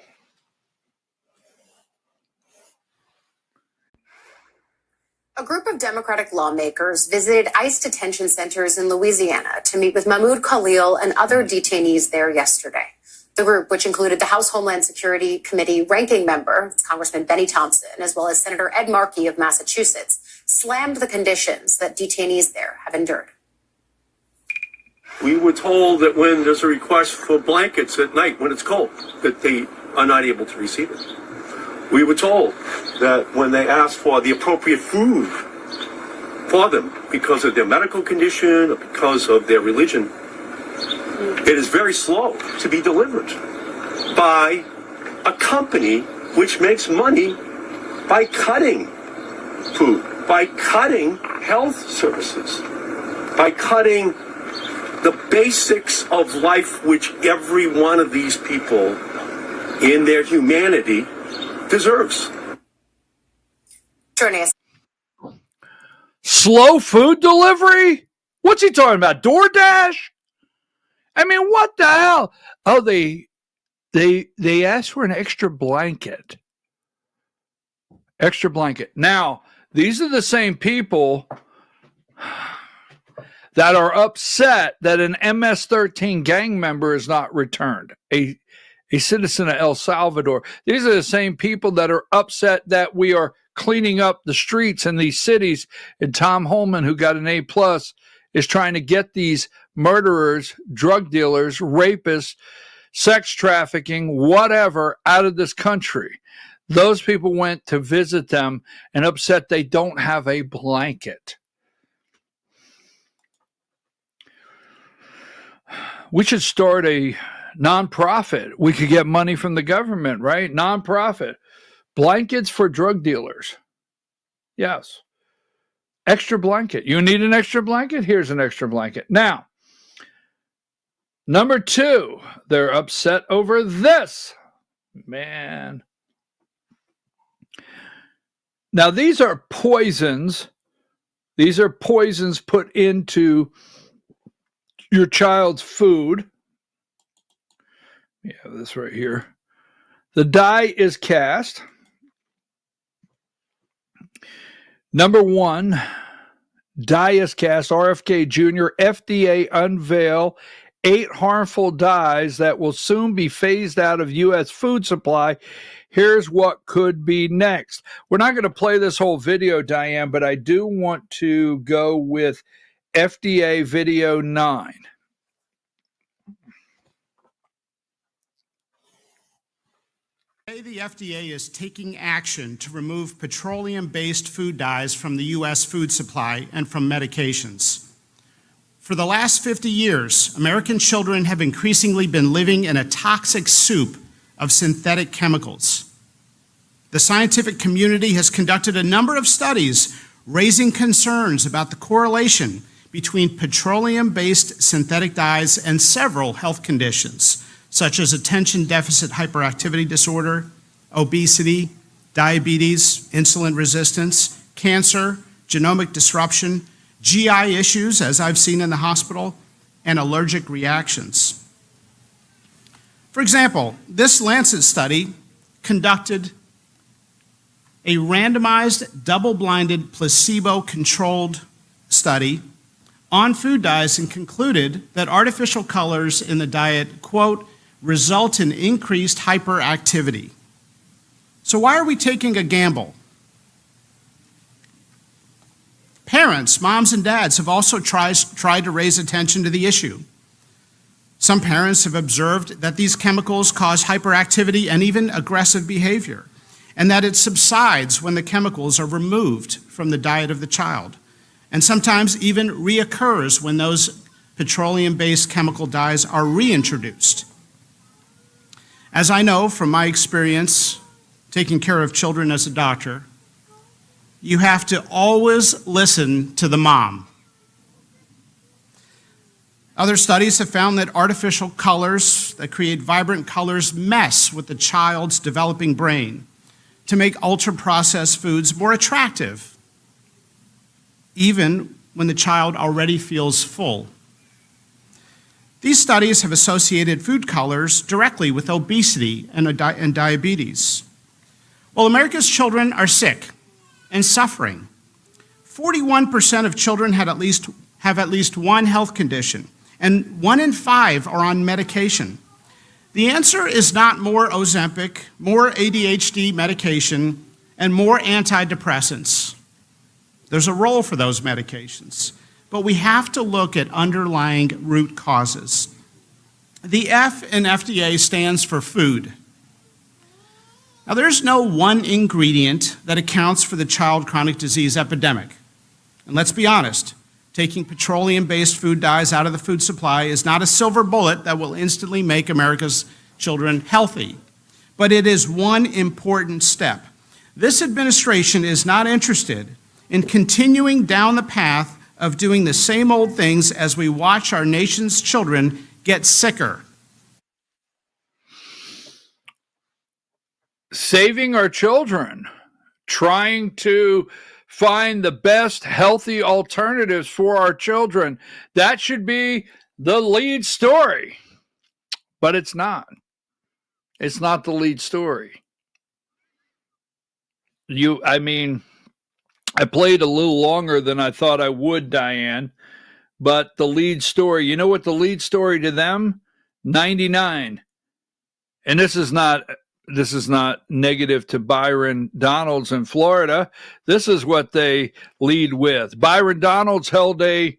A group of Democratic lawmakers visited ICE detention centers in Louisiana to meet with Mahmoud Khalil and other detainees there yesterday. The group, which included the House Homeland Security Committee ranking member, Congressman Benny Thompson, as well as Senator Ed Markey of Massachusetts, slammed the conditions that detainees there have endured. We were told that when there's a request for blankets at night when it's cold, that they are not able to receive it. We were told that when they ask for the appropriate food for them because of their medical condition or because of their religion, it is very slow to be delivered by a company which makes money by cutting food, by cutting health services, by cutting the basics of life which every one of these people in their humanity deserves. Joining us. Slow food delivery? What's he talking about? DoorDash? I mean, what the hell? Oh, they asked for an extra blanket. Extra blanket. Now, these are the same people that are upset that an MS-13 gang member is not returned. A citizen of El Salvador. These are the same people that are upset that we are cleaning up the streets in these cities. And Tom Holman, who got an A+, is trying to get these murderers, drug dealers, rapists, sex trafficking, whatever, out of this country. Those people went to visit them and upset they don't have a blanket. We should start a nonprofit. We could get money from the government, right? Nonprofit. Blankets for drug dealers. Yes. Extra blanket. You need an extra blanket? Here's an extra blanket. Now, number 2, they're upset over this. Man. Now, these are poisons. These are poisons put into your child's food. We have this right here. The die is cast. Number 1, die is cast. RFK Jr. FDA unveil 8 harmful dyes that will soon be phased out of U.S. food supply. Here's what could be next. We're not going to play this whole video, Diane, but I do want to go with FDA video 9. Today, the FDA is taking action to remove petroleum-based food dyes from the U.S. food supply and from medications. For the last 50 years, American children have increasingly been living in a toxic soup of synthetic chemicals. The scientific community has conducted a number of studies raising concerns about the correlation between petroleum-based synthetic dyes and several health conditions, such as attention deficit hyperactivity disorder, obesity, diabetes, insulin resistance, cancer, genomic disruption, GI issues, as I've seen in the hospital, and allergic reactions. For example, this Lancet study conducted a randomized, double-blinded, placebo-controlled study on food dyes and concluded that artificial colors in the diet, quote, result in increased hyperactivity. So why are we taking a gamble? Parents, moms and dads, have also tried to raise attention to the issue. Some parents have observed that these chemicals cause hyperactivity and even aggressive behavior, and that it subsides when the chemicals are removed from the diet of the child, and sometimes even reoccurs when those petroleum-based chemical dyes are reintroduced. As I know from my experience taking care of children as a doctor, you have to always listen to the mom. Other studies have found that artificial colors that create vibrant colors mess with the child's developing brain to make ultra-processed foods more attractive, even when the child already feels full. These studies have associated food colors directly with obesity and diabetes. Well, America's children are sick and suffering. 41% of children have at least one health condition, and 1 in 5 are on medication. The answer is not more Ozempic, more ADHD medication, and more antidepressants. There's a role for those medications, but we have to look at underlying root causes. The F in FDA stands for food. Now, there's no one ingredient that accounts for the child chronic disease epidemic. And let's be honest, taking petroleum-based food dyes out of the food supply is not a silver bullet that will instantly make America's children healthy, but it is one important step. This administration is not interested in continuing down the path of doing the same old things as we watch our nation's children get sicker. Saving our children, trying to find the best healthy alternatives for our children. That should be the lead story, but it's not. It's not the lead story. I played a little longer than I thought I would, Diane, but the lead story, you know what the lead story to them? 99. And this is not negative to Byron Donalds in Florida. This is what they lead with. Byron Donalds held a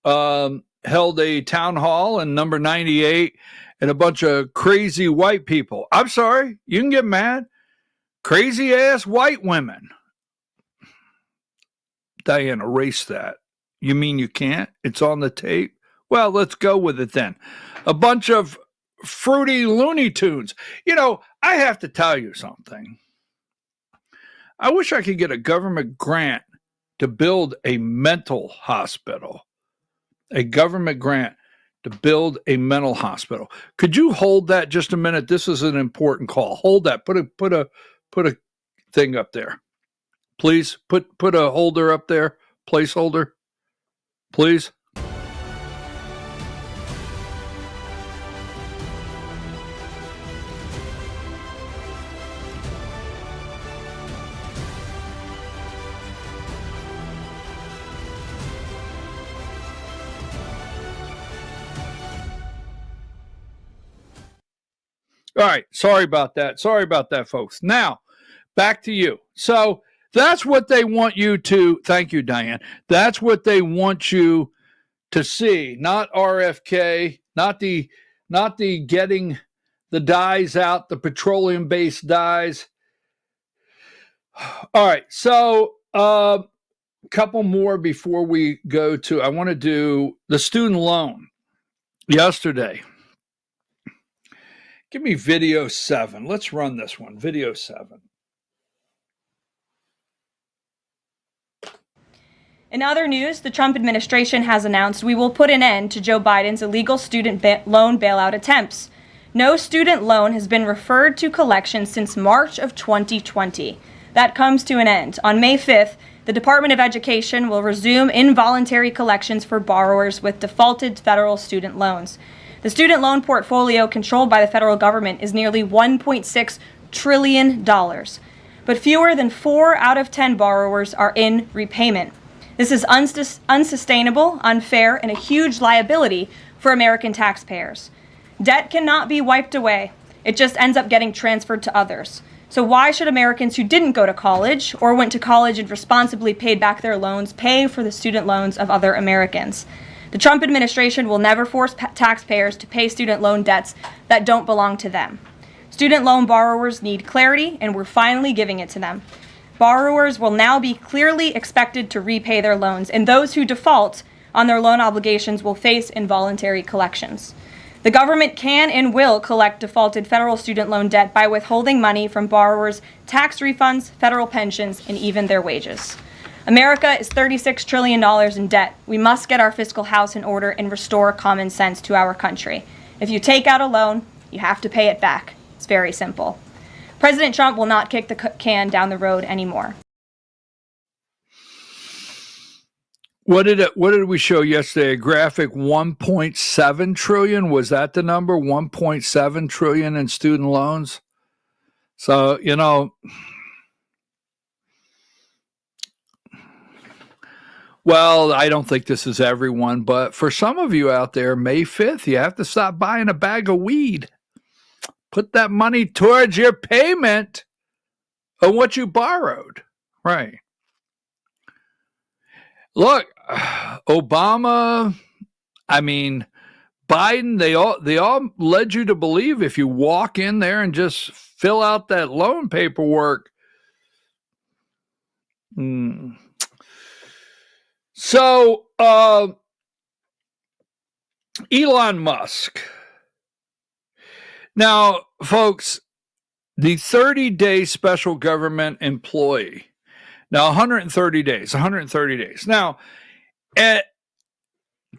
town hall in number 98, and a bunch of crazy white people. I'm sorry, you can get mad. Crazy ass white women. Diane, erase that. You mean you can't? It's on the tape? Well, let's go with it then. A bunch of fruity Looney Tunes. You know, I have to tell you something. I wish I could get a government grant to build a mental hospital. A government grant to build a mental hospital. Could you hold that just a minute? This is an important call. Hold that. Put a thing up there. Please put a holder up there. Placeholder. Please. All right. Sorry about that. Sorry about that, folks. Now, back to you. So that's what they want you to. Thank you, Diane. That's what they want you to see, not RFK, not the getting the dyes out, the petroleum-based dyes. All right. So a couple more before we go to. I want to do the student loan yesterday. Give me video 7. Let's run this one. Video 7. In other news, the Trump administration has announced we will put an end to Joe Biden's illegal student loan bailout attempts. No student loan has been referred to collection since March of 2020. That comes to an end. On May 5th, the Department of Education will resume involuntary collections for borrowers with defaulted federal student loans. The student loan portfolio controlled by the federal government is nearly $1.6 trillion, but fewer than 4 out of 10 borrowers are in repayment. This is unsustainable, unfair, and a huge liability for American taxpayers. Debt cannot be wiped away. It just ends up getting transferred to others. So why should Americans who didn't go to college or went to college and responsibly paid back their loans pay for the student loans of other Americans? The Trump administration will never force taxpayers to pay student loan debts that don't belong to them. Student loan borrowers need clarity, and we're finally giving it to them. Borrowers will now be clearly expected to repay their loans, and those who default on their loan obligations will face involuntary collections. The government can and will collect defaulted federal student loan debt by withholding money from borrowers, tax refunds, federal pensions, and even their wages. America is $36 trillion in debt. We must get our fiscal house in order and restore common sense to our country. If you take out a loan, you have to pay it back. It's very simple. President Trump will not kick the can down the road anymore. What did we show yesterday? A graphic 1.7 trillion. Was that the number? 1.7 trillion in student loans. So, well, I don't think this is everyone, but for some of you out there, May 5th, you have to stop buying a bag of weed. Put that money towards your payment of what you borrowed. Right. Look, Obama, Biden, they all led you to believe if you walk in there and just fill out that loan paperwork. So, Elon Musk. Now, folks, the 30-day special government employee. Now, 130 days. Now,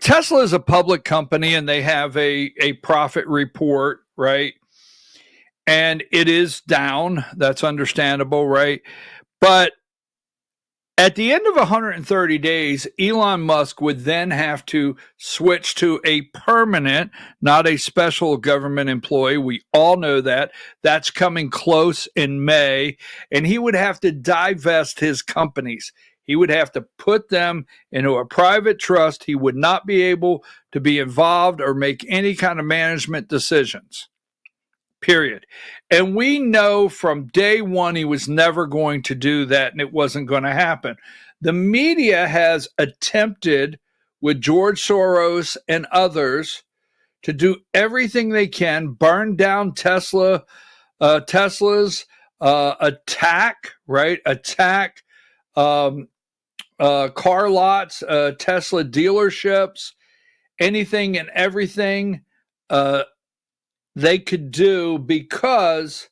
Tesla is a public company, and they have a profit report, right? And it is down. That's understandable, right? But at the end of 130 days, Elon Musk would then have to switch to a permanent, not a special government employee. We all know that. That's coming close in May. And he would have to divest his companies. He would have to put them into a private trust. He would not be able to be involved or make any kind of management decisions. Period. And we know from day one he was never going to do that, and it wasn't going to happen. The media has attempted with George Soros and others to do everything they can, burn down Tesla's attack car lots, Tesla dealerships, anything and everything they could do, because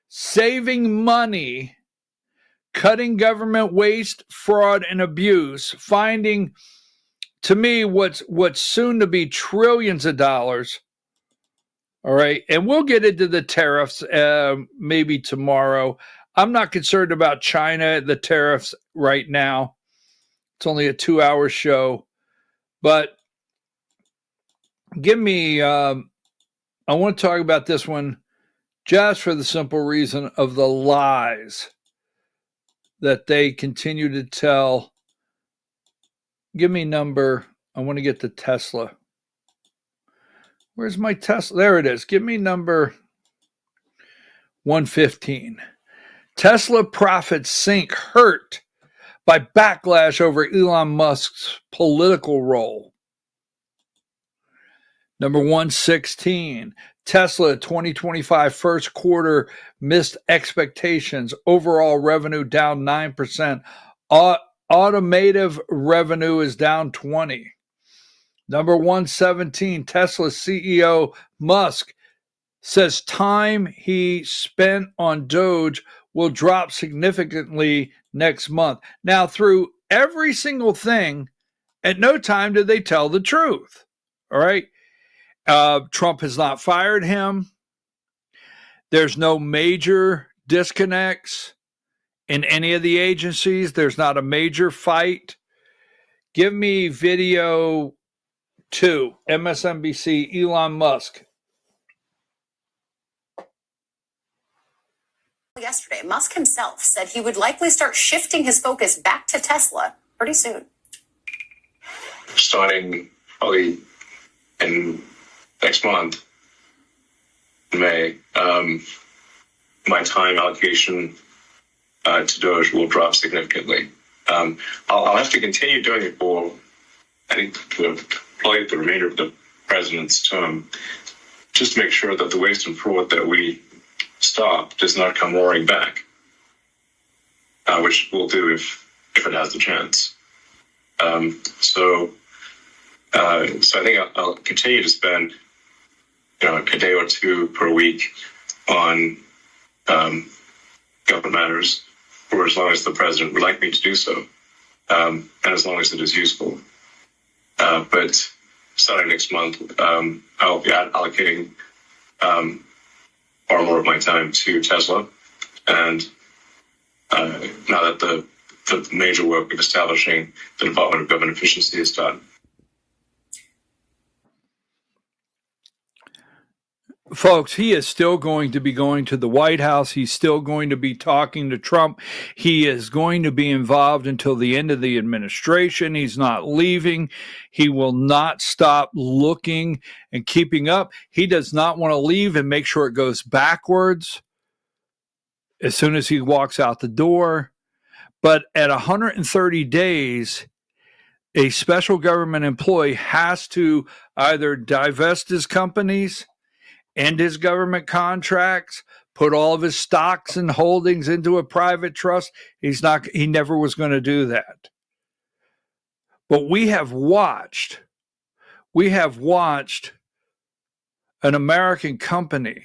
saving money, cutting government waste, fraud, and abuse, finding, to me, what's soon to be trillions of dollars. All right. And we'll get into the tariffs maybe tomorrow. I'm not concerned about China, the tariffs right now. It's only a 2-hour show. But give me... I want to talk about this one just for the simple reason of the lies that they continue to tell. Give me number. I want to get to Tesla. Where's my Tesla? There it is. Give me number. 115. Tesla profits sink hurt by backlash over Elon Musk's political role. Number 116. Tesla 2025 first quarter missed expectations. Overall revenue down 9%. Automotive revenue is down 20%. Number 117. Tesla CEO Musk says time he spent on Doge will drop significantly next month. Now, through every single thing, at no time did they tell the truth. All right. Trump has not fired him. There's no major disconnects in any of the agencies. There's not a major fight. Give me video 2, MSNBC, Elon Musk. Yesterday, Musk himself said he would likely start shifting his focus back to Tesla pretty soon. Starting probably in next month, in May, my time allocation to Doge will drop significantly. I'll have to continue doing it for, I think, probably the remainder of the president's term, just to make sure that the waste and fraud that we stop does not come roaring back, which we'll do if it has the chance. So I think I'll continue to spend a day or two per week on government matters for as long as the president would like me to do so, and as long as it is useful. But starting next month, I'll be allocating far more of my time to Tesla. And now that the major work of establishing the Department of Government Efficiency is done. Folks, he is still going to be going to the White House. He's still going to be talking to Trump. He is going to be involved until the end of the administration. He's not leaving. He will not stop looking and keeping up. He does not want to leave and make sure it goes backwards as soon as he walks out the door. But at 130 days, a special government employee has to either divest his companies, end his government contracts, put all of his stocks and holdings into a private trust. He never was going to do that. But we have watched an American company.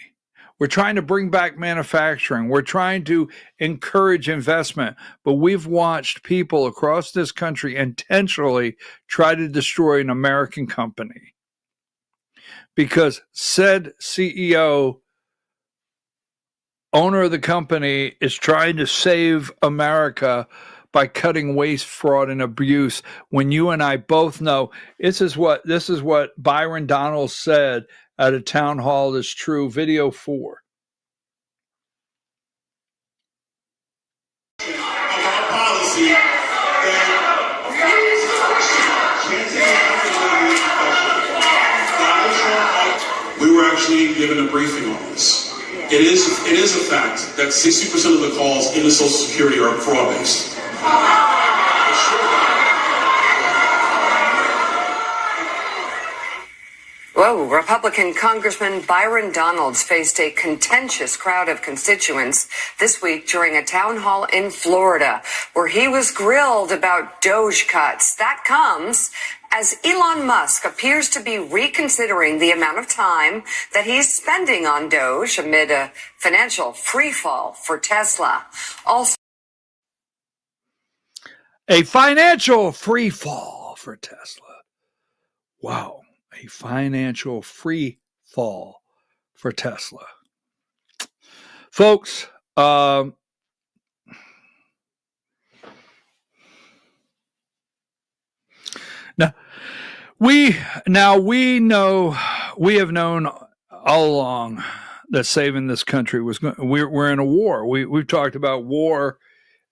We're trying to bring back manufacturing. We're trying to encourage investment, but we've watched people across this country intentionally try to destroy an American company. Because said CEO, owner of the company, is trying to save America by cutting waste, fraud, and abuse. When you and I both know this is what Byron Donalds said at a town hall is true. Video 4. Our policy we were actually given a briefing on this. It is a fact that 60% of the calls into Social Security are fraud-based. Whoa, Republican Congressman Byron Donalds faced a contentious crowd of constituents this week during a town hall in Florida, where he was grilled about Doge cuts. That comes as Elon Musk appears to be reconsidering the amount of time that he's spending on Doge amid a financial freefall for Tesla. Also, a financial freefall for Tesla. Wow. A financial free fall for Tesla. Folks, we have known all along that saving this country was going. We're in a war. We've talked about war,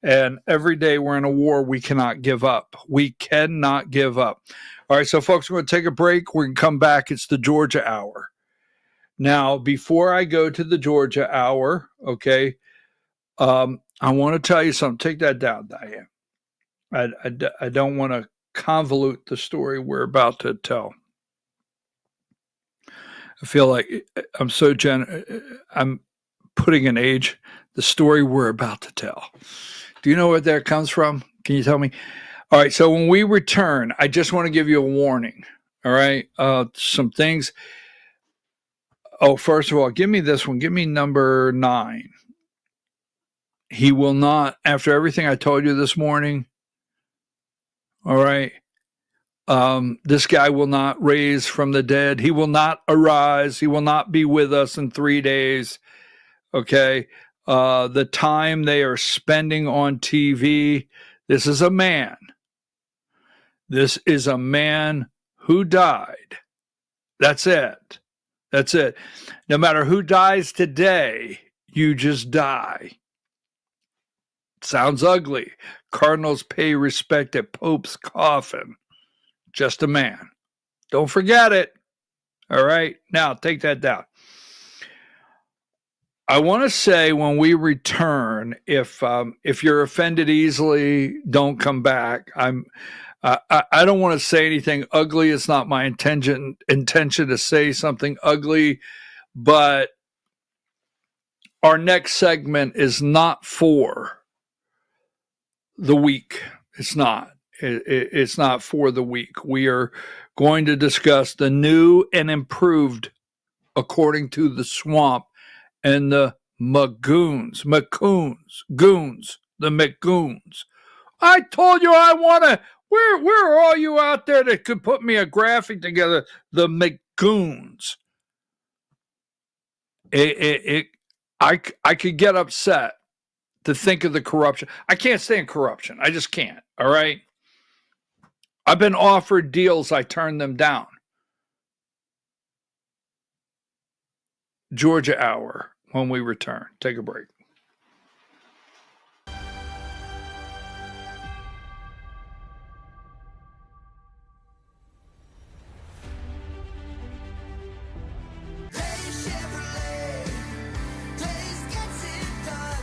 and every day we're in a war. We cannot give up. We cannot give up. All right, so folks, we're going to take a break. We're going to come back. It's the Georgia Hour. Now, before I go to the Georgia hour, okay, I want to tell you something. Take that down, Diane. I don't want to convolute the story we're about to tell. I feel like I'm I'm putting an age, the story we're about to tell. Do you know where that comes from? Can you tell me? All right, so when we return, I just want to give you a warning, all right? Some things. Oh, first of all, give me this one. Give me number 9. He will not, after everything I told you this morning, all right, this guy will not raise from the dead. He will not arise. He will not be with us in 3 days, okay? The time they are spending on TV, this is a man. This is a man who died. That's it. That's it. No matter who dies today, you just die. Sounds ugly. Cardinals pay respect at Pope's coffin. Just a man. Don't forget it. All right? Now, take that down. I want to say when we return, if you're offended easily, don't come back. I don't want to say anything ugly. It's not my intention to say something ugly, but our next segment is not for the weak. It's not. It's not for the weak. We are going to discuss the new and improved, according to the swamp, and the Magoons, the McGoons. I told you I want to. Where are all you out there that could put me a graphic together? The McGoons. I could get upset to think of the corruption. I can't stand corruption. I just can't. All right. I've been offered deals. I turned them down. Georgia hour when we return. Take a break.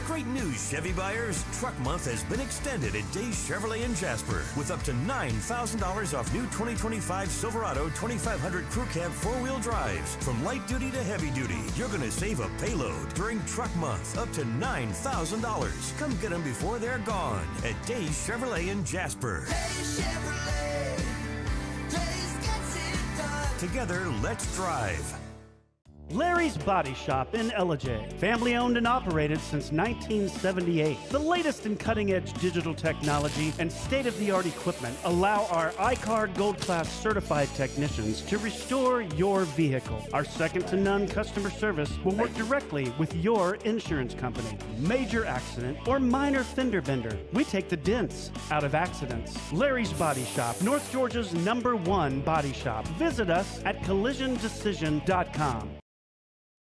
Great news, Chevy buyers. Truck Month has been extended at Days Chevrolet in Jasper with up to $9,000 off new 2025 Silverado 2500 Crew Cab 4-wheel drives. From light duty to heavy duty, you're going to save a payload during Truck Month up to $9,000. Come get them before they're gone at Days Chevrolet in Jasper. Days Chevrolet. Days gets it done. Together, let's drive. Larry's Body Shop in Ellijay. Family owned and operated since 1978. The latest in cutting-edge digital technology and state-of-the-art equipment allow our iCard Gold Class certified technicians to restore your vehicle. Our second-to-none customer service will work directly with your insurance company. Major accident or minor fender bender, we take the dents out of accidents. Larry's Body Shop, North Georgia's #1 body shop. Visit us at collisiondecision.com.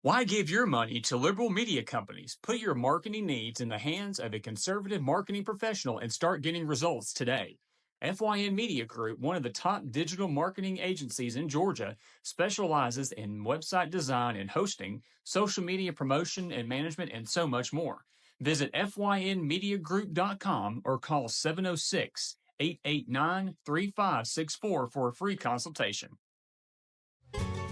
Why give your money to liberal media companies? Put your marketing needs in the hands of a conservative marketing professional and start getting results today. FYN Media Group, one of the top digital marketing agencies in Georgia, specializes in website design and hosting, social media promotion and management, and so much more. Visit FYNmediagroup.com or call 706-889-3564 for a free consultation.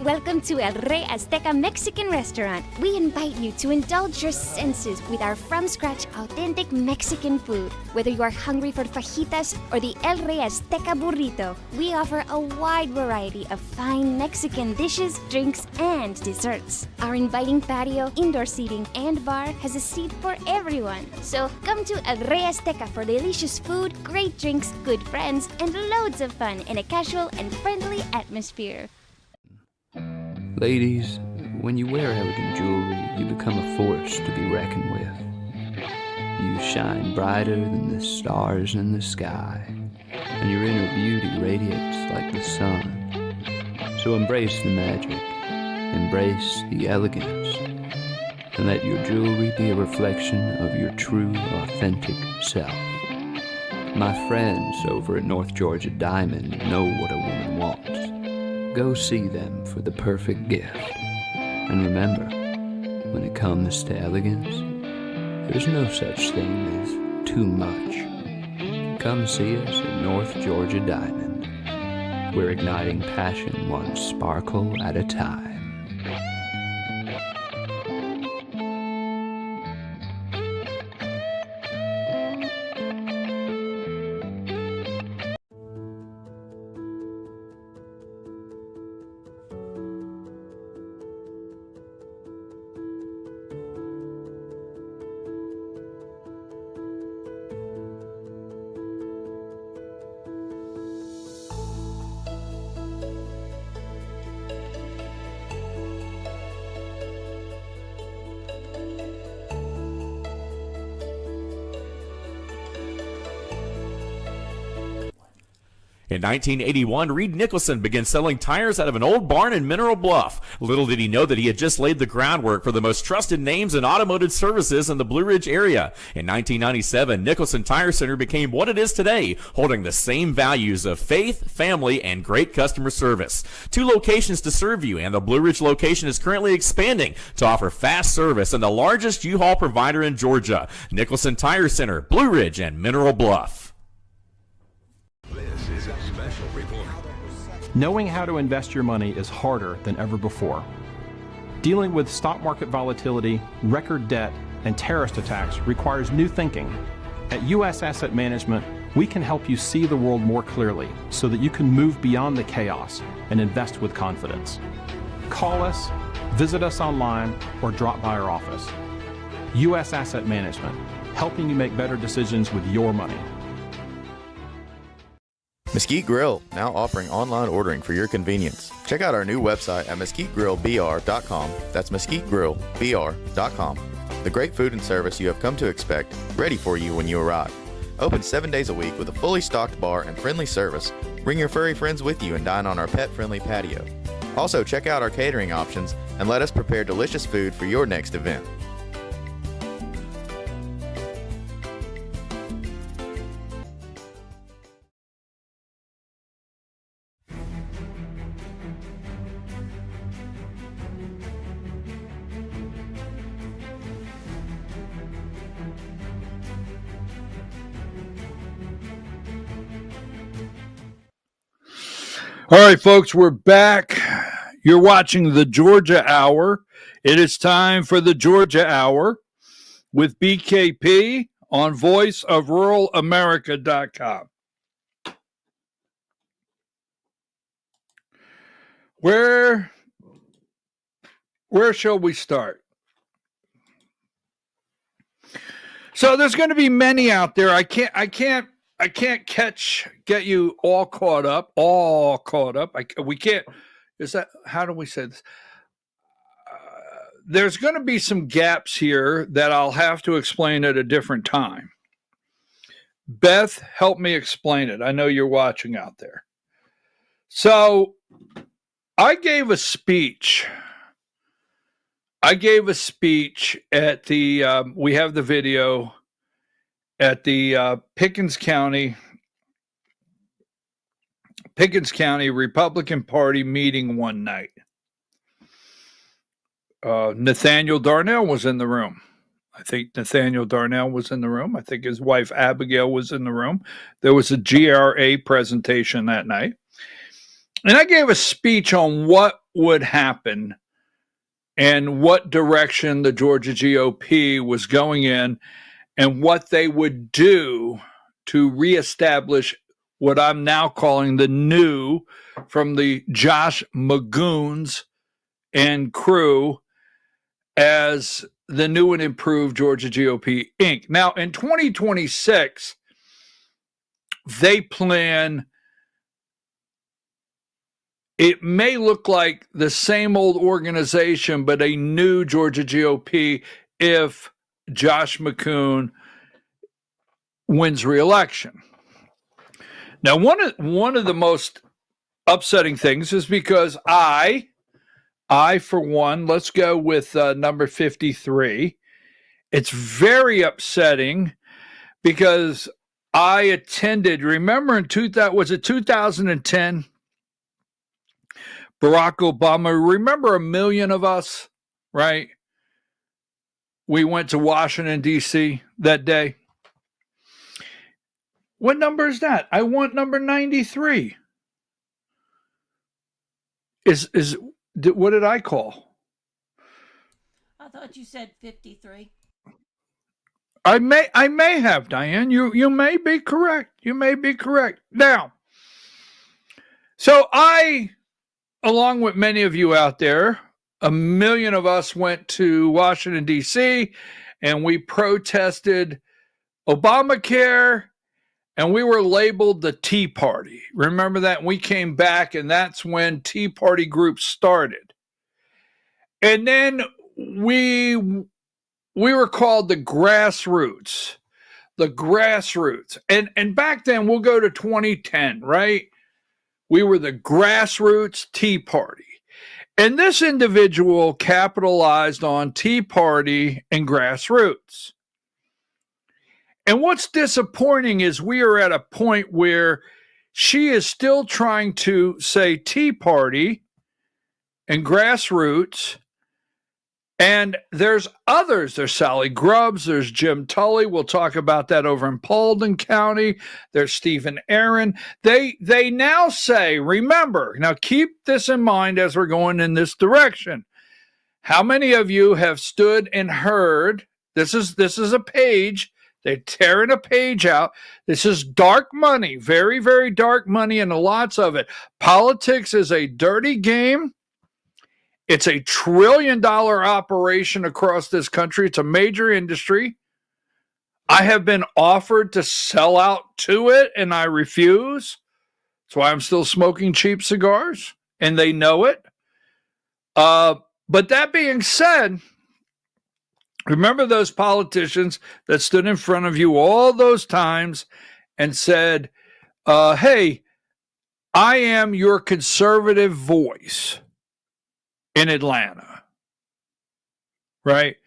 Welcome to El Rey Azteca Mexican Restaurant. We invite you to indulge your senses with our from-scratch authentic Mexican food. Whether you are hungry for fajitas or the El Rey Azteca burrito, we offer a wide variety of fine Mexican dishes, drinks, and desserts. Our inviting patio, indoor seating, and bar has a seat for everyone. So come to El Rey Azteca for delicious food, great drinks, good friends, and loads of fun in a casual and friendly atmosphere. Ladies, when you wear elegant jewelry, you become a force to be reckoned with. You shine brighter than the stars in the sky, and your inner beauty radiates like the sun. So embrace the magic, embrace the elegance, and let your jewelry be a reflection of your true, authentic self. My friends over at North Georgia Diamond know what a woman wants. Go see them for the perfect gift. And remember, when it comes to elegance, there's no such thing as too much. Come see us at North Georgia Diamond. We're igniting passion one sparkle at a time. In 1981, Reed Nicholson began selling tires out of an old barn in Mineral Bluff. Little did he know that he had just laid the groundwork for the most trusted names in automotive services in the Blue Ridge area. In 1997, Nicholson Tire Center became what it is today, holding the same values of faith, family, and great customer service. 2 locations to serve you, and the Blue Ridge location is currently expanding to offer fast service and the largest U-Haul provider in Georgia. Nicholson Tire Center, Blue Ridge, and Mineral Bluff. This is a special report. Knowing how to invest your money is harder than ever before. Dealing with stock market volatility, record debt, and terrorist attacks requires new thinking. At U.S. Asset Management, we can help you see the world more clearly so that you can move beyond the chaos and invest with confidence. Call us, visit us online, or drop by our office. U.S. Asset Management, helping you make better decisions with your money. Mesquite Grill, now offering online ordering for your convenience. Check out our new website at mesquitegrillbr.com. That's mesquitegrillbr.com. The great food and service you have come to expect, ready for you when you arrive. Open 7 days a week with a fully stocked bar and friendly service. Bring your furry friends with you and dine on our pet-friendly patio. Also, check out our catering options and let us prepare delicious food for your next event. All right, folks, we're back. You're watching the Georgia Hour. It is time for the Georgia Hour with BKP on voiceofruralamerica.com. Where shall we start? So there's going to be many out there. I can't get you all caught up. We can't. Is that, how do we say this? There's going to be some gaps here that I'll have to explain at a different time. Beth, help me explain it. I know you're watching out there. So I gave a speech. at the, we have the video, at the Pickens County Republican Party meeting one night. Nathaniel Darnell was in the room. I think Nathaniel Darnell was in the room. I think his wife Abigail was in the room. There was a GRA presentation that night. And I gave a speech on what would happen and what direction the Georgia GOP was going in and what they would do to reestablish what I'm now calling the new, from the Josh Magoons and crew, as the new and improved Georgia GOP Inc. Now, in 2026, they plan, it may look like the same old organization, but a new Georgia GOP if Josh McCoon wins re-election. Now, one of the most upsetting things is because I, for one, let's go with number 53. It's very upsetting because I attended, remember in 2010? Barack Obama, remember 1 million of us right? We went to Washington, D.C. that day. What number is that? I want number 93. What did I call? I thought you said 53. I may have, Diane. You may be correct. You may be correct. Now, so I, along with many of you out there, 1 million of us went to Washington, D.C., and we protested Obamacare, and we were labeled the Tea Party. Remember that? We came back, and that's when Tea Party groups started. And then we were called the grassroots. The grassroots. And back then, we'll go to 2010, right? We were the grassroots Tea Party. And this individual capitalized on Tea Party and grassroots. And what's disappointing is we are at a point where she is still trying to say Tea Party and grassroots. And there's others. There's Sally Grubbs. There's Jim Tully. We'll talk about that over in Paulding County. There's Stephen Aaron. They now say, remember, now keep this in mind as we're going in this direction. How many of you have stood and heard, this is a page, they're tearing a page out. This is dark money, very, very dark money, and lots of it. Politics is a dirty game. It's a $1 trillion operation across this country. It's a major industry. I have been offered to sell out to it, and I refuse. That's why I'm still smoking cheap cigars, and they know it. But that being said, remember those politicians that stood in front of you all those times and said, hey, I am your conservative voice in Atlanta, right?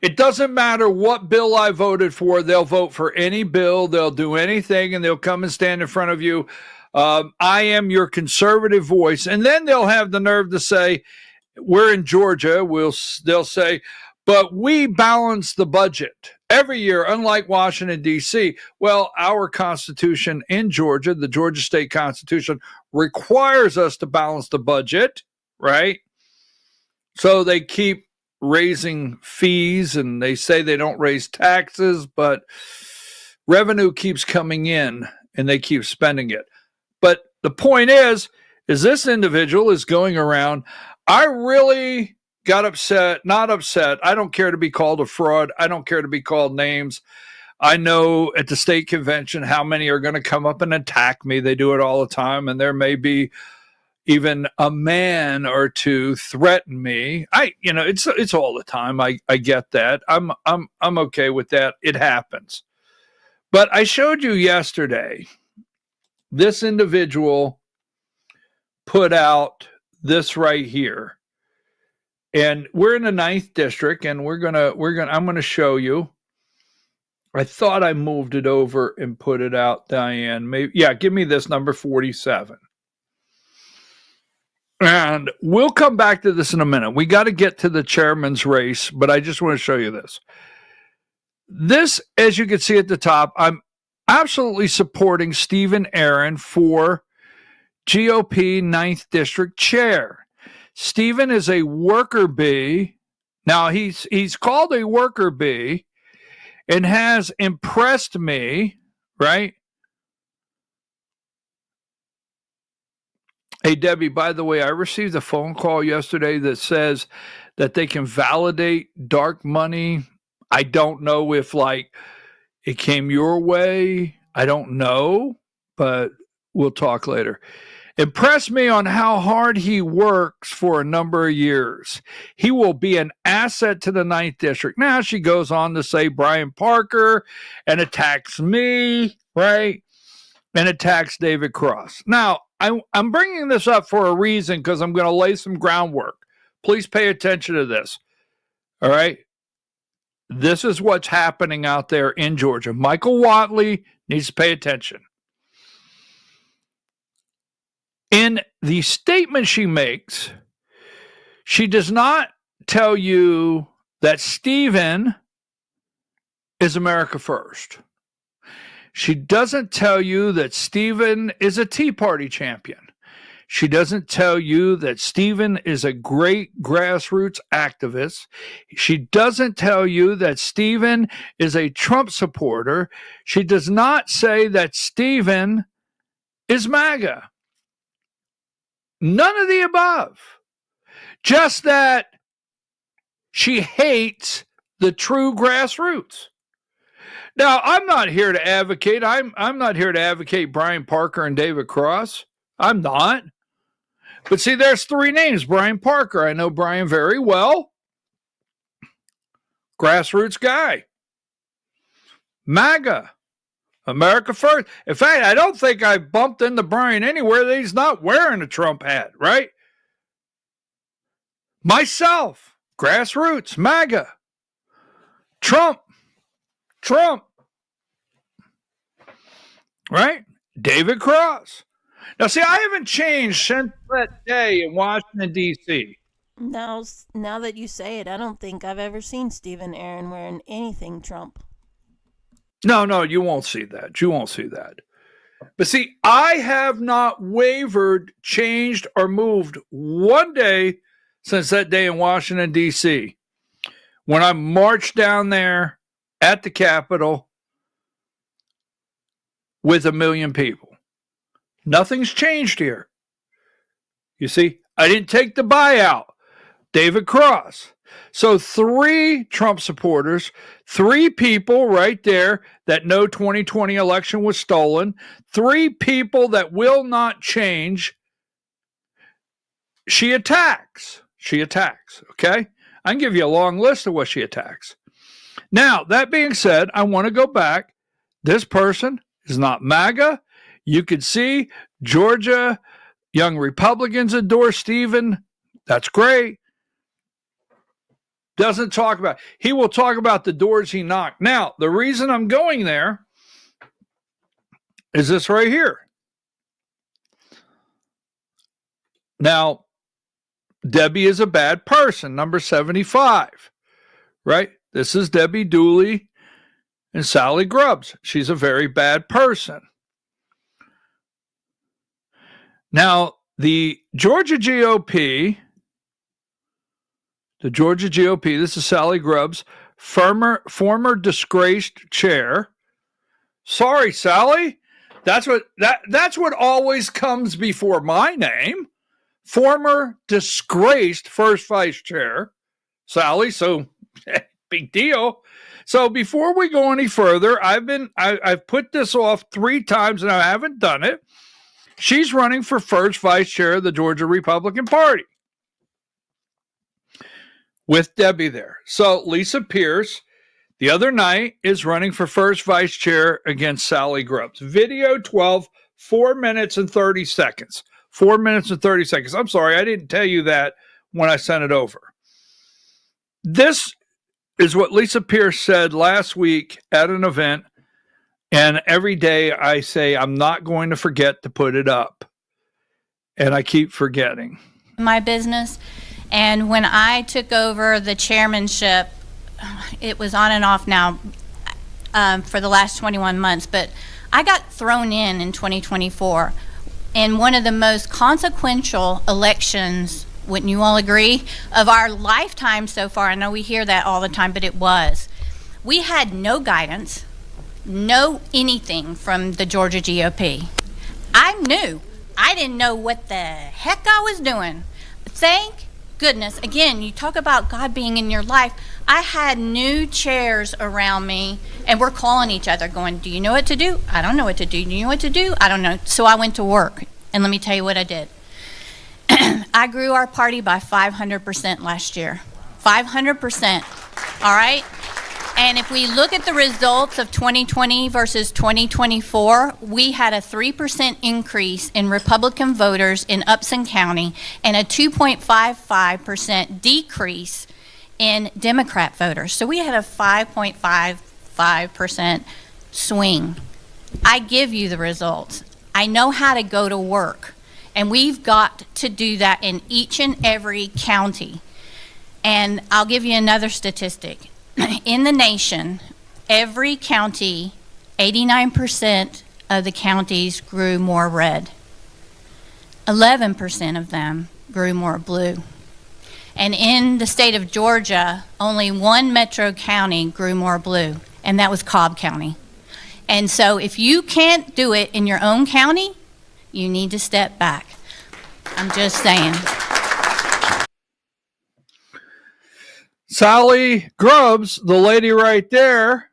It doesn't matter what bill I voted for. They'll vote for any bill. They'll do anything, and they'll come and stand in front of you. I am your conservative voice. And then they'll have the nerve to say, we're in Georgia. They'll say, but we balance the budget every year, unlike Washington, D.C. Well, our Constitution in Georgia, the Georgia State Constitution, requires us to balance the budget, right? So they keep raising fees, and they say they don't raise taxes, but revenue keeps coming in, and they keep spending it. But the point is this individual is going around, I really got upset, not upset. I don't care to be called a fraud. I don't care to be called names. I know at the state convention how many are going to come up and attack me. They do it all the time, and there may be even a man or two threaten me. It's all the time. I get that. I'm okay with that. It happens. But I showed you yesterday, this individual put out this right here. And we're in the 9th district, and I'm gonna show you. I thought I moved it over and put it out, Diane. Maybe, yeah, give me this number 47. And we'll come back to this in a minute. We got to get to the chairman's race, but I just want to show you this. This, as you can see at the top, I'm absolutely supporting Stephen Aaron for GOP 9th District Chair. Stephen is a worker bee. Now, he's called a worker bee and has impressed me, right? Hey, Debbie, by the way, I received a phone call yesterday that says that they can validate dark money. I don't know if, it came your way. I don't know, but we'll talk later. Impressed me on how hard he works for a number of years. He will be an asset to the 9th District. Now, she goes on to say Brian Parker and attacks me, right? And attacks David Cross. Now, I'm bringing this up for a reason because I'm going to lay some groundwork. Please pay attention to this. All right? This is what's happening out there in Georgia. Michael Whatley needs to pay attention. In the statement she makes, she does not tell you that Stephen is America First. She doesn't tell you that Stephen is a Tea Party champion. She doesn't tell you that Stephen is a great grassroots activist. She doesn't tell you that Stephen is a Trump supporter. She does not say that Stephen is MAGA. None of the above. Just that she hates the true grassroots. Now, I'm not here to advocate. I'm not here to advocate Brian Parker and David Cross. I'm not. But see, there's three names. Brian Parker, I know Brian very well. Grassroots guy. MAGA. America First. In fact, I don't think I bumped into Brian anywhere that he's not wearing a Trump hat, right? Myself. Grassroots. MAGA. Trump. Right? David Cross. Now, see, I haven't changed since that day in Washington, D.C. Now that you say it, I don't think I've ever seen Stephen Aaron wearing anything Trump. No, you won't see that. You won't see that. But see, I have not wavered, changed, or moved one day since that day in Washington, D.C. when I marched down there at the Capitol with 1 million people. Nothing's changed here. You see, I didn't take the buyout. David Cross. So 3 Trump supporters, 3 people right there that know 2020 election was stolen, 3 people that will not change. She attacks. Okay? I can give you a long list of what she attacks. Now, that being said, I want to go back. This person is not MAGA. You could see Georgia, young Republicans adore Stephen. That's great. Doesn't talk about, he will talk about the doors he knocked. Now, the reason I'm going there is this right here. Now, Debbie is a bad person, number 75, right? This is Debbie Dooley and Sally Grubbs. She's a very bad person. Now, the Georgia GOP, this is Sally Grubbs, former disgraced chair. Sorry, Sally. That's what always comes before my name. Former disgraced first vice chair, Sally. So big deal. So before we go any further, I've put this off 3 times and I haven't done it. She's running for first vice chair of the Georgia Republican Party with Debbie there. So Lisa Pierce, the other night, is running for first vice chair against Sally Grubbs. Video 12, 4 minutes and 30 seconds. 4 minutes and 30 seconds. I'm sorry, I didn't tell you that when I sent it over. This is what Lisa Pierce said last week at an event. And every day I say, I'm not going to forget to put it up. And I keep forgetting. My business. And when I took over the chairmanship, it was on and off now for the last 21 months, but I got thrown in 2024 in one of the most consequential elections, wouldn't you all agree, of our lifetime so far. I know we hear that all the time, but it was. We had no guidance. No anything from the Georgia GOP. I'm new. I didn't know what the heck I was doing. But thank goodness, again, you talk about God being in your life. I had new chairs around me, and we're calling each other going, do you know what to do? I don't know what to do. Do you know what to do? I don't know. So I went to work, and let me tell you what I did. I grew our party by 500% last year. 500%. All right? And if we look at the results of 2020 versus 2024, we had a 3% increase in Republican voters in Upson County and a 2.55% decrease in Democrat voters. So we had a 5.55% swing. I give you the results. I know how to go to work, and we've got to do that in each and every county. And I'll give you another statistic. In the nation, every county, 89% of the counties grew more red. 11% of them grew more blue. And in the state of Georgia, only one metro county grew more blue, and that was Cobb County. And so if you can't do it in your own county, you need to step back. I'm just saying. Sally Grubbs, the lady right there,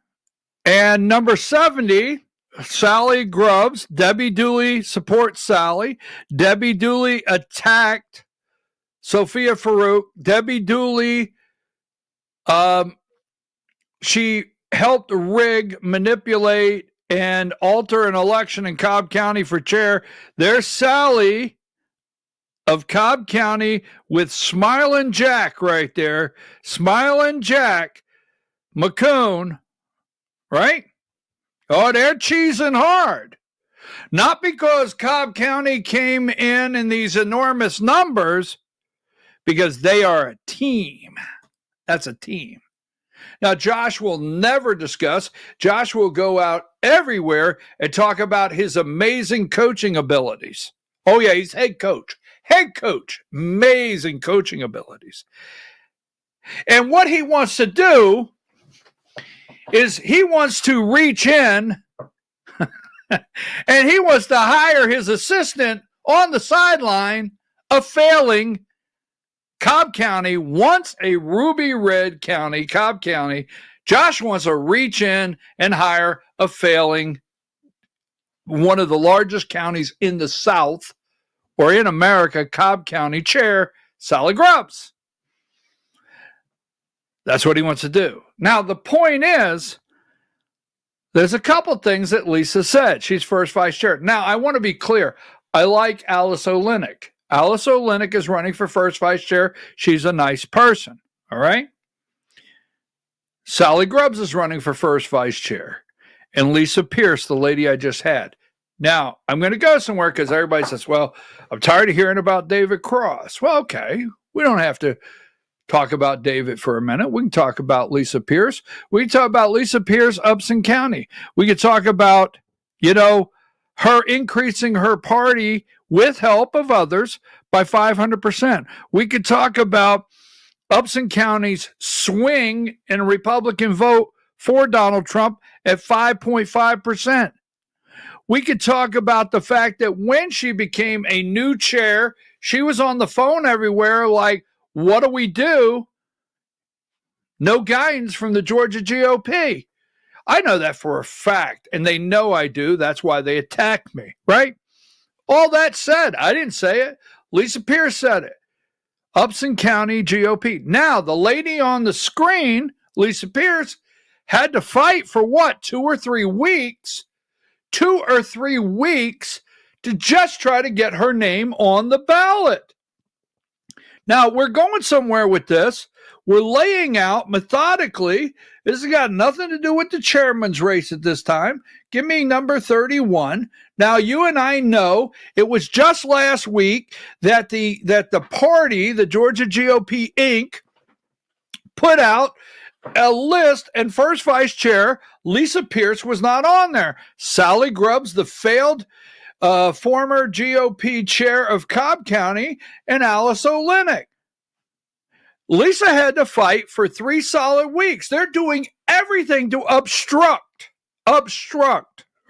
and number 70, Sally Grubbs. Debbie Dooley supports Sally. Debbie Dooley attacked Sophia Farouk. Debbie Dooley, she helped rig, manipulate, and alter an election in Cobb County for chair. There's Sally of Cobb County with Smilin' Jack right there. Smilin' Jack McCoon, right? Oh, they're cheesing hard. Not because Cobb County came in these enormous numbers, because they are a team. That's a team. Now, Josh will never discuss. Josh will go out everywhere and talk about his amazing coaching abilities. Oh, yeah, he's head coach. Head coach. Amazing coaching abilities. And what he wants to do is he wants to reach in and he wants to hire his assistant on the sideline, a failing Cobb County. Wants a ruby red county, Cobb County. Josh wants to reach in and hire a failing, one of the largest counties in the South or in America, Cobb County chair, Sally Grubbs. That's what he wants to do. Now, the point is, there's a couple things that Lisa said. She's first vice chair. Now, I want to be clear. I like Alice Olenek. Alice Olenek is running for first vice chair. She's a nice person. All right? Sally Grubbs is running for first vice chair. And Lisa Pierce, the lady I just had. Now, I'm going to go somewhere because everybody says, well, I'm tired of hearing about David Cross. Well, okay. We don't have to talk about David for a minute. We can talk about Lisa Pierce. We can talk about Lisa Pierce, Upson County. We could talk about, her increasing her party with help of others by 500%. We could talk about Upson County's swing in a Republican vote for Donald Trump at 5.5%. We could talk about the fact that when she became a new chair, she was on the phone everywhere like, what do we do? No guidance from the Georgia GOP. I know that for a fact, and they know I do. That's why they attacked me, right? All that said, I didn't say it. Lisa Pierce said it. Upson County GOP. Now, the lady on the screen, Lisa Pierce, had to fight for what, 2 or 3 weeks? 2 or 3 weeks to just try to get her name on the ballot. Now, we're going somewhere with this. We're laying out methodically. This has got nothing to do with the chairman's race at this time. Give me number 31. Now, you and I know it was just last week that the party, the Georgia GOP Inc., put out a list, and first vice chair, Lisa Pierce, was not on there. Sally Grubbs, the failed former GOP chair of Cobb County, and Alice Olenek. Lisa had to fight for 3 solid weeks. They're doing everything to obstruct, all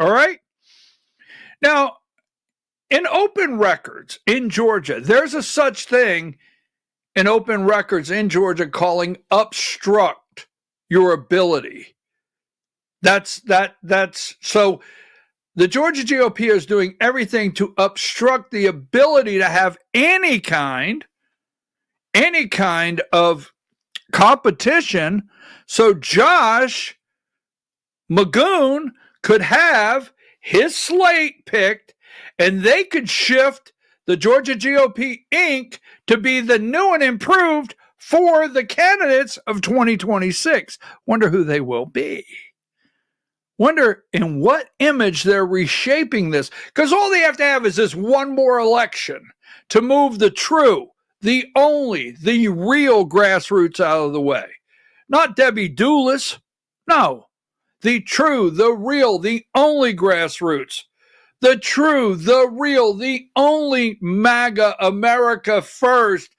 right? Now, in open records in Georgia, there's a such thing in open records in Georgia calling obstruct your ability. That's so the Georgia GOP is doing everything to obstruct the ability to have any kind of competition so Josh Magoon could have his slate picked and they could shift the Georgia GOP Inc. to be the new and improved for the candidates of 2026. Wonder who they will be. Wonder in what image they're reshaping this. Because all they have to have is this one more election to move the true, the real grassroots out of the way. Not Debbie Doulis. No. The true, the real, the only grassroots. The true, the real, the only MAGA, America first,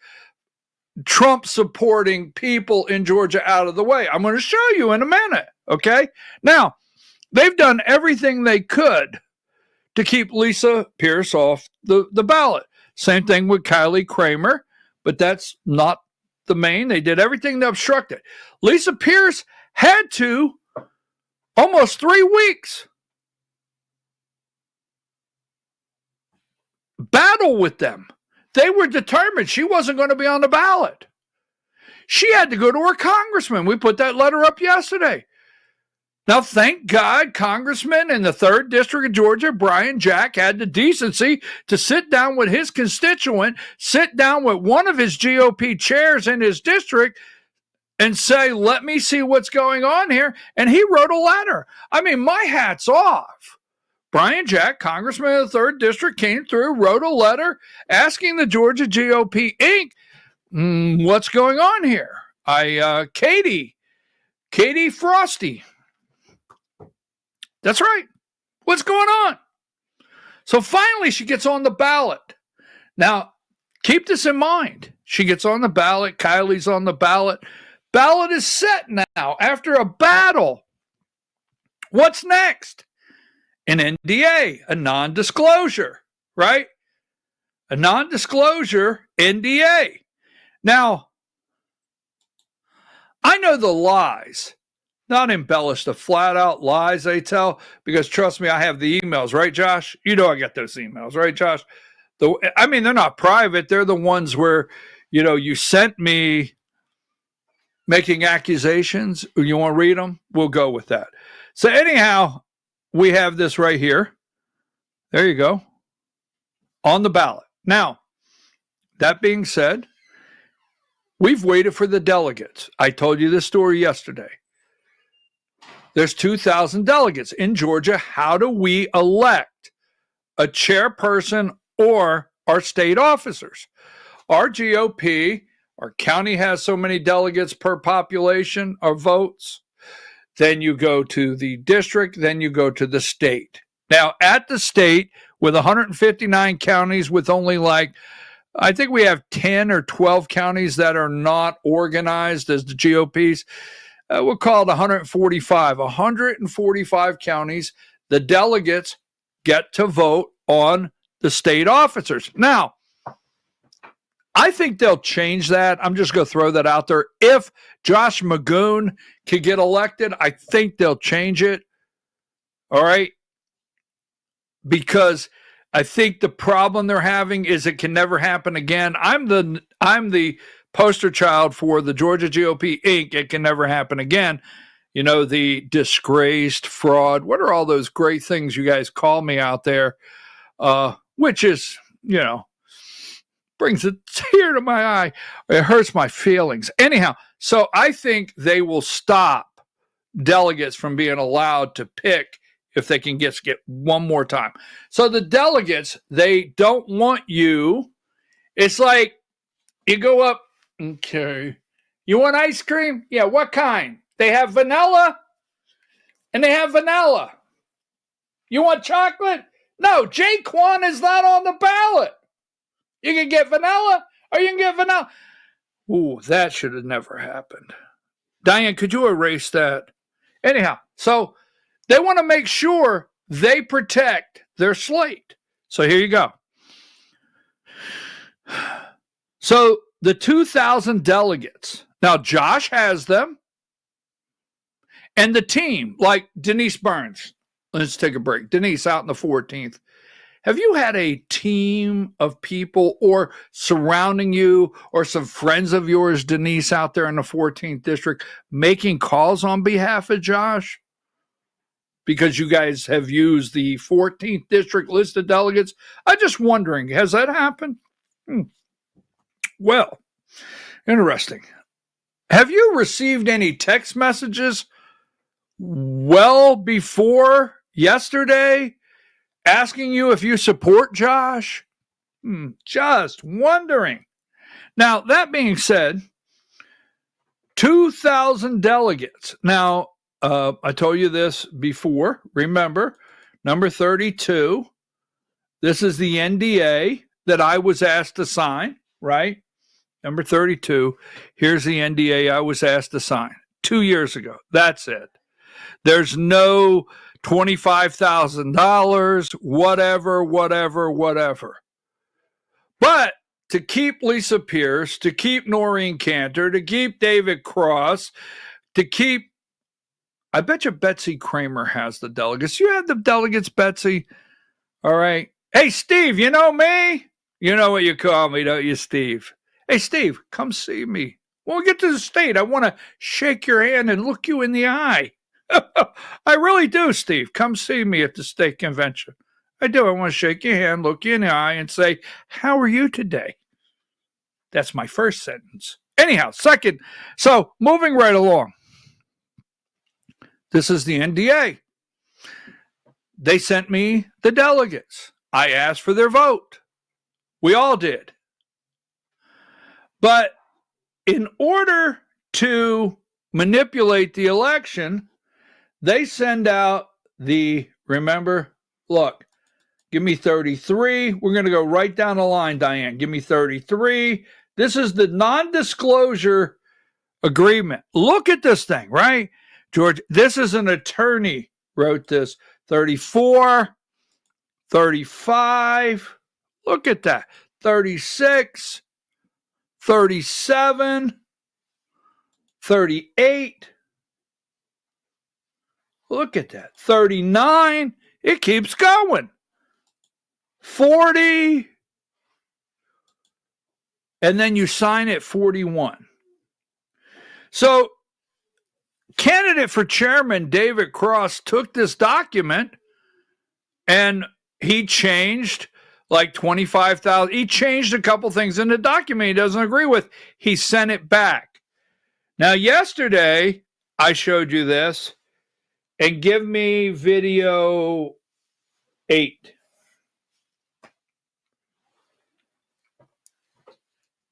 Trump supporting people in Georgia out of the way. I'm going to show you in a minute. Okay. Now, they've done everything they could to keep Lisa Pierce off the ballot. Same thing with Kylie Kramer, but that's not the main. They did everything to obstruct it. Lisa Pierce had to almost 3 weeks battle with them. They were determined she wasn't going to be on the ballot. She had to go to her congressman. We put that letter up yesterday. Now, thank God, Congressman in the 3rd District of Georgia, Brian Jack, had the decency to sit down with his constituent, sit down with one of his GOP chairs in his district, and say, let me see what's going on here. And he wrote a letter. I mean, my hat's off. Brian Jack, Congressman of the 3rd District, came through, wrote a letter asking the Georgia GOP Inc., what's going on here? Katie Frosty. That's right. What's going on? So finally she gets on the ballot. Now, keep this in mind. She gets on the ballot. Kylie's on the ballot. Ballot is set now after a battle. What's next? An NDA, a non-disclosure, right? A non-disclosure NDA. Now, I know the lies. Not embellished, the flat out lies they tell, because trust me, I have the emails, right, Josh? You know I get those emails, right, Josh? They're not private. They're the ones where, you sent me making accusations. You want to read them? We'll go with that. So anyhow, we have this right here. There you go. On the ballot. Now, that being said, we've waited for the delegates. I told you this story yesterday. There's 2,000 delegates in Georgia. How do we elect a chairperson or our state officers? Our GOP, our county has so many delegates per population or votes. Then you go to the district, then you go to the state. Now, at the state, with 159 counties, with only I think we have 10 or 12 counties that are not organized as the GOP's. We'll call it 145. 145 counties, the delegates get to vote on the state officers. Now, I think they'll change that. I'm just going to throw that out there. If Josh Magoon can get elected, I think they'll change it. All right? Because I think the problem they're having is it can never happen again. I'm the poster child for the Georgia GOP Inc. It can never happen again. The disgraced fraud. What are all those great things you guys call me out there? Which is, brings a tear to my eye. It hurts my feelings. Anyhow, so I think they will stop delegates from being allowed to pick if they can get one more time. So the delegates, they don't want you. It's like you go up, okay, you want ice cream? Yeah, what kind? They have vanilla and they have vanilla. You want chocolate? No, Jaquan is not on the ballot. You can get vanilla or you can get vanilla. Ooh, that should have never happened. Diane, could you erase that? Anyhow, so they want to make sure they protect their slate. So here you go. So the 2,000 delegates. Now, Josh has them. And the team, like Denise Burns. Let's take a break. Denise, out in the 14th. Have you had a team of people or surrounding you or some friends of yours, Denise, out there in the 14th district, making calls on behalf of Josh? Because you guys have used the 14th district list of delegates? I'm just wondering, has that happened? Well, interesting. Have you received any text messages well before yesterday asking you if you support Josh? Just wondering. Now, that being said, 2,000 delegates. Now, I told you this before. Remember, number 32. This is the NDA that I was asked to sign, right? Number 32. Here's the NDA I was asked to sign 2 years ago. That's it. There's no $25,000, whatever. But to keep Lisa Pierce, to keep Noreen Cantor, to keep David Cross, to keep, I bet you Betsy Kramer has the delegates. You have the delegates, Betsy? All right. Hey, Steve, you know me? You know what you call me, don't you, Steve? Hey, Steve, come see me. When we get to the state, I want to shake your hand and look you in the eye. I really do, Steve. Come see me at the state convention. I do. I want to shake your hand, look you in the eye, and say, how are you today? That's my first sentence. Anyhow, second. So moving right along. This is the NDA. They sent me the delegates. I asked for their vote. We all did. But in order to manipulate the election, they send out remember, look, give me 33. We're going to go right down the line, Diane. Give me 33. This is the non-disclosure agreement. Look at this thing, right? George, this is an attorney wrote this. 34, 35. Look at that. 36, 37, 38. Look at that. 39. It keeps going. 40. And then you sign at 41. So, candidate for chairman David Cross took this document and he changed like 25,000. He changed a couple things in the document he doesn't agree with. He sent it back. Now, yesterday, I showed you this. And give me video 8.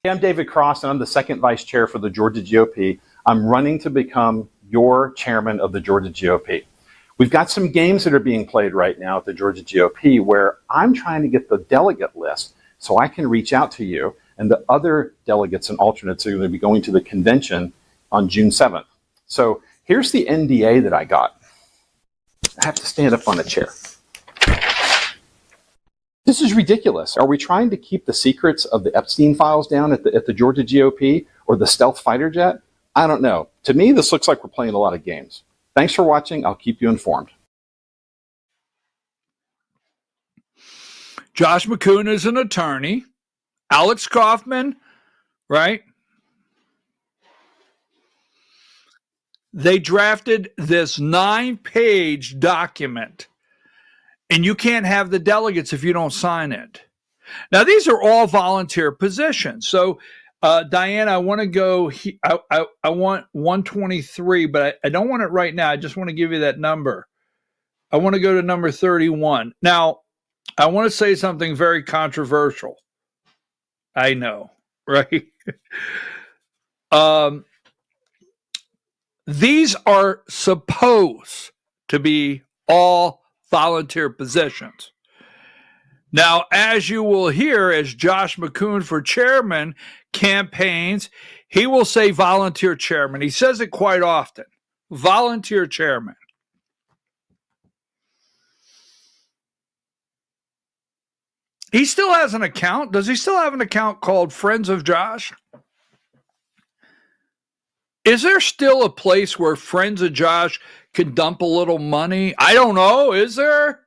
I'm David Cross, and I'm the second vice chair for the Georgia GOP. I'm running to become your chairman of the Georgia GOP. We've got some games that are being played right now at the Georgia GOP where I'm trying to get the delegate list so I can reach out to you and the other delegates and alternates are going to be going to the convention on June 7th. So here's the NDA that I got. I have to stand up on a chair. This is ridiculous. Are we trying to keep the secrets of the Epstein files down at the Georgia GOP or the stealth fighter jet? I don't know. To me, this looks like we're playing a lot of games. Thanks for watching. I'll keep you informed. Josh McCoon is an attorney. Alex Kaufman, right? They drafted this 9-page document, and you can't have the delegates if you don't sign it. Now, these are all volunteer positions. So, Diane, I want to go, I want 123, but I don't want it right now. I just want to give you that number. I want to go to number 31. Now, I want to say something very controversial. I know, right? These are supposed to be all volunteer positions. Now, as you will hear, as Josh McCoon for chairman campaigns, he will say volunteer chairman. He says it quite often. Volunteer chairman. He still has an account. Does he still have an account called Friends of Josh? Is there still a place where Friends of Josh can dump a little money? I don't know. Is there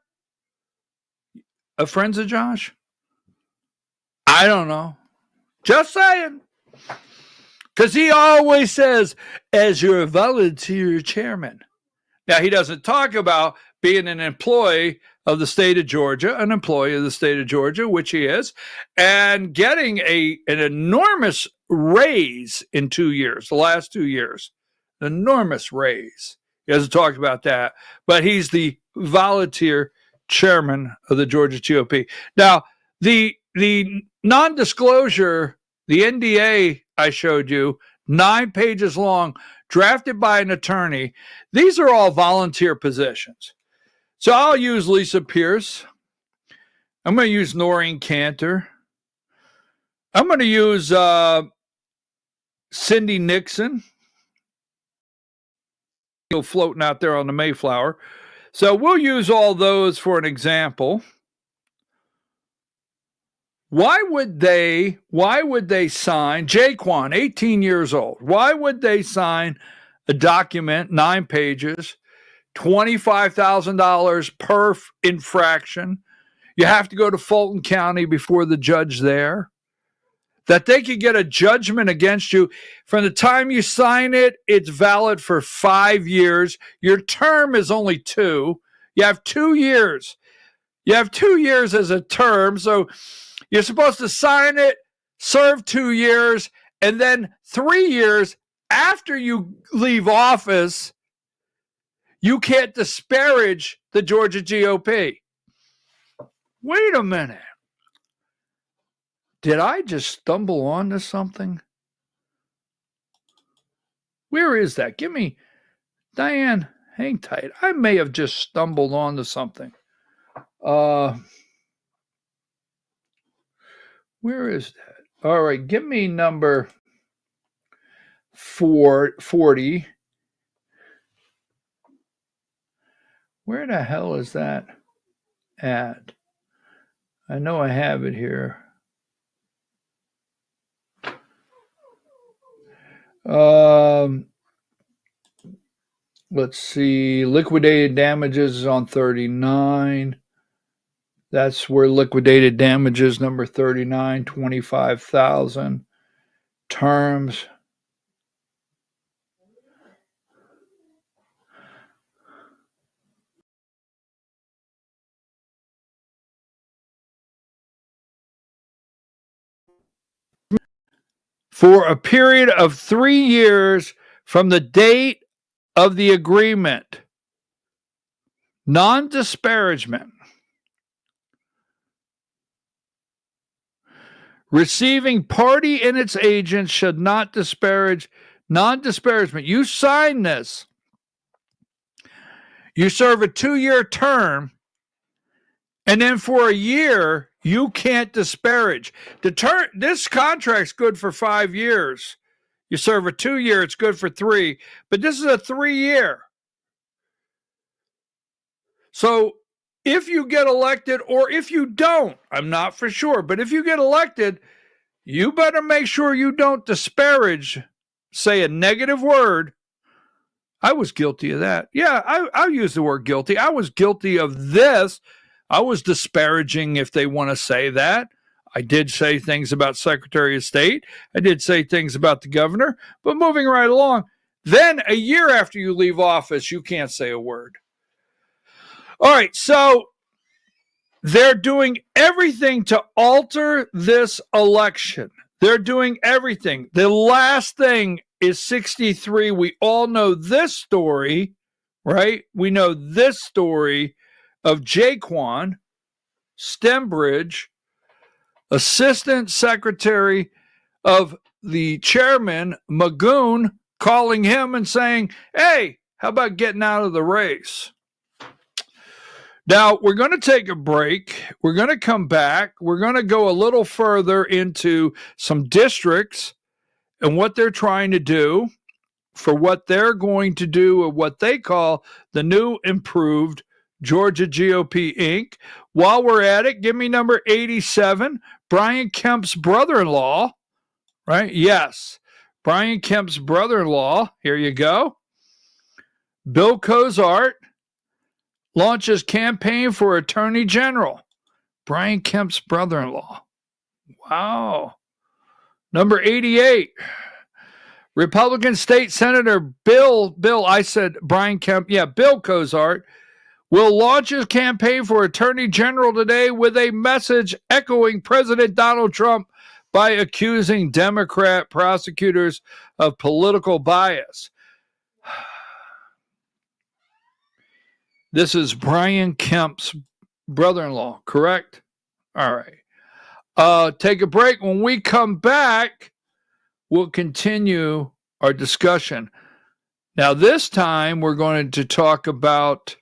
a Friends of Josh? I don't know. Just saying. Because he always says, as your volunteer chairman. Now, he doesn't talk about being an employee of the state of Georgia, an employee of the state of Georgia, which he is, and getting an enormous raise in 2 years, the last 2 years. An enormous raise. He hasn't talked about that, but he's the volunteer chairman of the Georgia GOP. Now, the non-disclosure, the NDA I showed you, 9 pages long, drafted by an attorney. These are all volunteer positions. So I'll use Lisa Pierce. I'm going to use Noreen Cantor. I'm going to use Cindy Nixon, floating out there on the Mayflower. So we'll use all those for an example. Why would they sign, Jaquan, 18 years old, why would they sign a document, 9 pages, $25,000 per infraction? You have to go to Fulton County before the judge there. That they could get a judgment against you. From the time you sign it, it's valid for 5 years. Your term is only 2. You have 2 years. You have 2 years as a term, so you're supposed to sign it, serve 2 years, and then 3 years after you leave office, you can't disparage the Georgia GOP. Wait a minute. Did I just stumble onto something? Where is that? Give me, Diane, hang tight. I may have just stumbled onto something. Where is that? All right, give me number 40. Where the hell is that at? I know I have it here. Let's see. Liquidated damages is on 39. That's where liquidated damages, number 39, 25,000. Terms. For a period of 3 years from the date of the agreement. Non-disparagement. Receiving party and its agents should not disparage. Non-disparagement. You sign this. You serve a 2-year term, and then for a year, you can't disparage. This contract's good for 5 years. You serve a 2-year, it's good for 3. But this is a 3-year. So if you get elected or if you don't, I'm not for sure, but if you get elected, you better make sure you don't disparage, say a negative word. I was guilty of that. Yeah, I'll use the word guilty. I was guilty of this. I was disparaging, if they want to say that. I did say things about Secretary of State. I did say things about the governor. But moving right along, then a year after you leave office, you can't say a word. All right, so they're doing everything to alter this election. They're doing everything. The last thing is 63. We all know this story, right? We know this story of Jaquan Stembridge, Assistant Secretary of the Chairman, Magoon, calling him and saying, hey, how about getting out of the race? Now, we're going to take a break. We're going to come back. We're going to go a little further into some districts and what they're trying to do for what they're going to do or what they call the new improved Georgia GOP Inc. While we're at it, give me number 87, Brian Kemp's brother-in-law, right? Yes, Brian Kemp's brother-in-law. Here you go. Bill Cozart launches campaign for Attorney General. Brian Kemp's brother-in-law. Wow. Number 88, Republican State Senator Bill, I said Brian Kemp, yeah, Bill Cozart will launch his campaign for Attorney General today with a message echoing President Donald Trump by accusing Democrat prosecutors of political bias. This is Brian Kemp's brother-in-law, correct? All right. take a break. When we come back, we'll continue our discussion. Now, this time, we're going to talk about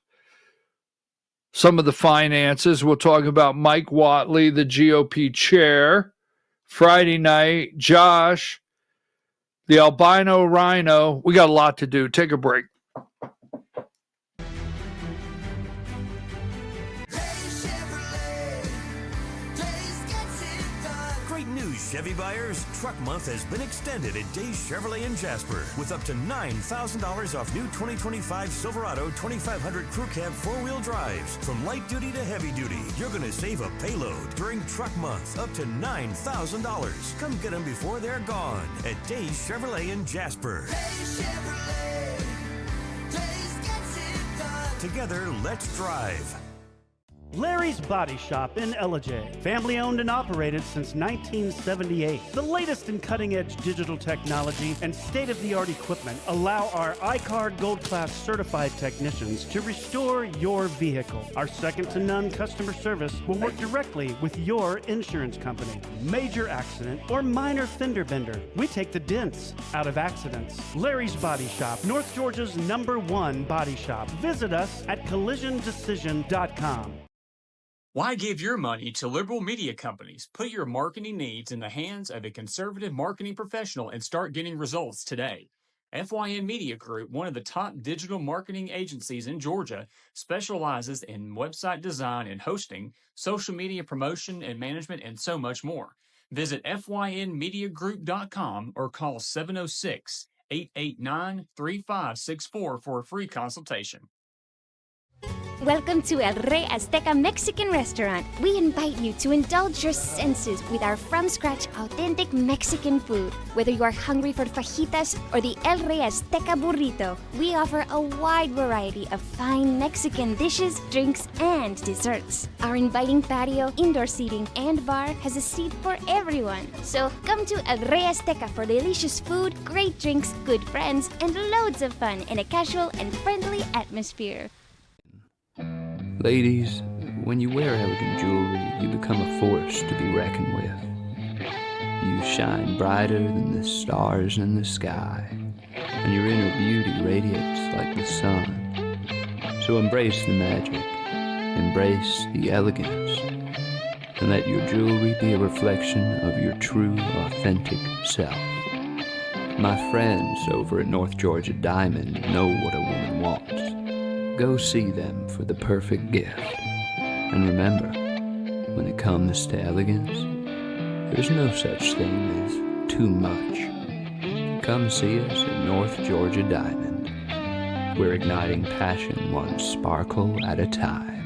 some of the finances. We'll talk about Mike Whatley, the GOP chair. Friday night, Josh, the albino rhino. We got a lot to do. Take a break. Chevy buyers, Truck Month has been extended at Days Chevrolet in Jasper with up to $9,000 off new 2025 Silverado 2500 Crew Cab 4-wheel drives. From light duty to heavy duty, you're going to save a payload during Truck Month, up to $9,000. Come get them before they're gone at Days Chevrolet in Jasper. Days Chevrolet. Days gets it done. Together, let's drive. Larry's Body Shop in Ellijay. Family owned and operated since 1978. The latest in cutting-edge digital technology and state-of-the-art equipment allow our iCard Gold Class certified technicians to restore your vehicle. Our second-to-none customer service will work directly with your insurance company. Major accident or minor fender bender, we take the dents out of accidents. Larry's Body Shop, North Georgia's #1 body shop. Visit us at collisiondecision.com. Why give your money to liberal media companies? Put your marketing needs in the hands of a conservative marketing professional and start getting results today. FYN Media Group, one of the top digital marketing agencies in Georgia, specializes in website design and hosting, social media promotion and management, and so much more. Visit FYNmediagroup.com or call 706-889-3564 for a free consultation. Welcome to El Rey Azteca Mexican Restaurant. We invite you to indulge your senses with our from-scratch authentic Mexican food. Whether you are hungry for fajitas or the El Rey Azteca burrito, we offer a wide variety of fine Mexican dishes, drinks, and desserts. Our inviting patio, indoor seating, and bar has a seat for everyone. So come to El Rey Azteca for delicious food, great drinks, good friends, and loads of fun in a casual and friendly atmosphere. Ladies, when you wear elegant jewelry, you become a force to be reckoned with. You shine brighter than the stars in the sky, and your inner beauty radiates like the sun. So embrace the magic, embrace the elegance, and let your jewelry be a reflection of your true, authentic self. My friends over at North Georgia Diamond know what a woman wants. Go see them for the perfect gift. And remember, when it comes to elegance, there's no such thing as too much. Come see us at North Georgia Diamond. We're igniting passion one sparkle at a time.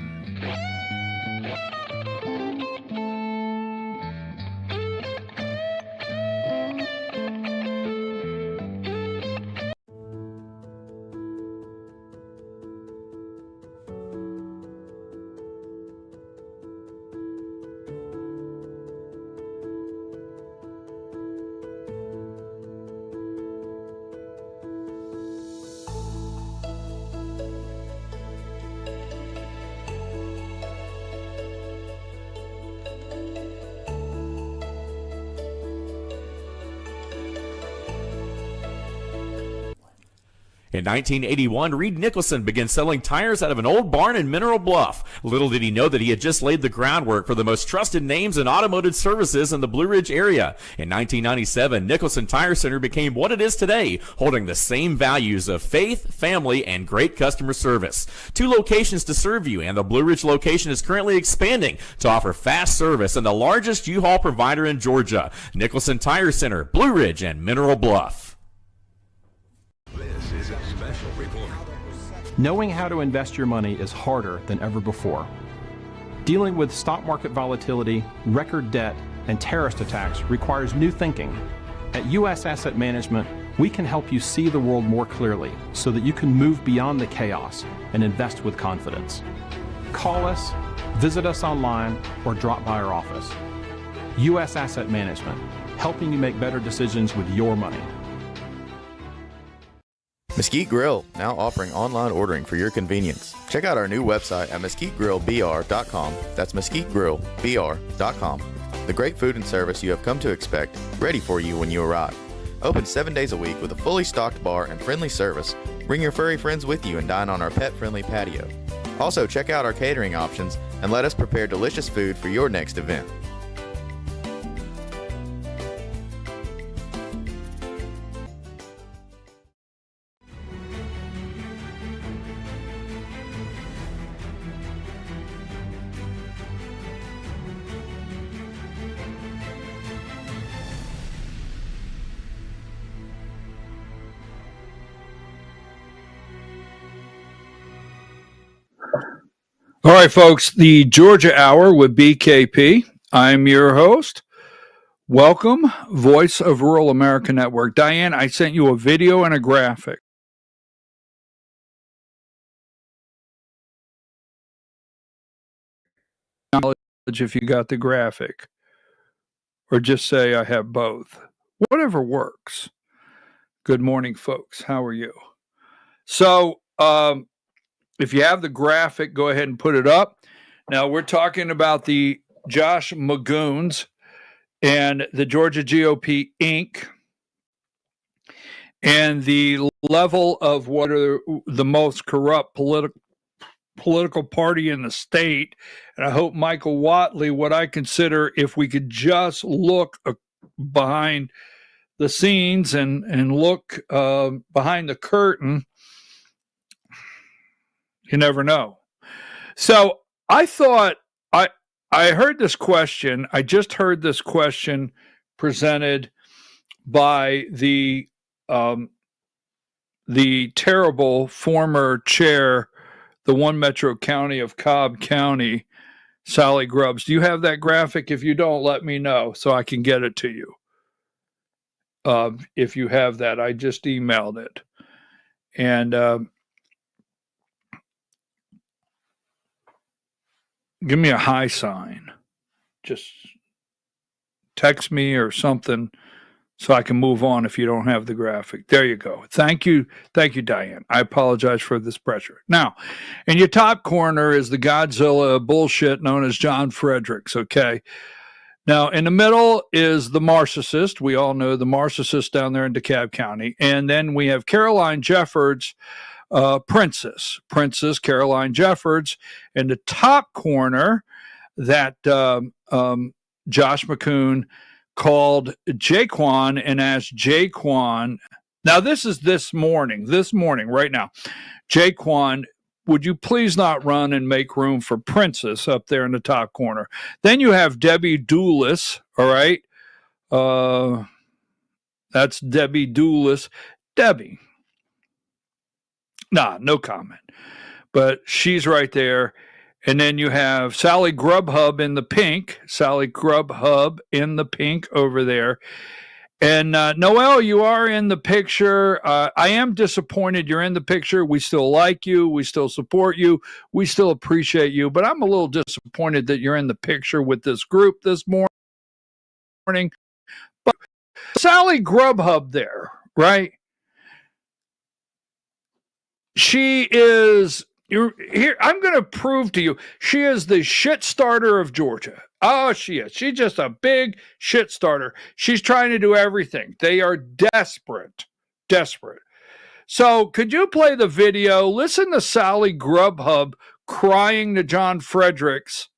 In 1981, Reed Nicholson began selling tires out of an old barn in Mineral Bluff. Little did he know that he had just laid the groundwork for the most trusted names in automotive services in the Blue Ridge area. In 1997, Nicholson Tire Center became what it is today, holding the same values of faith, family, and great customer service. 2 locations to serve you, and the Blue Ridge location is currently expanding to offer fast service and the largest U-Haul provider in Georgia. Nicholson Tire Center, Blue Ridge, and Mineral Bluff. This is a special report. Knowing how to invest your money is harder than ever before. Dealing with stock market volatility, record debt, and terrorist attacks requires new thinking. At U.S. Asset Management, we can help you see the world more clearly so that you can move beyond the chaos and invest with confidence. Call us, visit us online, or drop by our office. U.S. Asset Management, helping you make better decisions with your money. Mesquite Grill, now offering online ordering for your convenience. Check out our new website at mesquitegrillbr.com. That's mesquitegrillbr.com. The great food and service you have come to expect, ready for you when you arrive. Open 7 days a week with a fully stocked bar and friendly service. Bring your furry friends with you and dine on our pet-friendly patio. Also, check out our catering options and let us prepare delicious food for your next event. All right, folks, the Georgia Hour with BKP. I'm your host. Welcome, Voice of Rural America Network. Diane, I sent you a video and a graphic. If you got the graphic, or just say I have both. Whatever works. Good morning, folks. How are you? So, if you have the graphic, go ahead and put it up. Now, we're talking about the Josh Magoons and the Georgia GOP Inc. and the level of what are the most corrupt political party in the state. And I hope Michael Watley, what I consider, if we could just look behind the scenes and look behind the curtain, you never know. So I thought I heard this question. I just heard this question presented by the terrible former chair, the one Metro County of Cobb County, Sally Grubbs. Do you have that graphic? If you don't, let me know so I can get it to you. If you have that, I just emailed it. And give me a high sign. Just text me or something so I can move on if you don't have the graphic. There you go. Thank you. Thank you, Diane. I apologize for this pressure. Now, in your top corner is the Godzilla of bullshit known as John Fredericks, okay? Now, in the middle is the Marxist. We all know the Marxist down there in DeKalb County. And then we have Caroline Jeffords, Princess Caroline Jeffords. In the top corner, that Josh McCoon called Jaquan and asked Jaquan. Now, this is this morning, right now. Jaquan, would you please not run and make room for Princess up there in the top corner? Then you have Debbie Doulis, all right? That's Debbie Doulis. Debbie. Nah, no comment. But she's right there. And then you have Sally Grubhub in the pink. Sally Grubhub in the pink over there. And Noel, you are in the picture. I am disappointed you're in the picture. We still like you. We still support you. We still appreciate you. But I'm a little disappointed that you're in the picture with this group this morning. But Sally Grubhub there, right? She is... Here, I'm going to prove to you, she is the shit starter of Georgia. Oh, she is. She's just a big shit starter. She's trying to do everything. They are desperate. So could you play the video? Listen to Sally Grubhub crying to John Fredericks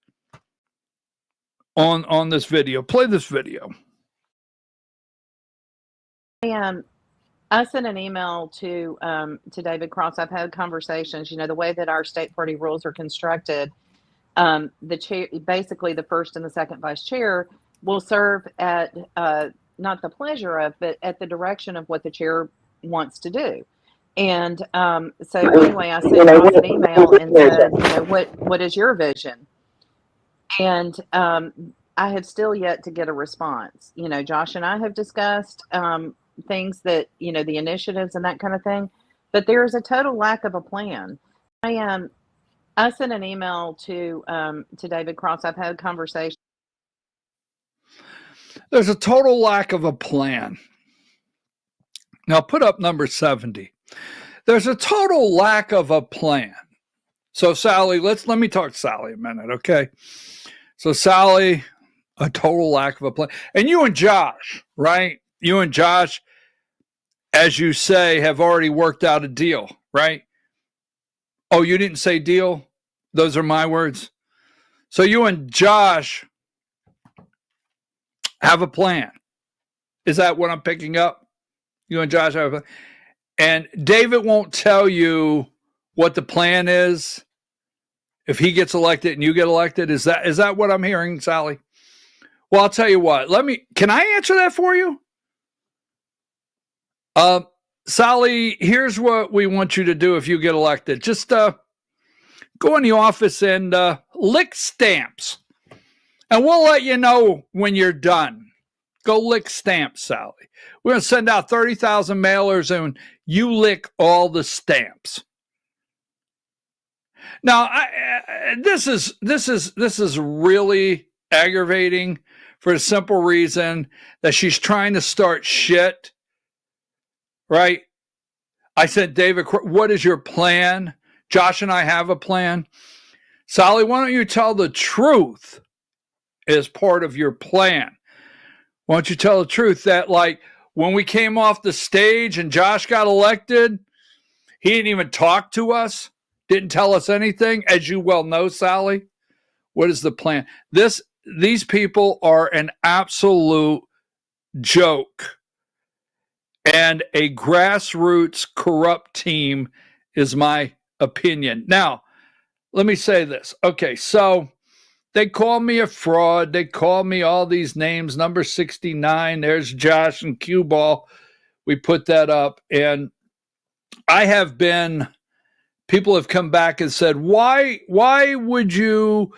on this video. Play this video. I sent an email to David Cross. I've had conversations. You know, the way that our state party rules are constructed, the chair, basically the first and the second vice chair, will serve at not the pleasure of, but at the direction of what the chair wants to do. And so anyway, I sent Cross an email and said, you know, what is your vision? And I have still yet to get a response. You know, Josh and I have discussed things that, you know, the initiatives and that kind of thing, but there is a total lack of a plan. I sent an email to David Cross. I've had conversations. There's a total lack of a plan. Now put up number 70. There's a total lack of a plan. So Sally, let me talk to Sally a minute, okay? So Sally, A total lack of a plan. And you and Josh, right? You and Josh, as you say, have already worked out a deal, right? Oh, you didn't say deal? Those are my words. So you and Josh have a plan. Is that what I'm picking up? You and Josh have a plan. And David won't tell you what the plan is if he gets elected and you get elected. Is that what I'm hearing, Sally? Well, I'll tell you what. Can I answer that for you? Sally, here's what we want you to do if you get elected. Just go in the office and lick stamps. And we'll let you know when you're done. Go lick stamps, Sally. We're going to send out 30,000 mailers and you lick all the stamps. Now, this is really aggravating for the simple reason that she's trying to start shit, right? I said, David, what is your plan? Josh and I have a plan. Sally, why don't you tell the truth as part of your plan? Why don't you tell the truth that, like, when we came off the stage and Josh got elected, he didn't even talk to us, didn't tell us anything, as you well know, Sally. What is the plan? These people are an absolute joke. And a grassroots corrupt team is my opinion. Now, let me say this. Okay, so they call me a fraud. They call me all these names. Number 69, there's Josh and Cue Ball. We put that up. And people have come back and said, why would you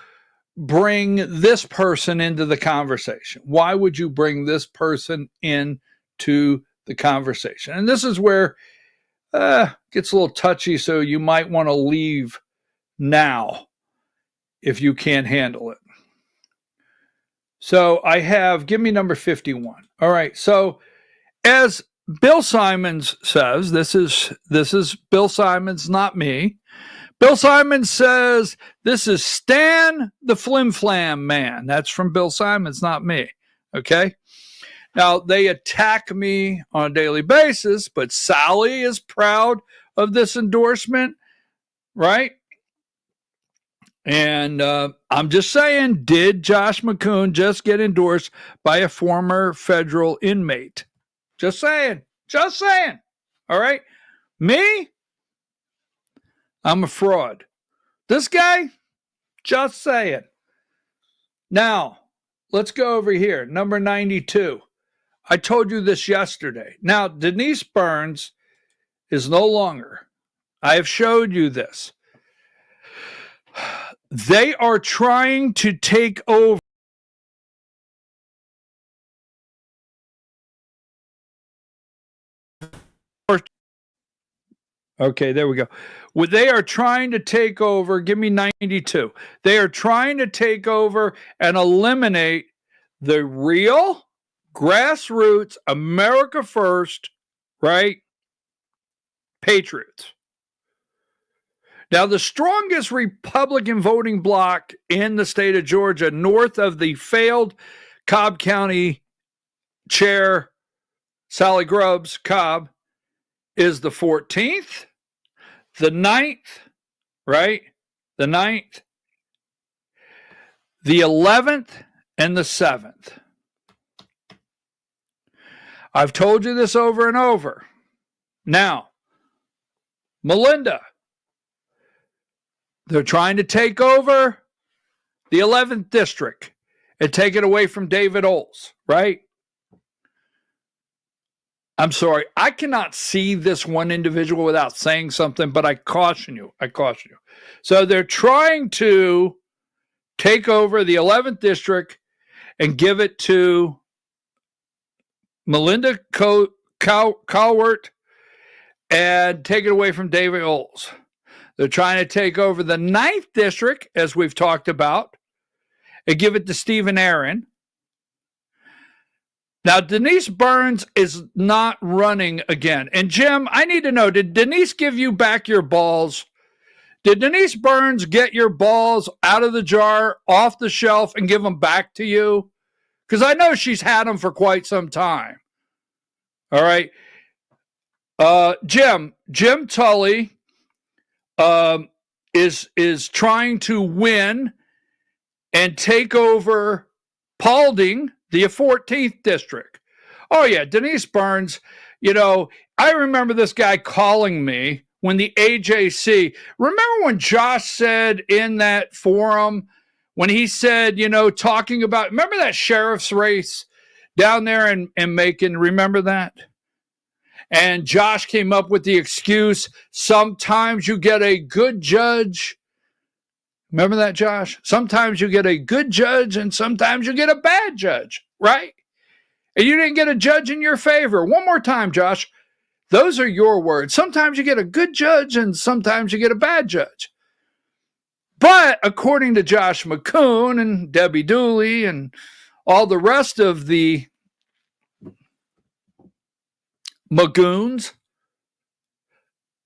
bring this person into the conversation? Why would you bring this person into the conversation? And this is where it gets a little touchy, so you might want to leave now if you can't handle it. So give me number 51. All right. So as Bill Simons says, this is Bill Simons, not me. Bill Simons says, this is Stan the Flim Flam Man. That's from Bill Simons, not me. Okay. Now, they attack me on a daily basis, but Sally is proud of this endorsement, right? And I'm just saying, did Josh McCoon just get endorsed by a former federal inmate? Just saying. All right? Me? I'm a fraud. This guy? Just saying. Now, let's go over here. Number 92. I told you this yesterday. Now, Denise Burns is no longer. I have showed you this. They are trying to take over. Okay, there we go. Well, they are trying to take over. Give me 92. They are trying to take over and eliminate the real grassroots, America first, right? Patriots. Now, the strongest Republican voting bloc in the state of Georgia, north of the failed Cobb County chair, Sally Grubbs, Cobb, is the 14th, the 9th, right? The 9th, the 11th, and the 7th. I've told you this over and over. Now, Melinda, they're trying to take over the 11th district and take it away from David Olds, right? I'm sorry, I cannot see this one individual without saying something, but I caution you. So they're trying to take over the 11th district and give it to Melinda Cowart and take it away from David Olds. They're trying to take over the 9th district, as we've talked about, and give it to Stephen Aaron. Now, Denise Burns is not running again. And Jim, I need to know, did Denise give you back your balls? Did Denise Burns get your balls out of the jar, off the shelf, and give them back to you? because I know she's had them for quite some time. All right. Jim Tully is trying to win and take over Paulding, the 14th district. Oh, yeah, Denise Burns, I remember this guy calling me when the AJC, remember when Josh said in that forum, when he said, talking about, remember that sheriff's race down there in Macon, remember that? And Josh came up with the excuse, sometimes you get a good judge. Remember that, Josh? Sometimes you get a good judge and sometimes you get a bad judge, right? And you didn't get a judge in your favor. One more time, Josh. Those are your words. Sometimes you get a good judge and sometimes you get a bad judge. But according to Josh McCoon and Debbie Dooley and all the rest of the Magoons,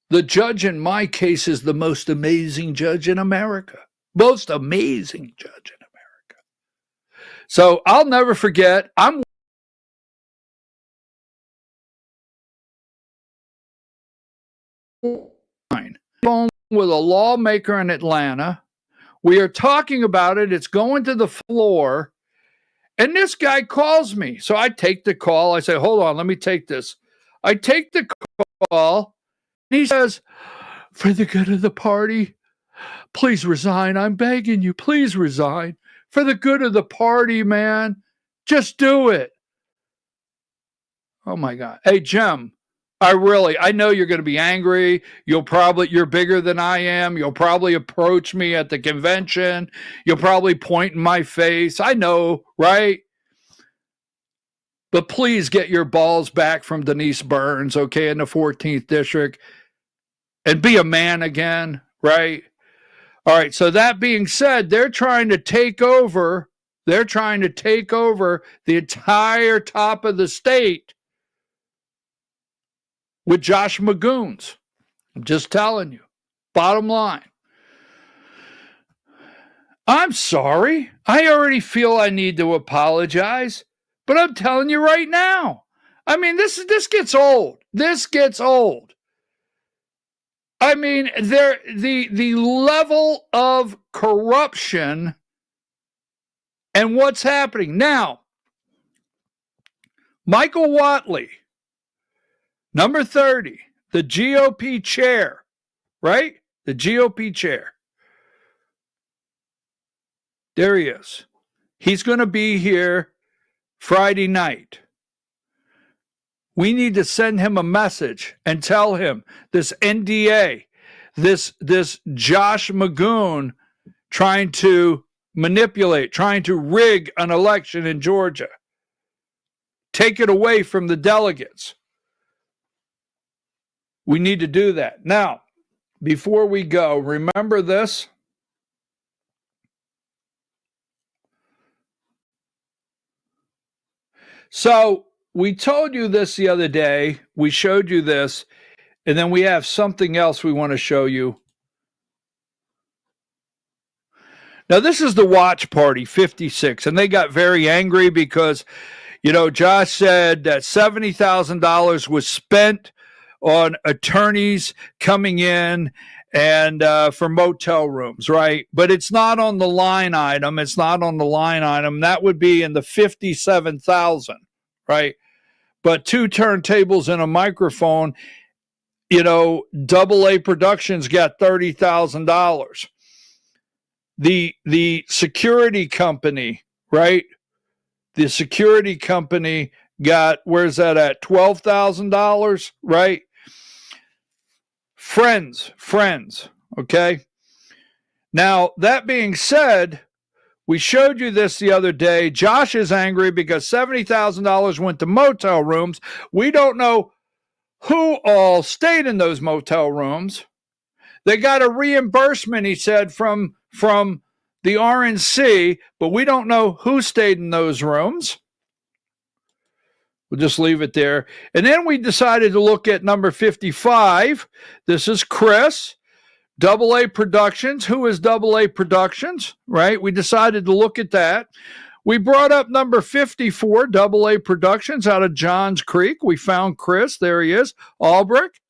the judge in my case is the most amazing judge in America. Most amazing judge in America. So I'll never forget, I'm with a lawmaker in Atlanta. We are talking about it. It's going to the floor. And this guy calls me. So I take the call. I say, hold on, let me take this. I take the call. He says, for the good of the party, please resign. I'm begging you, please resign. For the good of the party, man. Just do it. Oh, my God. Hey, Jim, I know you're going to be angry. You're bigger than I am. You'll probably approach me at the convention. You'll probably point in my face. I know, right? But please get your balls back from Denise Burns, okay, in the 14th district, and be a man again, right? All right, so that being said, they're trying to take over the entire top of the state with Josh Magoons. I'm just telling you. Bottom line. I'm sorry. I already feel I need to apologize, but I'm telling you right now. I mean, this gets old. This gets old. I mean, the level of corruption and what's happening. Now, Michael Whatley, number 30, the GOP chair, right? The GOP chair. There he is. He's going to be here Friday night. We need to send him a message and tell him this NDA, this Josh Magoon trying to manipulate, trying to rig an election in Georgia. Take it away from the delegates. We need to do that. Now, before we go, remember this. So we told you this the other day. We showed you this. And then we have something else we want to show you. Now, this is the Watch Party 56. And they got very angry because, Josh said that $70,000 was spent on attorneys coming in and for motel rooms, right? But it's not on the line item. It's not on the line item. That would be in the $57,000, right? But 2 turntables and a microphone, AA Productions got $30,000. The security company, right? The security company got, where's that at? $12,000, right? Friends, okay? Now, that being said, we showed you this the other day. Josh is angry because $70,000 went to motel rooms. We don't know who all stayed in those motel rooms. They got a reimbursement, he said, from the RNC, but we don't know who stayed in those rooms. We'll just leave it there. And then we decided to look at number 55. This is Chris, AA Productions. Who is AA Productions, right? We decided to look at that. We brought up number 54, AA Productions out of Johns Creek. We found Chris. There he is. Albrecht,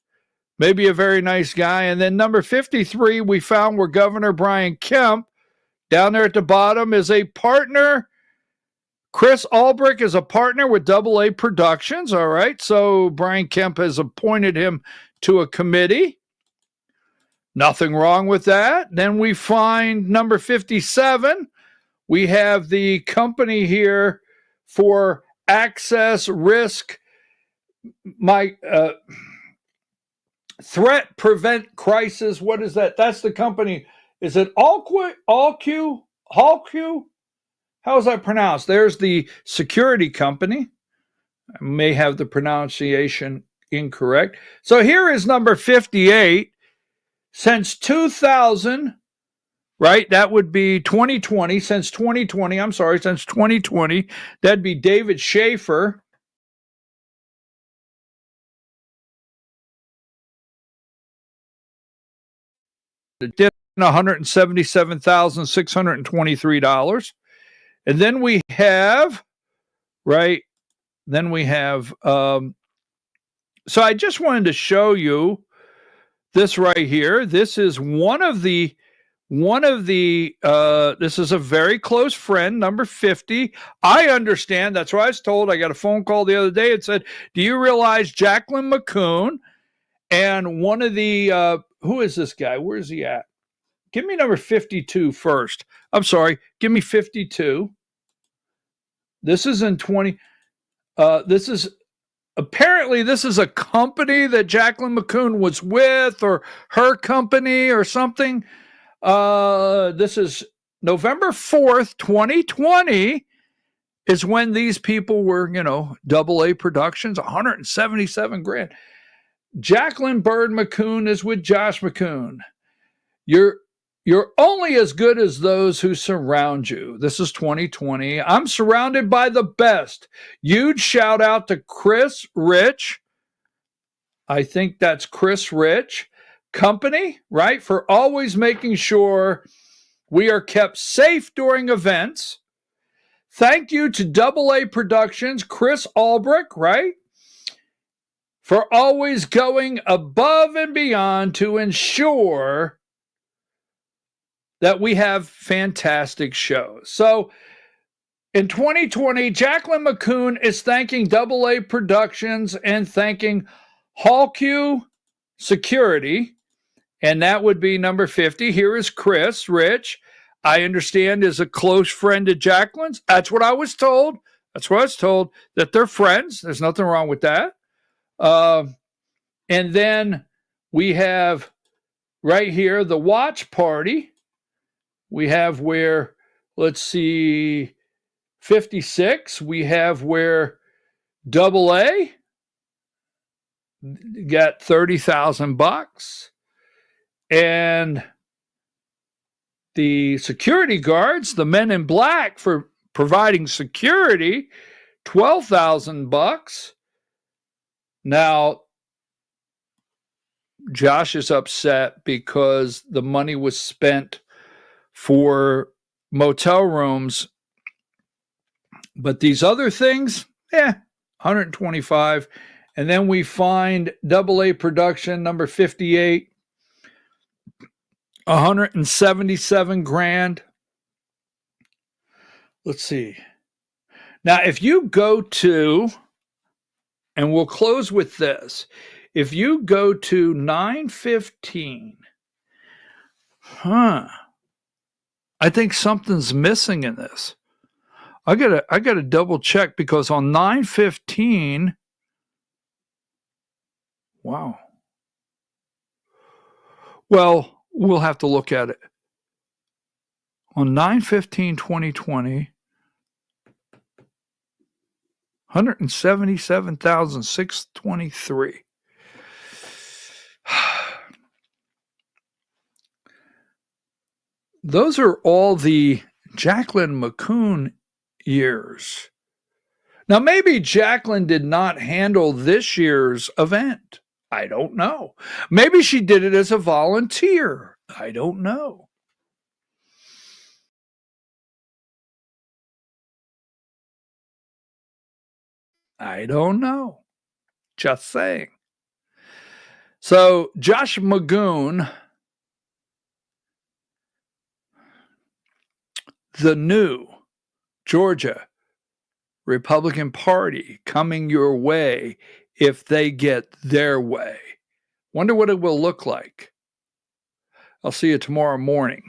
maybe a very nice guy. And then number 53, we found where Governor Brian Kemp, down there at the bottom, is a partner. Chris Albrecht is a partner with AA Productions. All right. So Brian Kemp has appointed him to a committee. Nothing wrong with that. Then we find number 57. We have the company here for access risk, threat prevent crisis. What is that? That's the company. Is it Hallq? How is that pronounced? There's the security company. I may have the pronunciation incorrect. So here is number 58. Since 2000, right? That would be 2020. Since 2020, that'd be David Schaefer. It did $177,623. And then we have, right? Then we have, so I just wanted to show you this right here. This is this is a very close friend, number 50. I understand. That's what I was told. I got a phone call the other day. It said, do you realize Jacqueline McCoon and one of the, who is this guy? Where is he at? Give me number 52 first. I'm sorry. Give me 52. This is in 20. Apparently this is a company that Jacqueline McCoon was with, or her company or something. This is November 4th, 2020 is when these people were, AA Productions, 177 grand. Jacqueline Bird McCoon is with Josh McCoon. You're only as good as those who surround you. This is 2020. I'm surrounded by the best. Huge shout out to Chris Rich. I think that's Chris Rich Company, right? For always making sure we are kept safe during events. Thank you to AA Productions, Chris Albrecht, right? For always going above and beyond to ensure that we have fantastic shows. So in 2020, Jacqueline McCoon is thanking AA Productions and thanking Hallq Security, and that would be number 50. Here is Chris Rich. I understand is a close friend of Jacqueline's. That's what I was told. That they're friends. There's nothing wrong with that. And then we have right here the watch party. We have where, let's see, 56. We have where AA got $30,000, and the security guards, the men in black, for providing security, $12,000. Now, Josh is upset because the money was spent for motel rooms, but these other things, 125. And then we find AA Production number 58, 177 grand. Let's see. Now, if you go to, and we'll close with this, if you go to 915, I think something's missing in this. I gotta double check, because on 915, wow. Well, we'll have to look at it. On 9/15/2020, 177,623. Those are all the Jacqueline McCoon years. Now, maybe Jacqueline did not handle this year's event. I don't know. Maybe she did it as a volunteer. I don't know. I don't know. Just saying. So Josh Magoon, the new Georgia Republican Party coming your way if they get their way. Wonder what it will look like. I'll see you tomorrow morning.